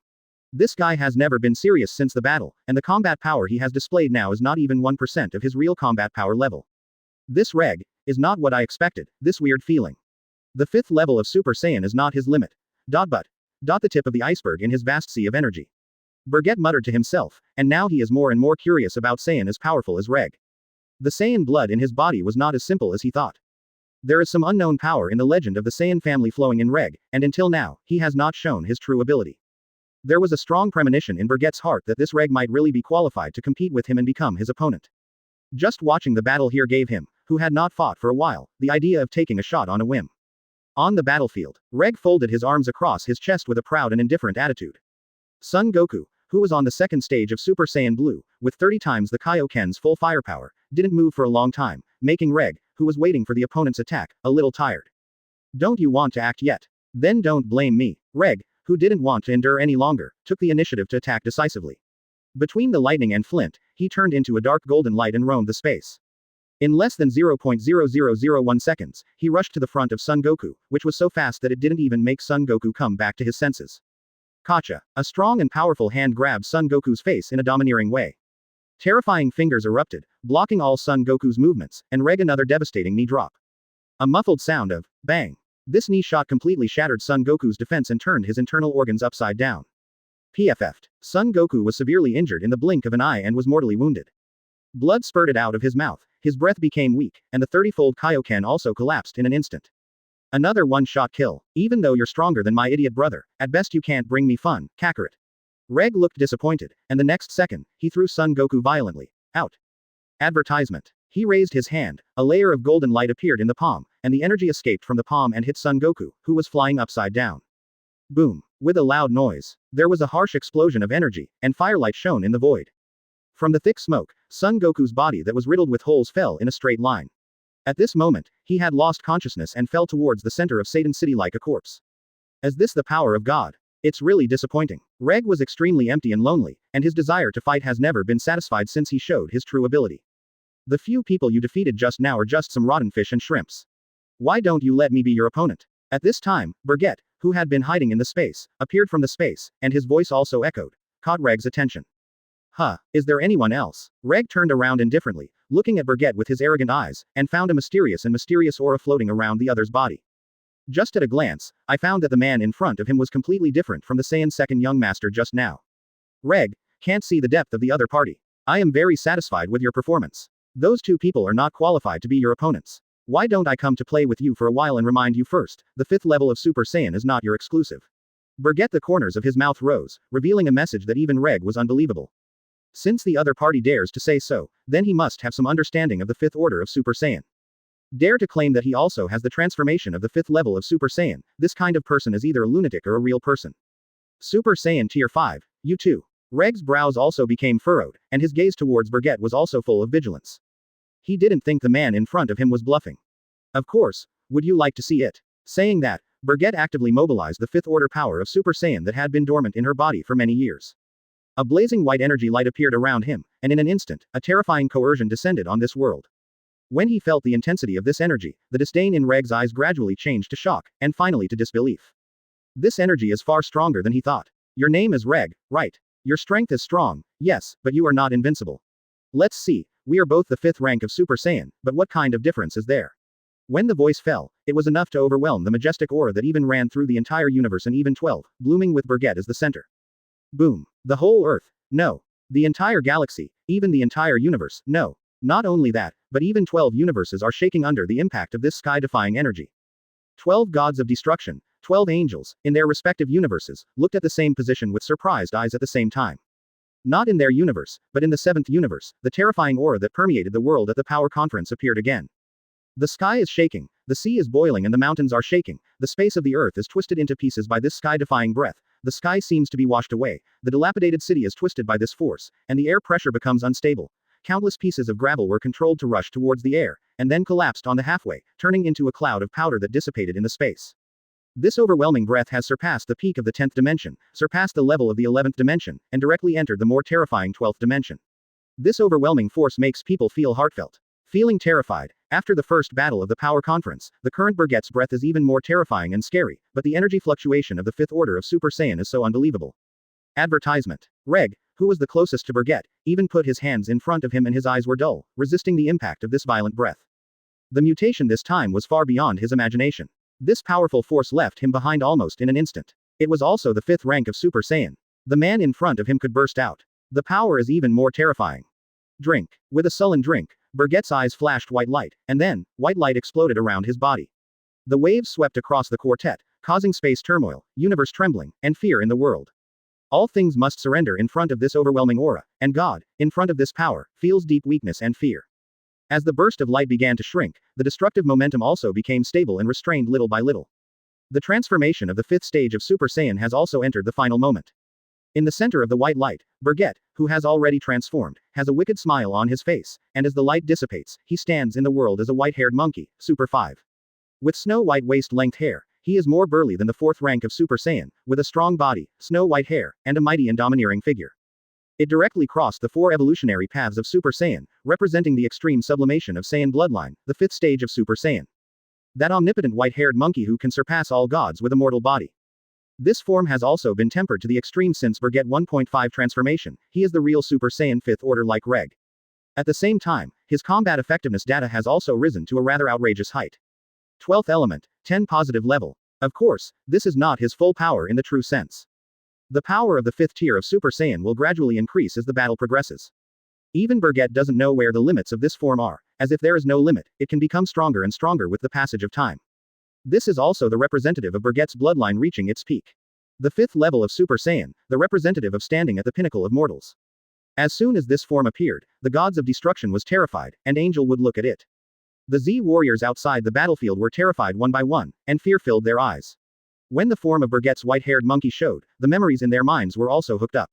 This guy has never been serious since the battle, and the combat power he has displayed now is not even 1% of his real combat power level. This Reg is not what I expected, this weird feeling. The 5th level of Super Saiyan is not his limit. The tip of the iceberg in his vast sea of energy. Bergette muttered to himself, and now he is more and more curious about Saiyan as powerful as Reg. The Saiyan blood in his body was not as simple as he thought. There is some unknown power in the legend of the Saiyan family flowing in Reg, and until now, he has not shown his true ability. There was a strong premonition in Bergette's heart that this Reg might really be qualified to compete with him and become his opponent. Just watching the battle here gave him, who had not fought for a while, the idea of taking a shot on a whim. On the battlefield, Reg folded his arms across his chest with a proud and indifferent attitude. Son Goku, who was on the second stage of Super Saiyan Blue, with 30 times the Kaioken's full firepower, didn't move for a long time, making Reg, who was waiting for the opponent's attack, a little tired. Don't you want to act yet? Then don't blame me. Reg, who didn't want to endure any longer, took the initiative to attack decisively. Between the lightning and flint, he turned into a dark golden light and roamed the space. In less than 0.0001 seconds, he rushed to the front of Son Goku, which was so fast that it didn't even make Son Goku come back to his senses. Gotcha. A strong and powerful hand grabbed Son Goku's face in a domineering way. Terrifying fingers erupted, blocking all Son Goku's movements, and Reg another devastating knee drop. A muffled sound of bang. This knee shot completely shattered Son Goku's defense and turned his internal organs upside down. PFF'd. Son Goku was severely injured in the blink of an eye and was mortally wounded. Blood spurted out of his mouth, his breath became weak, and the 30-fold Kaioken also collapsed in an instant. Another one-shot kill. Even though you're stronger than my idiot brother, at best you can't bring me fun, Kakarot. Reg looked disappointed, and the next second, he threw Son Goku violently. Out. Advertisement. He raised his hand, a layer of golden light appeared in the palm, and the energy escaped from the palm and hit Son Goku, who was flying upside down. Boom. With a loud noise, there was a harsh explosion of energy, and firelight shone in the void. From the thick smoke, Son Goku's body that was riddled with holes fell in a straight line. At this moment, he had lost consciousness and fell towards the center of Satan City like a corpse. Is this the power of God? It's really disappointing. Reg was extremely empty and lonely, and his desire to fight has never been satisfied since he showed his true ability. The few people you defeated just now are just some rotten fish and shrimps. Why don't you let me be your opponent? At this time, Bergette, who had been hiding in the space, appeared from the space, and his voice also echoed, caught Reg's attention. Huh, is there anyone else? Reg turned around indifferently, looking at Bergette with his arrogant eyes, and found a mysterious aura floating around the other's body. Just at a glance, I found that the man in front of him was completely different from the Saiyan second young master just now. Reg, can't see the depth of the other party. I am very satisfied with your performance. Those two people are not qualified to be your opponents. Why don't I come to play with you for a while and remind you first, the 5th level of Super Saiyan is not your exclusive. Bergette the corners of his mouth rose, revealing a message that even Reg was unbelievable. Since the other party dares to say so, then he must have some understanding of the 5th order of Super Saiyan. Dare to claim that he also has the transformation of the 5th level of Super Saiyan, this kind of person is either a lunatic or a real person. Super Saiyan Tier 5, you too. Reg's brows also became furrowed, and his gaze towards Bergette was also full of vigilance. He didn't think the man in front of him was bluffing. Of course, would you like to see it? Saying that, Bergette actively mobilized the 5th order power of Super Saiyan that had been dormant in her body for many years. A blazing white energy light appeared around him, and in an instant, a terrifying coercion descended on this world. When he felt the intensity of this energy, the disdain in Reg's eyes gradually changed to shock, and finally to disbelief. This energy is far stronger than he thought. Your name is Reg, right? Your strength is strong, yes, but you are not invincible. Let's see, we are both the 5th rank of Super Saiyan, but what kind of difference is there? When the voice fell, it was enough to overwhelm the majestic aura that even ran through the entire universe and even 12, blooming with Bergette as the center. Boom. The whole Earth, no. The entire galaxy, even the entire universe, no. Not only that, but even 12 universes are shaking under the impact of this sky-defying energy. 12 gods of destruction, 12 angels, in their respective universes, looked at the same position with surprised eyes at the same time. Not in their universe, but in the 7th universe, the terrifying aura that permeated the world at the Power Conference appeared again. The sky is shaking, the sea is boiling and the mountains are shaking, the space of the earth is twisted into pieces by this sky-defying breath, the sky seems to be washed away, the dilapidated city is twisted by this force, and the air pressure becomes unstable. Countless pieces of gravel were controlled to rush towards the air, and then collapsed on the halfway, turning into a cloud of powder that dissipated in the space. This overwhelming breath has surpassed the peak of the 10th dimension, surpassed the level of the 11th dimension, and directly entered the more terrifying 12th dimension. This overwhelming force makes people feel heartfelt. Feeling terrified, after the first battle of the Power Conference, the current Bergette's breath is even more terrifying and scary, but the energy fluctuation of the 5th order of Super Saiyan is so unbelievable. Advertisement. Reg, who was the closest to Bergette, even put his hands in front of him and his eyes were dull, resisting the impact of this violent breath. The mutation this time was far beyond his imagination. This powerful force left him behind almost in an instant. It was also the 5th rank of Super Saiyan. The man in front of him could burst out. The power is even more terrifying. Drink. With a sullen drink, Bergette's eyes flashed white light, and then, white light exploded around his body. The waves swept across the quartet, causing space turmoil, universe trembling, and fear in the world. All things must surrender in front of this overwhelming aura, and God, in front of this power, feels deep weakness and fear. As the burst of light began to shrink, the destructive momentum also became stable and restrained little by little. The transformation of the 5th stage of Super Saiyan has also entered the final moment. In the center of the white light, Bergette, who has already transformed, has a wicked smile on his face, and as the light dissipates, he stands in the world as a white-haired monkey, Super 5. With snow-white waist-length hair, he is more burly than the 4th rank of Super Saiyan, with a strong body, snow-white hair, and a mighty and domineering figure. It directly crossed the 4 evolutionary paths of Super Saiyan, representing the extreme sublimation of Saiyan bloodline, the 5th stage of Super Saiyan. That omnipotent white-haired monkey who can surpass all gods with a mortal body. This form has also been tempered to the extreme since Bergette 1.5 transformation. He is the real Super Saiyan 5th order like Reg. At the same time, his combat effectiveness data has also risen to a rather outrageous height. 12th element, 10 positive level. Of course, this is not his full power in the true sense. The power of the 5th tier of Super Saiyan will gradually increase as the battle progresses. Even Bergette doesn't know where the limits of this form are, as if there is no limit, it can become stronger and stronger with the passage of time. This is also the representative of Bergette's bloodline reaching its peak. The 5th level of Super Saiyan, the representative of standing at the pinnacle of mortals. As soon as this form appeared, the gods of destruction was terrified, and Angel would look at it. The Z warriors outside the battlefield were terrified one by one, and fear filled their eyes. When the form of Bergette's white-haired monkey showed, the memories in their minds were also hooked up.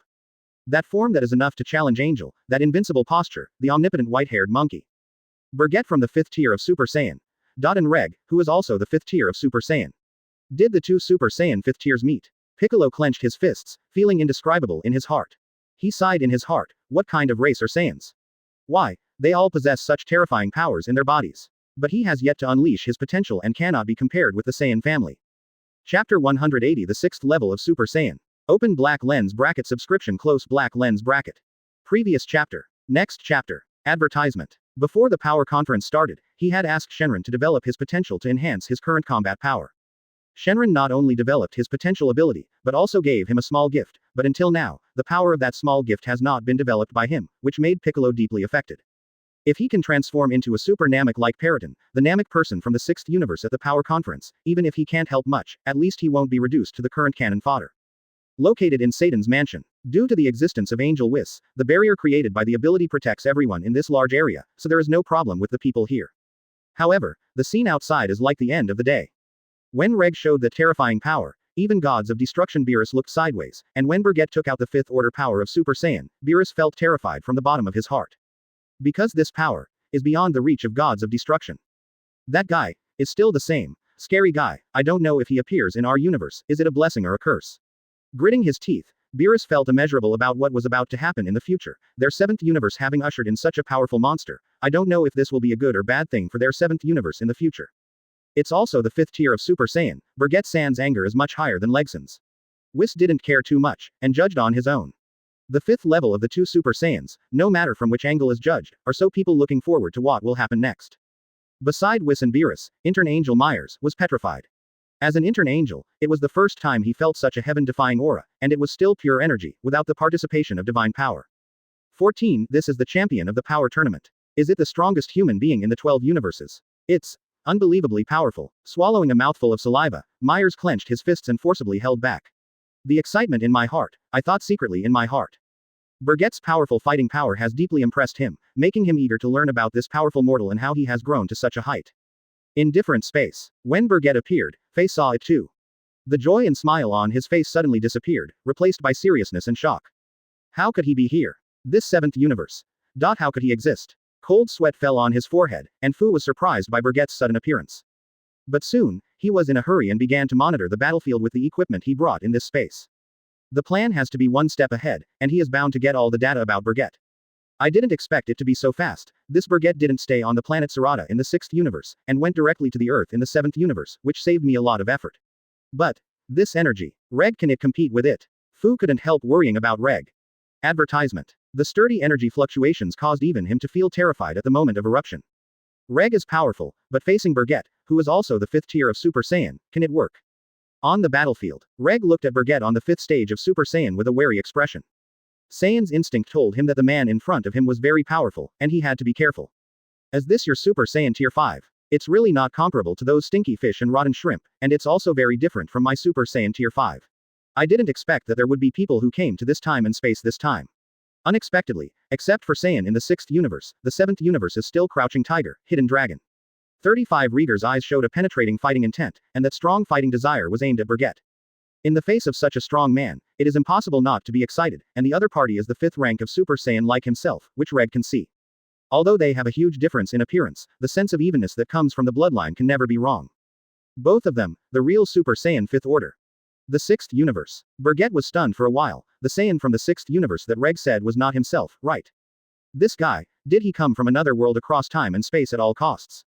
That form that is enough to challenge Angel, that invincible posture, the omnipotent white-haired monkey. Bergette from the 5th tier of Super Saiyan. And Reg, who is also the 5th tier of Super Saiyan. Did the two Super Saiyan 5th tiers meet? Piccolo clenched his fists, feeling indescribable in his heart. He sighed in his heart, what kind of race are Saiyans? Why, they all possess such terrifying powers in their bodies. But he has yet to unleash his potential and cannot be compared with the Saiyan family. Chapter 180 The 6th level of Super Saiyan. Open black lens bracket subscription close black lens bracket. Previous chapter. Next chapter. Advertisement. Before the power conference started, he had asked Shenron to develop his potential to enhance his current combat power. Shenron not only developed his potential ability, but also gave him a small gift, but until now, the power of that small gift has not been developed by him, which made Piccolo deeply affected. If he can transform into a super Namek like Part10, the Namek person from the 6th universe at the power conference, even if he can't help much, at least he won't be reduced to the current cannon fodder. Located in Satan's mansion. Due to the existence of Angel Whis, the barrier created by the ability protects everyone in this large area, so there is no problem with the people here. However, the scene outside is like the end of the day. When Reg showed that terrifying power, even gods of destruction Beerus looked sideways, and when Bergette took out the 5th order power of Super Saiyan, Beerus felt terrified from the bottom of his heart. Because this power is beyond the reach of gods of destruction. That guy is still the same scary guy. I don't know if he appears in our universe, is it a blessing or a curse? Gritting his teeth, Beerus felt immeasurable about what was about to happen in the future, their 7th universe having ushered in such a powerful monster. I don't know if this will be a good or bad thing for their 7th universe in the future. It's also the 5th tier of Super Saiyan. Bergette San's anger is much higher than Legsun's. Whis didn't care too much, and judged on his own. The 5th level of the two Super Saiyans, no matter from which angle is judged, are so people looking forward to what will happen next. Beside Whis and Beerus, intern Angel Myers was petrified. As an intern angel, it was the first time he felt such a heaven-defying aura, and it was still pure energy, without the participation of divine power. 14. This is the champion of the power tournament. Is it the strongest human being in the 12 universes? It's unbelievably powerful. Swallowing a mouthful of saliva, Myers clenched his fists and forcibly held back. The excitement in my heart, I thought secretly in my heart. Bergette's powerful fighting power has deeply impressed him, making him eager to learn about this powerful mortal and how he has grown to such a height. In different space. When Bergette appeared, Faye saw it too. The joy and smile on his face suddenly disappeared, replaced by seriousness and shock. How could he be here? This 7th universe. How could he exist? Cold sweat fell on his forehead, and Fu was surprised by Bergette's sudden appearance. But soon, he was in a hurry and began to monitor the battlefield with the equipment he brought in this space. The plan has to be one step ahead, and he is bound to get all the data about Bergette. I didn't expect it to be so fast. This Bergette didn't stay on the planet Sarada in the 6th universe, and went directly to the Earth in the 7th universe, which saved me a lot of effort. But this energy, Reg, can it compete with it? Fu couldn't help worrying about Reg. Advertisement. The sturdy energy fluctuations caused even him to feel terrified at the moment of eruption. Reg is powerful, but facing Bergette, who is also the 5th tier of Super Saiyan, can it work? On the battlefield, Reg looked at Bergette on the 5th stage of Super Saiyan with a wary expression. Saiyan's instinct told him that the man in front of him was very powerful, and he had to be careful. Is this your Super Saiyan Tier 5? It's really not comparable to those stinky fish and rotten shrimp, and it's also very different from my Super Saiyan Tier 5. I didn't expect that there would be people who came to this time and space this time. Unexpectedly, except for Saiyan in the 6th universe, the 7th universe is still Crouching Tiger, Hidden Dragon. 35 Rieger's eyes showed a penetrating fighting intent, and that strong fighting desire was aimed at Bergette. In the face of such a strong man, it is impossible not to be excited, and the other party is the 5th rank of Super Saiyan like himself, which Reg can see. Although they have a huge difference in appearance, the sense of evenness that comes from the bloodline can never be wrong. Both of them, the real Super Saiyan 5th order. The 6th universe. Bergette was stunned for a while, the Saiyan from the 6th universe that Reg said was not himself, right? This guy, did he come from another world across time and space at all costs?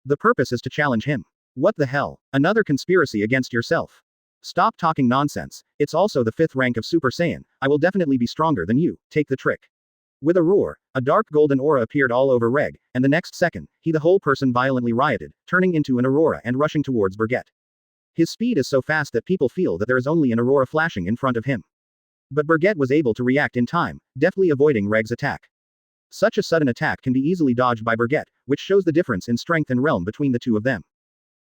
The purpose is to challenge him. What the hell? Another conspiracy against yourself. Stop talking nonsense. It's also the 5th rank of Super Saiyan. I will definitely be stronger than you. Take the trick. With a roar, a dark golden aura appeared all over Reg, and the next second, the whole person violently rioted, turning into an aurora and rushing towards Bergette. His speed is so fast that people feel that there is only an aurora flashing in front of him. But Bergette was able to react in time, deftly avoiding Reg's attack. Such a sudden attack can be easily dodged by Bergette, which shows the difference in strength and realm between the two of them.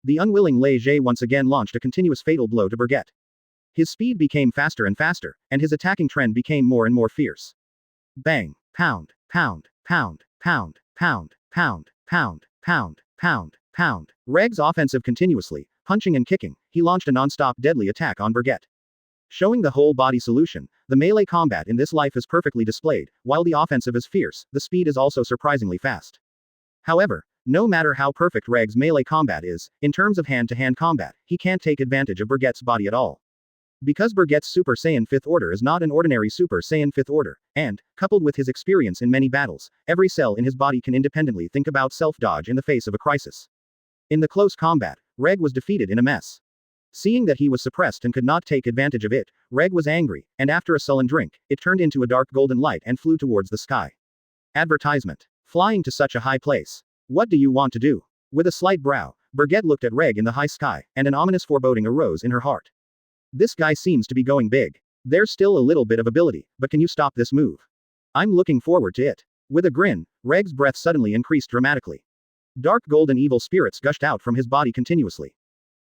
The unwilling Lei Jie once again launched a continuous fatal blow to Bergette. His speed became faster and faster, and his attacking trend became more and more fierce. Bang, pound, pound, pound, pound, pound, pound, pound, pound, pound, pound. Reg's offensive continuously, punching and kicking, he launched a non-stop deadly attack on Bergette. Showing the whole body solution, the melee combat in this life is perfectly displayed, while the offensive is fierce, the speed is also surprisingly fast. However, no matter how perfect Reg's melee combat is, in terms of hand-to-hand combat, he can't take advantage of Bergette's body at all. Because Bergette's Super Saiyan 5th order is not an ordinary Super Saiyan 5th order, and, coupled with his experience in many battles, every cell in his body can independently think about self-dodge in the face of a crisis. In the close combat, Reg was defeated in a mess. Seeing that he was suppressed and could not take advantage of it, Reg was angry, and after a sullen drink, it turned into a dark golden light and flew towards the sky. Advertisement. Flying to such a high place. What do you want to do? With a slight brow, Bergette looked at Reg in the high sky, and an ominous foreboding arose in her heart. This guy seems to be going big. There's still a little bit of ability, but can you stop this move? I'm looking forward to it. With a grin, Reg's breath suddenly increased dramatically. Dark golden evil spirits gushed out from his body continuously.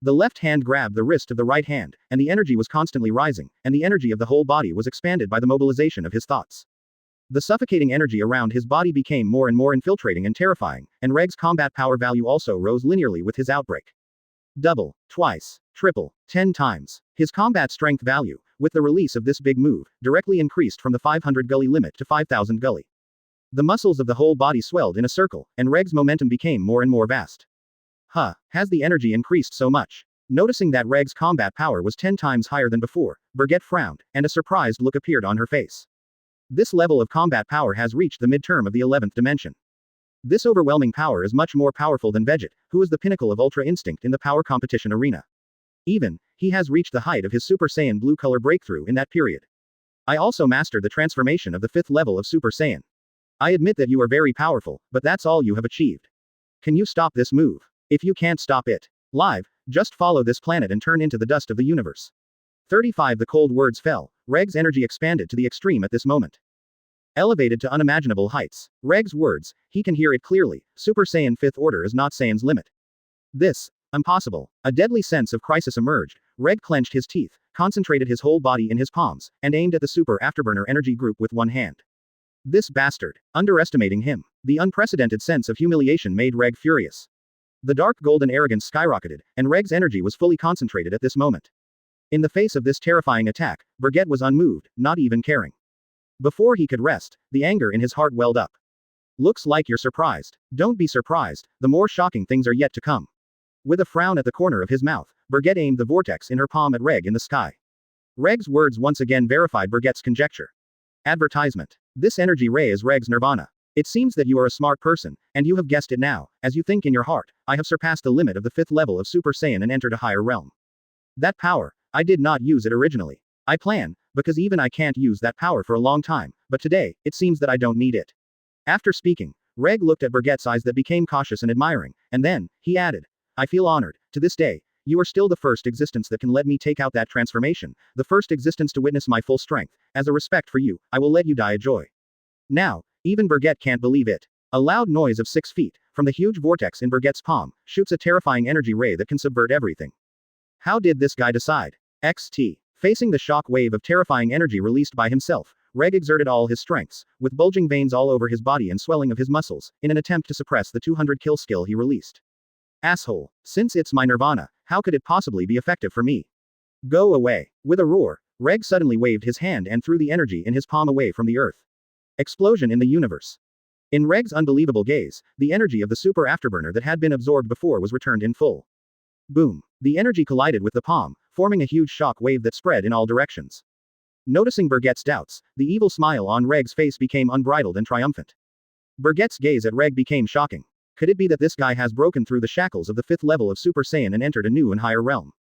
The left hand grabbed the wrist of the right hand, and the energy was constantly rising, and the energy of the whole body was expanded by the mobilization of his thoughts. The suffocating energy around his body became more and more infiltrating and terrifying, and Reg's combat power value also rose linearly with his outbreak. Double, twice, triple, 10 times. His combat strength value, with the release of this big move, directly increased from the 500 gully limit to 5000 gully. The muscles of the whole body swelled in a circle, and Reg's momentum became more and more vast. Has the energy increased so much? Noticing that Reg's combat power was 10 times higher than before, Bergette frowned, and a surprised look appeared on her face. This level of combat power has reached the midterm of the 11th dimension. This overwhelming power is much more powerful than Bergette, who is the pinnacle of Ultra Instinct in the power competition arena. Even, he has reached the height of his Super Saiyan blue color breakthrough in that period. I also mastered the transformation of the 5th level of Super Saiyan. I admit that you are very powerful, but that's all you have achieved. Can you stop this move? If you can't stop it live, just follow this planet and turn into the dust of the universe. 35 The cold words fell. Reg's energy expanded to the extreme at this moment. Elevated to unimaginable heights. Reg's words, he can hear it clearly. Super Saiyan 5th order is not Saiyan's limit. This, impossible. A deadly sense of crisis emerged. Reg clenched his teeth, concentrated his whole body in his palms, and aimed at the super afterburner energy group with one hand. This bastard. Underestimating him. The unprecedented sense of humiliation made Reg furious. The dark golden arrogance skyrocketed, and Reg's energy was fully concentrated at this moment. In the face of this terrifying attack, Bergette was unmoved, not even caring. Before he could rest, the anger in his heart welled up. Looks like you're surprised. Don't be surprised, the more shocking things are yet to come. With a frown at the corner of his mouth, Bergette aimed the vortex in her palm at Reg in the sky. Reg's words once again verified Bergette's conjecture. Advertisement. This energy ray is Reg's nirvana. It seems that you are a smart person, and you have guessed it now, as you think in your heart, I have surpassed the limit of the 5th level of Super Saiyan and entered a higher realm. That power, I did not use it originally. I plan, because even I can't use that power for a long time, but today, it seems that I don't need it. After speaking, Reg looked at Bergette's eyes that became cautious and admiring, and then, he added, I feel honored, to this day, you are still the first existence that can let me take out that transformation, the first existence to witness my full strength, as a respect for you, I will let you die a joy. Now, even Bergette can't believe it. A loud noise of 6 feet, from the huge vortex in Bergette's palm, shoots a terrifying energy ray that can subvert everything. How did this guy decide? XT. Facing the shock wave of terrifying energy released by himself, Reg exerted all his strengths, with bulging veins all over his body and swelling of his muscles, in an attempt to suppress the 200 kill skill he released. Asshole. Since it's my nirvana, how could it possibly be effective for me? Go away. With a roar, Reg suddenly waved his hand and threw the energy in his palm away from the earth. Explosion in the universe. In Reg's unbelievable gaze, the energy of the super afterburner that had been absorbed before was returned in full. Boom. The energy collided with the palm, forming a huge shock wave that spread in all directions. Noticing Bergette's doubts, the evil smile on Reg's face became unbridled and triumphant. Bergette's gaze at Reg became shocking. Could it be that this guy has broken through the shackles of the 5th level of Super Saiyan and entered a new and higher realm?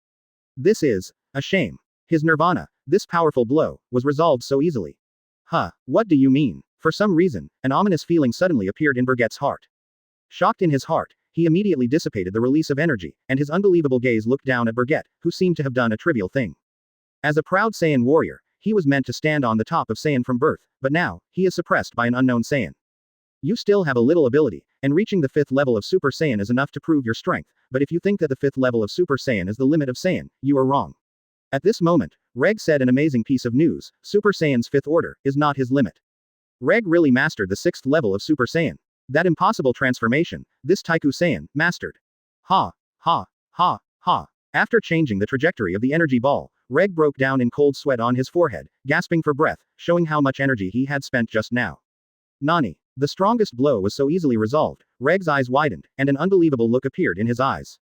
This is a shame. His nirvana, this powerful blow, was resolved so easily. Huh, what do you mean? For some reason, an ominous feeling suddenly appeared in Bergette's heart. Shocked in his heart, he immediately dissipated the release of energy, and his unbelievable gaze looked down at Bergette, who seemed to have done a trivial thing. As a proud Saiyan warrior, he was meant to stand on the top of Saiyan from birth, but now, he is suppressed by an unknown Saiyan. You still have a little ability, and reaching the 5th level of Super Saiyan is enough to prove your strength, but if you think that the 5th level of Super Saiyan is the limit of Saiyan, you are wrong. At this moment, Reg said an amazing piece of news: Super Saiyan's 5th order is not his limit. Reg really mastered the 6th level of Super Saiyan. That impossible transformation, this Taiku Saiyan, mastered. Ha, ha, ha, ha. After changing the trajectory of the energy ball, Reg broke down in cold sweat on his forehead, gasping for breath, showing how much energy he had spent just now. Nani. The strongest blow was so easily resolved. Reg's eyes widened, and an unbelievable look appeared in his eyes.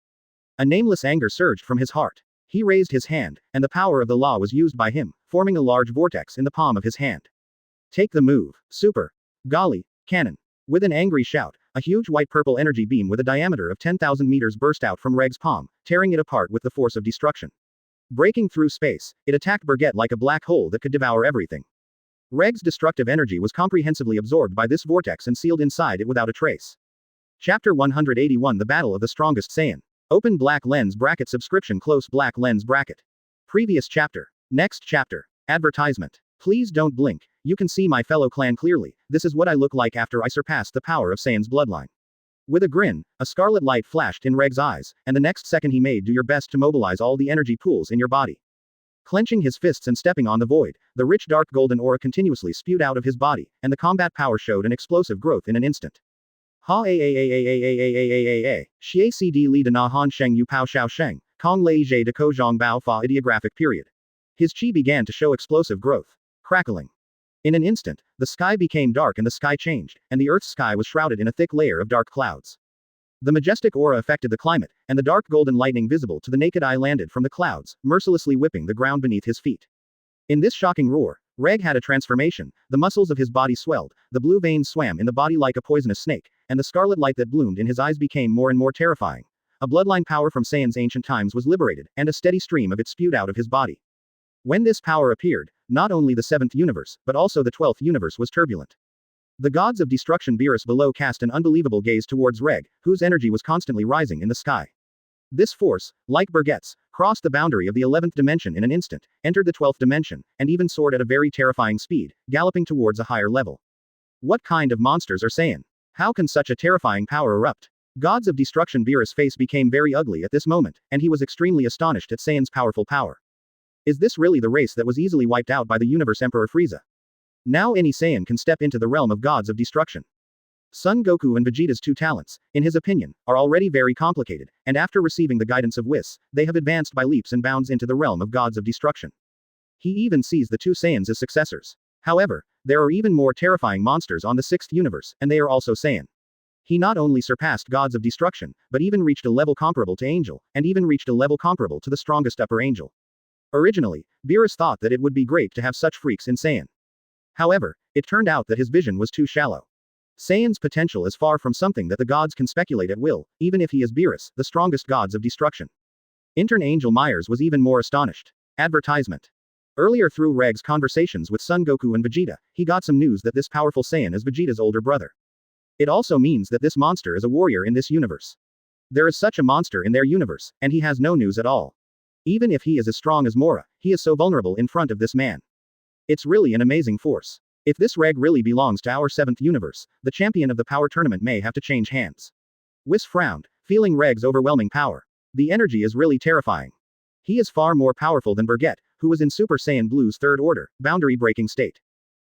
A nameless anger surged from his heart. He raised his hand, and the power of the law was used by him, forming a large vortex in the palm of his hand. Take the move, Super. Golly, cannon. With an angry shout, a huge white-purple energy beam with a diameter of 10,000 meters burst out from Reg's palm, tearing it apart with the force of destruction. Breaking through space, it attacked Bergette like a black hole that could devour everything. Reg's destructive energy was comprehensively absorbed by this vortex and sealed inside it without a trace. Chapter 181: The Battle of the Strongest Saiyan. Open black lens bracket subscription close black lens bracket. Previous chapter. Next chapter. Advertisement. Please don't blink. You can see my fellow clan clearly. This is what I look like after I surpassed the power of Saiyan's bloodline. With a grin, a scarlet light flashed in Reg's eyes, and the next second he made do your best to mobilize all the energy pools in your body. Clenching his fists and stepping on the void, the rich dark golden aura continuously spewed out of his body, and the combat power showed an explosive growth in an instant. Ha a a a a a a a a a a a. Xie cd li de na han sheng yu pao xiao sheng, kong lei zhe de ko zhong bao fa ideographic period. His chi began to show explosive growth. Crackling. In an instant, the sky became dark and the sky changed, and the Earth's sky was shrouded in a thick layer of dark clouds. The majestic aura affected the climate, and the dark golden lightning visible to the naked eye landed from the clouds, mercilessly whipping the ground beneath his feet. In this shocking roar, Reg had a transformation. The muscles of his body swelled, the blue veins swam in the body like a poisonous snake, and the scarlet light that bloomed in his eyes became more and more terrifying. A bloodline power from Saiyan's ancient times was liberated, and a steady stream of it spewed out of his body. When this power appeared, not only the 7th universe, but also the 12th universe was turbulent. The gods of destruction Beerus below cast an unbelievable gaze towards Reg, whose energy was constantly rising in the sky. This force, like Bergette's, crossed the boundary of the 11th dimension in an instant, entered the 12th dimension, and even soared at a very terrifying speed, galloping towards a higher level. What kind of monsters are Saiyan? How can such a terrifying power erupt? Gods of destruction Beerus' face became very ugly at this moment, and he was extremely astonished at Saiyan's powerful power. Is this really the race that was easily wiped out by the Universe Emperor Frieza? Now any Saiyan can step into the realm of gods of destruction. Son Goku and Vegeta's two talents, in his opinion, are already very complicated, and after receiving the guidance of Whis, they have advanced by leaps and bounds into the realm of gods of destruction. He even sees the two Saiyans as successors. However, there are even more terrifying monsters on the 6th universe, and they are also Saiyan. He not only surpassed gods of destruction, but even reached a level comparable to Angel, and even reached a level comparable to the strongest upper angel. Originally, Beerus thought that it would be great to have such freaks in Saiyan. However, it turned out that his vision was too shallow. Saiyan's potential is far from something that the gods can speculate at will, even if he is Beerus, the strongest gods of destruction. Intern Angel Myers was even more astonished. Advertisement. Earlier through Reg's conversations with Son Goku and Vegeta, he got some news that this powerful Saiyan is Vegeta's older brother. It also means that this monster is a warrior in this universe. There is such a monster in their universe, and he has no news at all. Even if he is as strong as Mora, he is so vulnerable in front of this man. It's really an amazing force. If this Reg really belongs to our 7th universe, the champion of the power tournament may have to change hands. Whis frowned, feeling Reg's overwhelming power. The energy is really terrifying. He is far more powerful than Bergette, who was in Super Saiyan Blue's 3rd order, boundary-breaking state.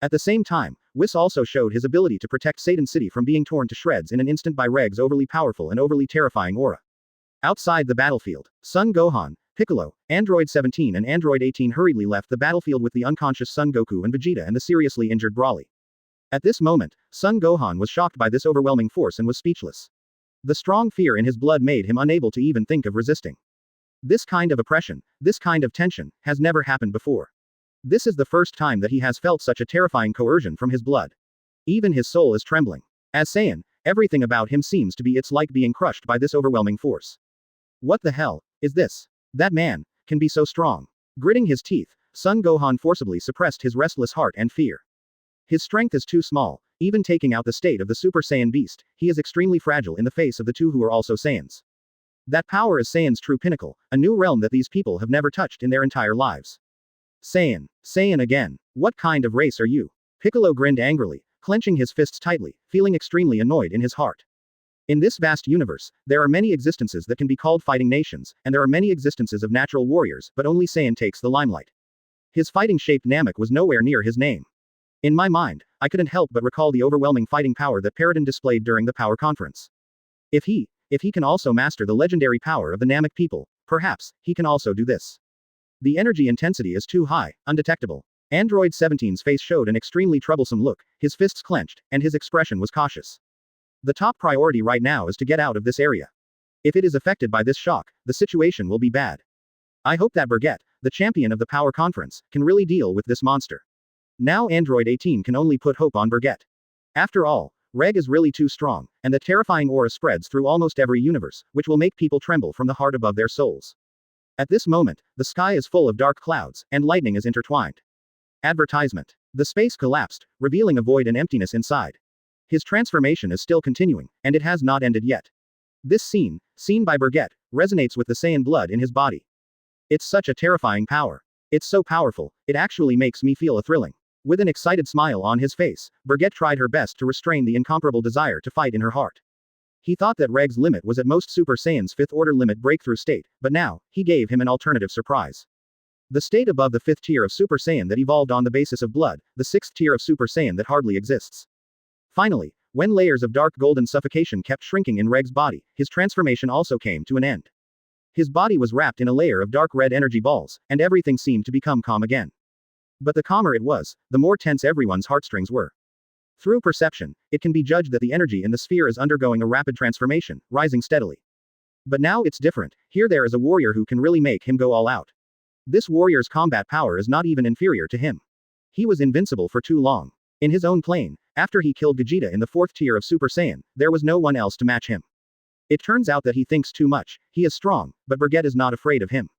At the same time, Whis also showed his ability to protect Satan City from being torn to shreds in an instant by Reg's overly powerful and overly terrifying aura. Outside the battlefield, Son Gohan, Piccolo, Android 17 and Android 18 hurriedly left the battlefield with the unconscious Son Goku and Vegeta and the seriously injured Broly. At this moment, Son Gohan was shocked by this overwhelming force and was speechless. The strong fear in his blood made him unable to even think of resisting. This kind of oppression, this kind of tension, has never happened before. This is the first time that he has felt such a terrifying coercion from his blood. Even his soul is trembling. As Saiyan, everything about him seems to be it's like being crushed by this overwhelming force. What the hell is this? That man can be so strong. Gritting his teeth, Son Gohan forcibly suppressed his restless heart and fear. His strength is too small, even taking out the state of the Super Saiyan beast, he is extremely fragile in the face of the two who are also Saiyans. That power is Saiyan's true pinnacle, a new realm that these people have never touched in their entire lives. Saiyan. Saiyan again. What kind of race are you? Piccolo grinned angrily, clenching his fists tightly, feeling extremely annoyed in his heart. In this vast universe, there are many existences that can be called fighting nations, and there are many existences of natural warriors, but only Saiyan takes the limelight. His fighting-shaped Namek was nowhere near his name. In my mind, I couldn't help but recall the overwhelming fighting power that Part10 displayed during the Power Conference. If he can also master the legendary power of the Namek people, perhaps, he can also do this. The energy intensity is too high, undetectable. Android 17's face showed an extremely troublesome look, his fists clenched, and his expression was cautious. The top priority right now is to get out of this area. If it is affected by this shock, the situation will be bad. I hope that Bergette, the champion of the Power Conference, can really deal with this monster. Now Android 18 can only put hope on Bergette. After all, Reg is really too strong, and the terrifying aura spreads through almost every universe, which will make people tremble from the heart above their souls. At this moment, the sky is full of dark clouds, and lightning is intertwined. Advertisement. The space collapsed, revealing a void and emptiness inside. His transformation is still continuing, and it has not ended yet. This scene, seen by Bergette, resonates with the Saiyan blood in his body. It's such a terrifying power. It's so powerful, it actually makes me feel a thrilling. With an excited smile on his face, Bergette tried her best to restrain the incomparable desire to fight in her heart. He thought that Reg's limit was at most Super Saiyan's 5th order limit breakthrough state, but now, he gave him an alternative surprise. The state above the 5th tier of Super Saiyan that evolved on the basis of blood, the 6th tier of Super Saiyan that hardly exists. Finally, when layers of dark golden suffocation kept shrinking in Reg's body, his transformation also came to an end. His body was wrapped in a layer of dark red energy balls, and everything seemed to become calm again. But the calmer it was, the more tense everyone's heartstrings were. Through perception, it can be judged that the energy in the sphere is undergoing a rapid transformation, rising steadily. But now it's different, here there is a warrior who can really make him go all out. This warrior's combat power is not even inferior to him. He was invincible for too long. In his own plane, after he killed Vegeta in the 4th tier of Super Saiyan, there was no one else to match him. It turns out that he thinks too much, he is strong, but Bergette is not afraid of him.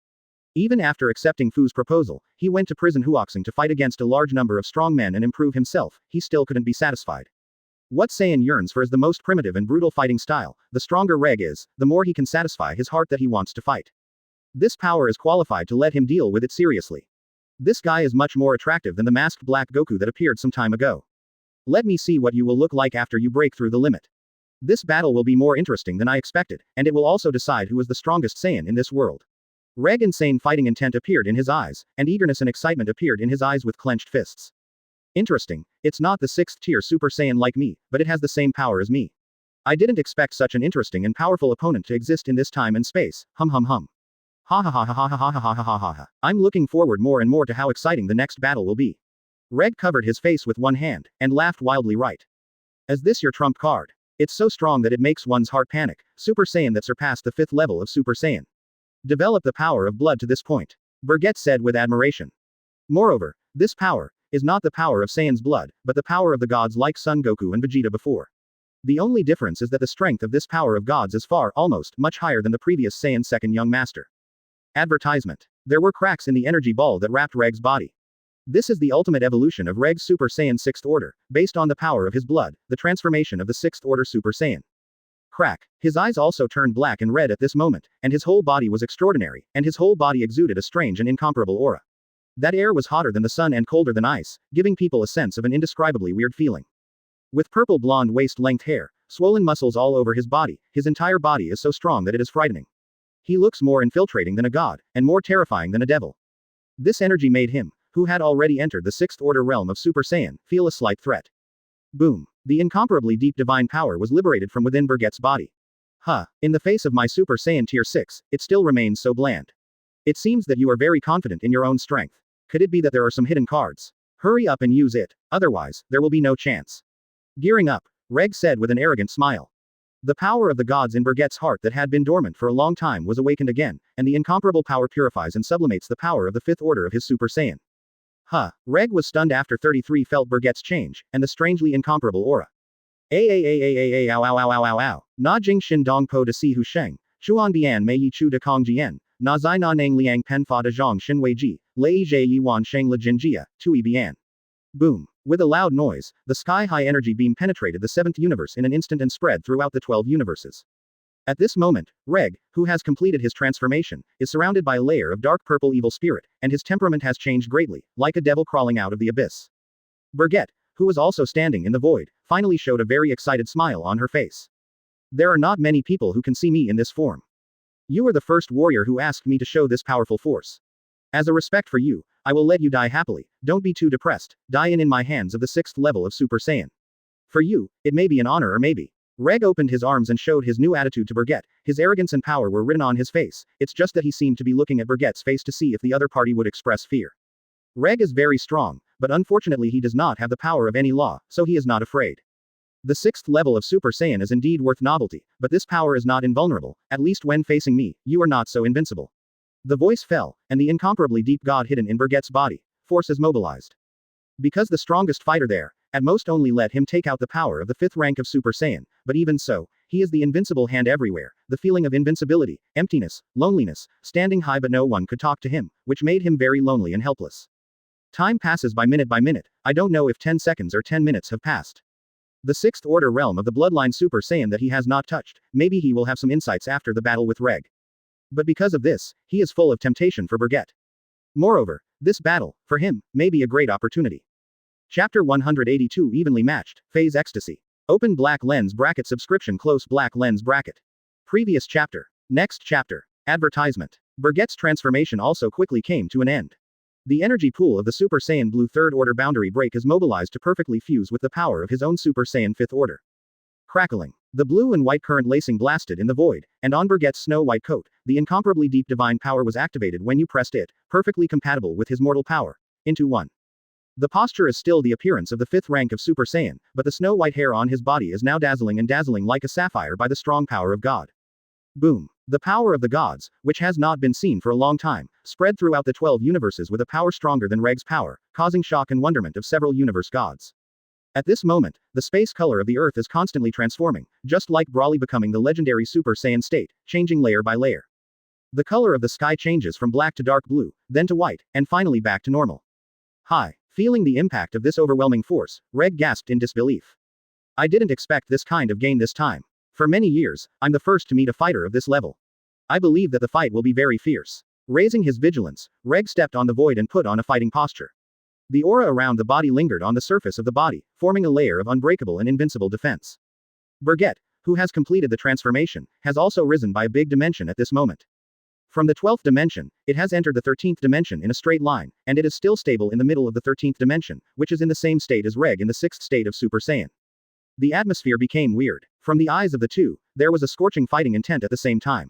Even after accepting Fu's proposal, he went to prison Huoxing to fight against a large number of strong men and improve himself, he still couldn't be satisfied. What Saiyan yearns for is the most primitive and brutal fighting style, the stronger Reg is, the more he can satisfy his heart that he wants to fight. This power is qualified to let him deal with it seriously. This guy is much more attractive than the masked black Goku that appeared some time ago. Let me see what you will look like after you break through the limit. This battle will be more interesting than I expected, and it will also decide who is the strongest Saiyan in this world. Reg insane fighting intent appeared in his eyes, and eagerness and excitement appeared in his eyes with clenched fists. Interesting, it's not the 6th tier Super Saiyan like me, but it has the same power as me. I didn't expect such an interesting and powerful opponent to exist in this time and space, hum hum hum. Ha ha ha ha ha ha ha ha ha ha ha ha. I'm looking forward more and more to how exciting the next battle will be. Reg covered his face with one hand, and laughed wildly right. Is this your trump card? It's so strong that it makes one's heart panic, Super Saiyan that surpassed the 5th level of Super Saiyan. Develop the power of blood to this point. Bergette said with admiration. Moreover, this power is not the power of Saiyan's blood, but the power of the gods like Son Goku and Vegeta before. The only difference is that the strength of this power of gods is far, almost, much higher than the previous Saiyan's second young master. Advertisement. There were cracks in the energy ball that wrapped Reg's body. This is the ultimate evolution of Reg's Super Saiyan 6th order, based on the power of his blood, the transformation of the 6th order Super Saiyan. Crack. His eyes also turned black and red at this moment, and his whole body was extraordinary, and his whole body exuded a strange and incomparable aura. That air was hotter than the sun and colder than ice, giving people a sense of an indescribably weird feeling. With purple blonde waist-length hair, swollen muscles all over his entire body is so strong that it is frightening. He looks more infiltrating than a god, and more terrifying than a devil. This energy made him, who had already entered the 6th order realm of Super Saiyan, feel a slight threat. Boom. The incomparably deep divine power was liberated from within Bergette's body. In the face of my Super Saiyan Tier 6, it still remains so bland. It seems that you are very confident in your own strength. Could it be that there are some hidden cards? Hurry up and use it. Otherwise, there will be no chance. Gearing up, Reg said with an arrogant smile. The power of the gods in Bergette's heart that had been dormant for a long time was awakened again, and the incomparable power purifies and sublimates the power of the 5th order of his Super Saiyan. Reg was stunned after 33 felt Bergette's change, and the strangely incomparable aura. Ow ow ow ow ow ow ow. Na jing shin dong po de si hu sheng, chuan bian mei yi chu de kong jian, na zai na nang liang pen fa de zhang xin wei ji, lei zhe yi wan sheng le jin jia, tui bian. Boom. With a loud noise, the sky-high energy beam penetrated the 7th universe in an instant and spread throughout the 12 universes. At this moment, Reg, who has completed his transformation, is surrounded by a layer of dark purple evil spirit, and his temperament has changed greatly, like a devil crawling out of the abyss. Bergette, who was also standing in the void, finally showed a very excited smile on her face. There are not many people who can see me in this form. You are the first warrior who asked me to show this powerful force. As a respect for you, I will let you die happily, don't be too depressed, die in my hands of the 6th level of Super Saiyan. For you, it may be an honor or maybe. Reg opened his arms and showed his new attitude to Bergette, his arrogance and power were written on his face, it's just that he seemed to be looking at Bergette's face to see if the other party would express fear. Reg is very strong, but unfortunately he does not have the power of any law, so he is not afraid. The 6th level of Super Saiyan is indeed worth novelty, but this power is not invulnerable, at least when facing me, you are not so invincible. The voice fell, and the incomparably deep god hidden in Bergette's body, force is mobilized. Because the strongest fighter there, at most only let him take out the power of the 5th rank of Super Saiyan, but even so, he is the invincible hand everywhere, the feeling of invincibility, emptiness, loneliness, standing high but no one could talk to him, which made him very lonely and helpless. Time passes by minute, I don't know if 10 seconds or 10 minutes have passed. The 6th order realm of the bloodline Super Saiyan that he has not touched, maybe he will have some insights after the battle with Reg. But because of this, he is full of temptation for Bergette. Moreover, this battle, for him, may be a great opportunity. Chapter 182 Evenly Matched, Phase Ecstasy. Open black lens bracket subscription close black lens bracket. Previous chapter. Next chapter. Advertisement. Bergette's transformation also quickly came to an end. The energy pool of the Super Saiyan Blue 3rd Order boundary break is mobilized to perfectly fuse with the power of his own Super Saiyan 5th Order. Crackling. The blue and white current lacing blasted in the void, and on Bergette's snow-white coat, the incomparably deep divine power was activated when you pressed it, perfectly compatible with his mortal power, into one. The posture is still the appearance of the 5th rank of Super Saiyan, but the snow-white hair on his body is now dazzling like a sapphire by the strong power of God. Boom. The power of the gods, which has not been seen for a long time, spread throughout the 12 universes with a power stronger than Reg's power, causing shock and wonderment of several universe gods. At this moment, the space color of the Earth is constantly transforming, just like Brawly becoming the legendary Super Saiyan state, changing layer by layer. The color of the sky changes from black to dark blue, then to white, and finally back to normal. Hi. Feeling the impact of this overwhelming force, Reg gasped in disbelief. I didn't expect this kind of gain this time. For many years, I'm the first to meet a fighter of this level. I believe that the fight will be very fierce. Raising his vigilance, Reg stepped on the void and put on a fighting posture. The aura around the body lingered on the surface of the body, forming a layer of unbreakable and invincible defense. Bergette, who has completed the transformation, has also risen by a big dimension at this moment. From the 12th dimension, it has entered the 13th dimension in a straight line, and it is still stable in the middle of the 13th dimension, which is in the same state as Reg in the 6th state of Super Saiyan. The atmosphere became weird. From the eyes of the two, there was a scorching fighting intent at the same time.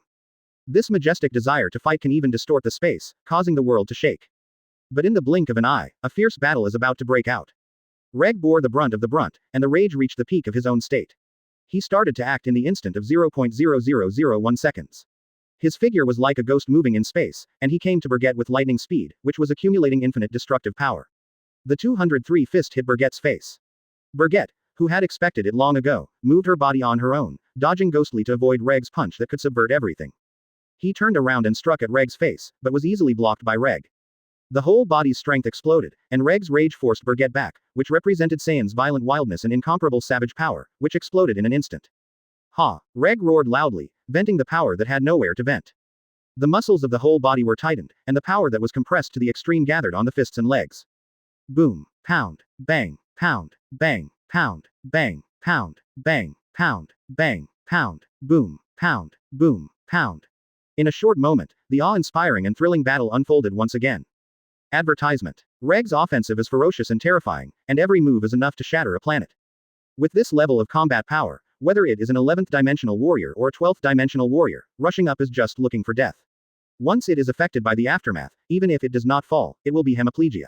This majestic desire to fight can even distort the space, causing the world to shake. But in the blink of an eye, a fierce battle is about to break out. Reg bore the brunt of the brunt, and the rage reached the peak of his own state. He started to act in the instant of 0.0001 seconds. His figure was like a ghost moving in space, and he came to Bergette with lightning speed, which was accumulating infinite destructive power. The 203 fist hit Bergette's face. Bergette, who had expected it long ago, moved her body on her own, dodging ghostly to avoid Reg's punch that could subvert everything. He turned around and struck at Reg's face, but was easily blocked by Reg. The whole body's strength exploded, and Reg's rage forced Bergette back, which represented Saiyan's violent wildness and incomparable savage power, which exploded in an instant. Ha! Reg roared loudly, venting the power that had nowhere to vent. The muscles of the whole body were tightened, and the power that was compressed to the extreme gathered on the fists and legs. Boom, pound, bang, pound, bang, pound, bang, pound, bang, pound, bang, pound, boom, pound, boom, pound. In a short moment, the awe-inspiring and thrilling battle unfolded once again. Advertisement. Reg's offensive is ferocious and terrifying, and every move is enough to shatter a planet. With this level of combat power, whether it is an 11th dimensional warrior or a 12th dimensional warrior, rushing up is just looking for death. Once it is affected by the aftermath, even if it does not fall, it will be hemiplegia.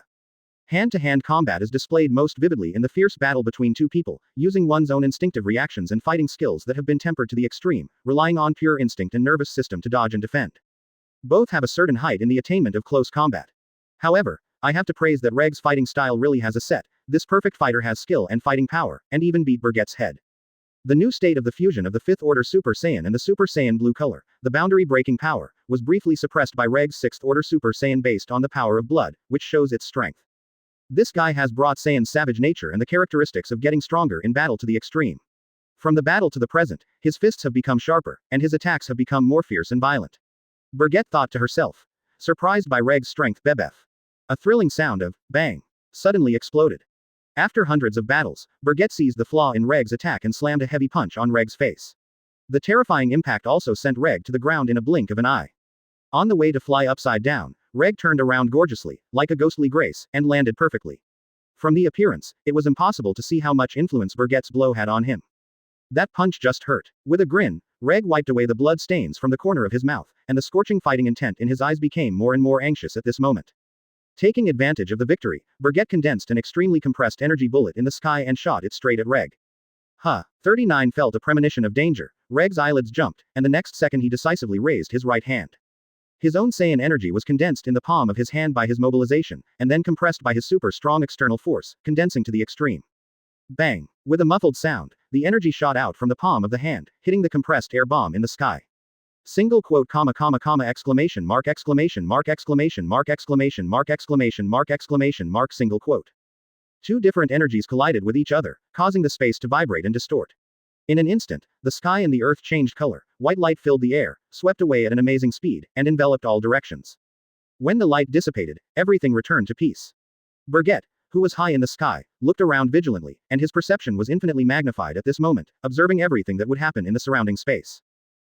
Hand-to-hand combat is displayed most vividly in the fierce battle between two people, using one's own instinctive reactions and fighting skills that have been tempered to the extreme, relying on pure instinct and nervous system to dodge and defend. Both have a certain height in the attainment of close combat. However, I have to praise that Reg's fighting style really has a set. This perfect fighter has skill and fighting power, and even beat Bergette's head. The new state of the fusion of the 5th order Super Saiyan and the Super Saiyan blue color, the boundary breaking power, was briefly suppressed by Reg's 6th Order Super Saiyan based on the power of blood, which shows its strength. This guy has brought Saiyan's savage nature and the characteristics of getting stronger in battle to the extreme. From the battle to the present, his fists have become sharper, and his attacks have become more fierce and violent. Bergette thought to herself. Surprised by Reg's strength, Bebef. A thrilling sound of bang suddenly exploded. After hundreds of battles, Bergette seized the flaw in Reg's attack and slammed a heavy punch on Reg's face. The terrifying impact also sent Reg to the ground in a blink of an eye. On the way to fly upside down, Reg turned around gorgeously, like a ghostly grace, and landed perfectly. From the appearance, it was impossible to see how much influence Bergette's blow had on him. That punch just hurt. With a grin, Reg wiped away the blood stains from the corner of his mouth, and the scorching fighting intent in his eyes became more and more anxious at this moment. Taking advantage of the victory, Bergette condensed an extremely compressed energy bullet in the sky and shot it straight at Reg. 39 felt a premonition of danger. Reg's eyelids jumped, and the next second he decisively raised his right hand. His own Saiyan energy was condensed in the palm of his hand by his mobilization, and then compressed by his super strong external force, condensing to the extreme. Bang! With a muffled sound, the energy shot out from the palm of the hand, hitting the compressed air bomb in the sky. Single quote comma comma comma exclamation mark exclamation mark exclamation mark exclamation mark exclamation mark exclamation mark single quote. Two different energies collided with each other, causing the space to vibrate and distort. In an instant, the sky and the earth changed color, white light filled the air, swept away at an amazing speed, and enveloped all directions. When the light dissipated, everything returned to peace. Bergette, who was high in the sky, looked around vigilantly, and his perception was infinitely magnified at this moment, observing everything that would happen in the surrounding space.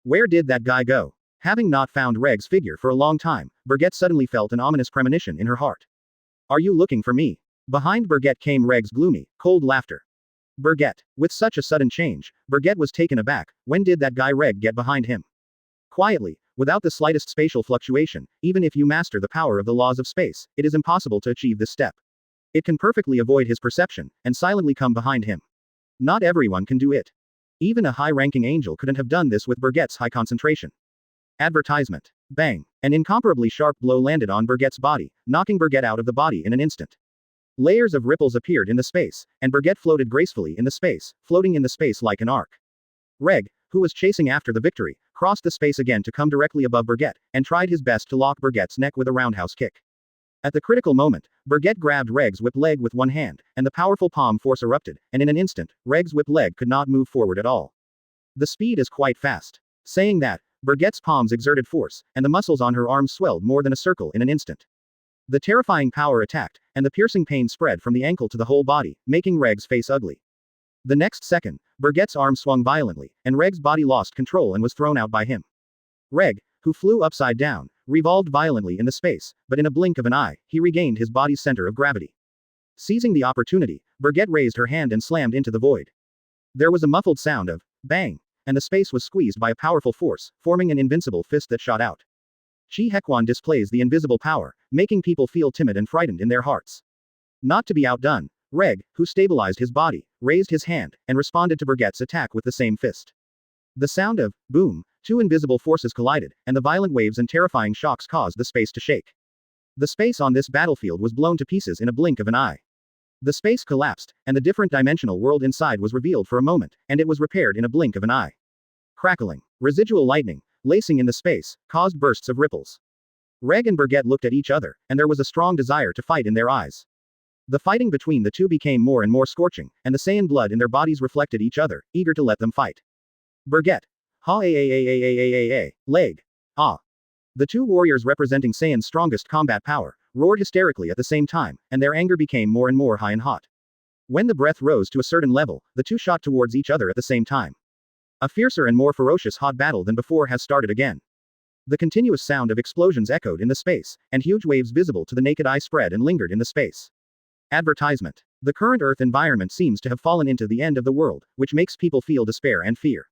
Where did that guy go? Having not found Reg's figure for a long time, Bergette suddenly felt an ominous premonition in her heart. Are you looking for me? Behind Bergette came Reg's gloomy, cold laughter. Bergette. With such a sudden change, Bergette was taken aback. When did that guy Reg get behind him? Quietly, without the slightest spatial fluctuation, even if you master the power of the laws of space, it is impossible to achieve this step. It can perfectly avoid his perception, and silently come behind him. Not everyone can do it. Even a high-ranking angel couldn't have done this with Bergette's high concentration. Advertisement. Bang! An incomparably sharp blow landed on Bergette's body, knocking Bergette out of the body in an instant. Layers of ripples appeared in the space, and Bergette floated gracefully in the space, floating in the space like an arc. Reg, who was chasing after the victory, crossed the space again to come directly above Bergette, and tried his best to lock Bergette's neck with a roundhouse kick. At the critical moment, Bergette grabbed Reg's whip leg with one hand, and the powerful palm force erupted, and in an instant, Reg's whip leg could not move forward at all. The speed is quite fast. Saying that, Bergette's palms exerted force, and the muscles on her arms swelled more than a circle in an instant. The terrifying power attacked, and the piercing pain spread from the ankle to the whole body, making Reg's face ugly. The next second, Bergette's arm swung violently, and Reg's body lost control and was thrown out by him. Reg, who flew upside down, revolved violently in the space, but in a blink of an eye, he regained his body's center of gravity. Seizing the opportunity, Bergette raised her hand and slammed into the void. There was a muffled sound of bang, and the space was squeezed by a powerful force, forming an invincible fist that shot out. Chi Hekwan displays the invisible power, making people feel timid and frightened in their hearts. Not to be outdone, Reg, who stabilized his body, raised his hand, and responded to Bergette's attack with the same fist. The sound of boom, two invisible forces collided, and the violent waves and terrifying shocks caused the space to shake. The space on this battlefield was blown to pieces in a blink of an eye. The space collapsed, and the different dimensional world inside was revealed for a moment, and it was repaired in a blink of an eye. Crackling, residual lightning, lacing in the space, caused bursts of ripples. Reg and Bergette looked at each other, and there was a strong desire to fight in their eyes. The fighting between the two became more and more scorching, and the Saiyan blood in their bodies reflected each other, eager to let them fight. Bergette. Ha leg. Ah. The two warriors representing Saiyan's strongest combat power, roared hysterically at the same time, and their anger became more and more high and hot. When the breath rose to a certain level, the two shot towards each other at the same time. A fiercer and more ferocious hot battle than before has started again. The continuous sound of explosions echoed in the space, and huge waves visible to the naked eye spread and lingered in the space. Advertisement. The current Earth environment seems to have fallen into the end of the world, which makes people feel despair and fear.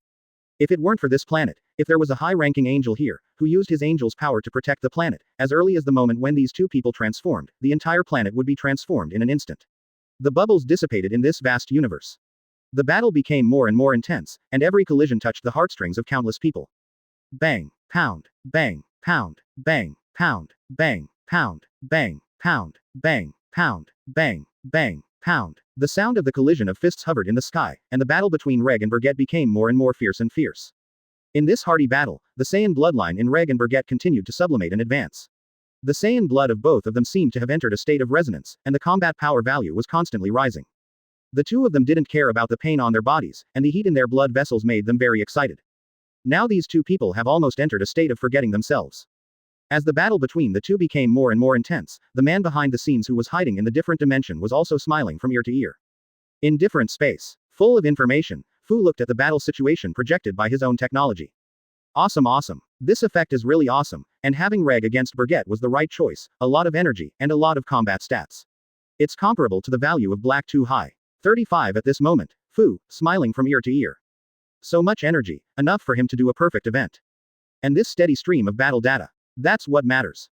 If it weren't for this planet, if there was a high-ranking angel here, who used his angel's power to protect the planet, as early as the moment when these two people transformed, the entire planet would be transformed in an instant. The bubbles dissipated in this vast universe. The battle became more and more intense, and every collision touched the heartstrings of countless people. Bang, pound, bang, pound, bang, pound, bang, pound, bang, pound, bang, pound, bang, bang, pound. The sound of the collision of fists hovered in the sky, and the battle between Reg and Bergette became more and more fierce and fierce. In this hardy battle, the Saiyan bloodline in Reg and Bergette continued to sublimate and advance. The Saiyan blood of both of them seemed to have entered a state of resonance, and the combat power value was constantly rising. The two of them didn't care about the pain on their bodies, and the heat in their blood vessels made them very excited. Now these two people have almost entered a state of forgetting themselves. As the battle between the two became more and more intense, the man behind the scenes who was hiding in the different dimension was also smiling from ear to ear. In different space, full of information, Fu looked at the battle situation projected by his own technology. Awesome, awesome. This effect is really awesome, and having Reg against Bergette was the right choice, a lot of energy, and a lot of combat stats. It's comparable to the value of Black 2 High. 35 at this moment, Fu, smiling from ear to ear. So much energy, enough for him to do a perfect event. And this steady stream of battle data. That's what matters.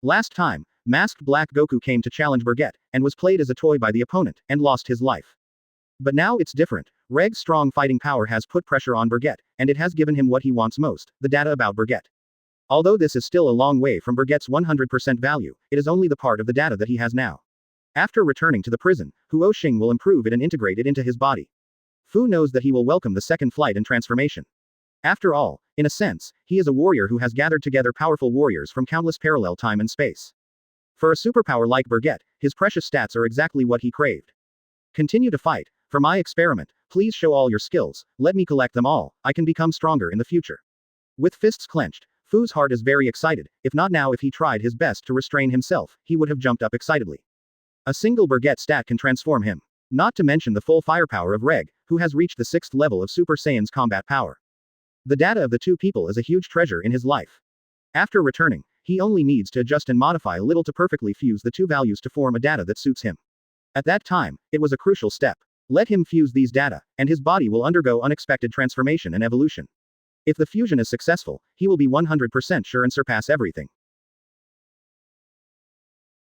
Last time, masked Black Goku came to challenge Bergette, and was played as a toy by the opponent, and lost his life. But now it's different. Reg's strong fighting power has put pressure on Bergette, and it has given him what he wants most, the data about Bergette. Although this is still a long way from Bergette's 100% value, it is only the part of the data that he has now. After returning to the prison, Huo Xing will improve it and integrate it into his body. Fu knows that he will welcome the second flight and transformation. After all, in a sense, he is a warrior who has gathered together powerful warriors from countless parallel time and space. For a superpower like Bergette, his precious stats are exactly what he craved. Continue to fight. For my experiment, please show all your skills, let me collect them all, I can become stronger in the future. With fists clenched, Fu's heart is very excited, if not now if he tried his best to restrain himself, he would have jumped up excitedly. A single Bergette stat can transform him. Not to mention the full firepower of Reg, who has reached the 6th level of Super Saiyan's combat power. The data of the two people is a huge treasure in his life. After returning, he only needs to adjust and modify a little to perfectly fuse the two values to form a data that suits him. At that time, it was a crucial step. Let him fuse these data, and his body will undergo unexpected transformation and evolution. If the fusion is successful, he will be 100% sure and surpass everything.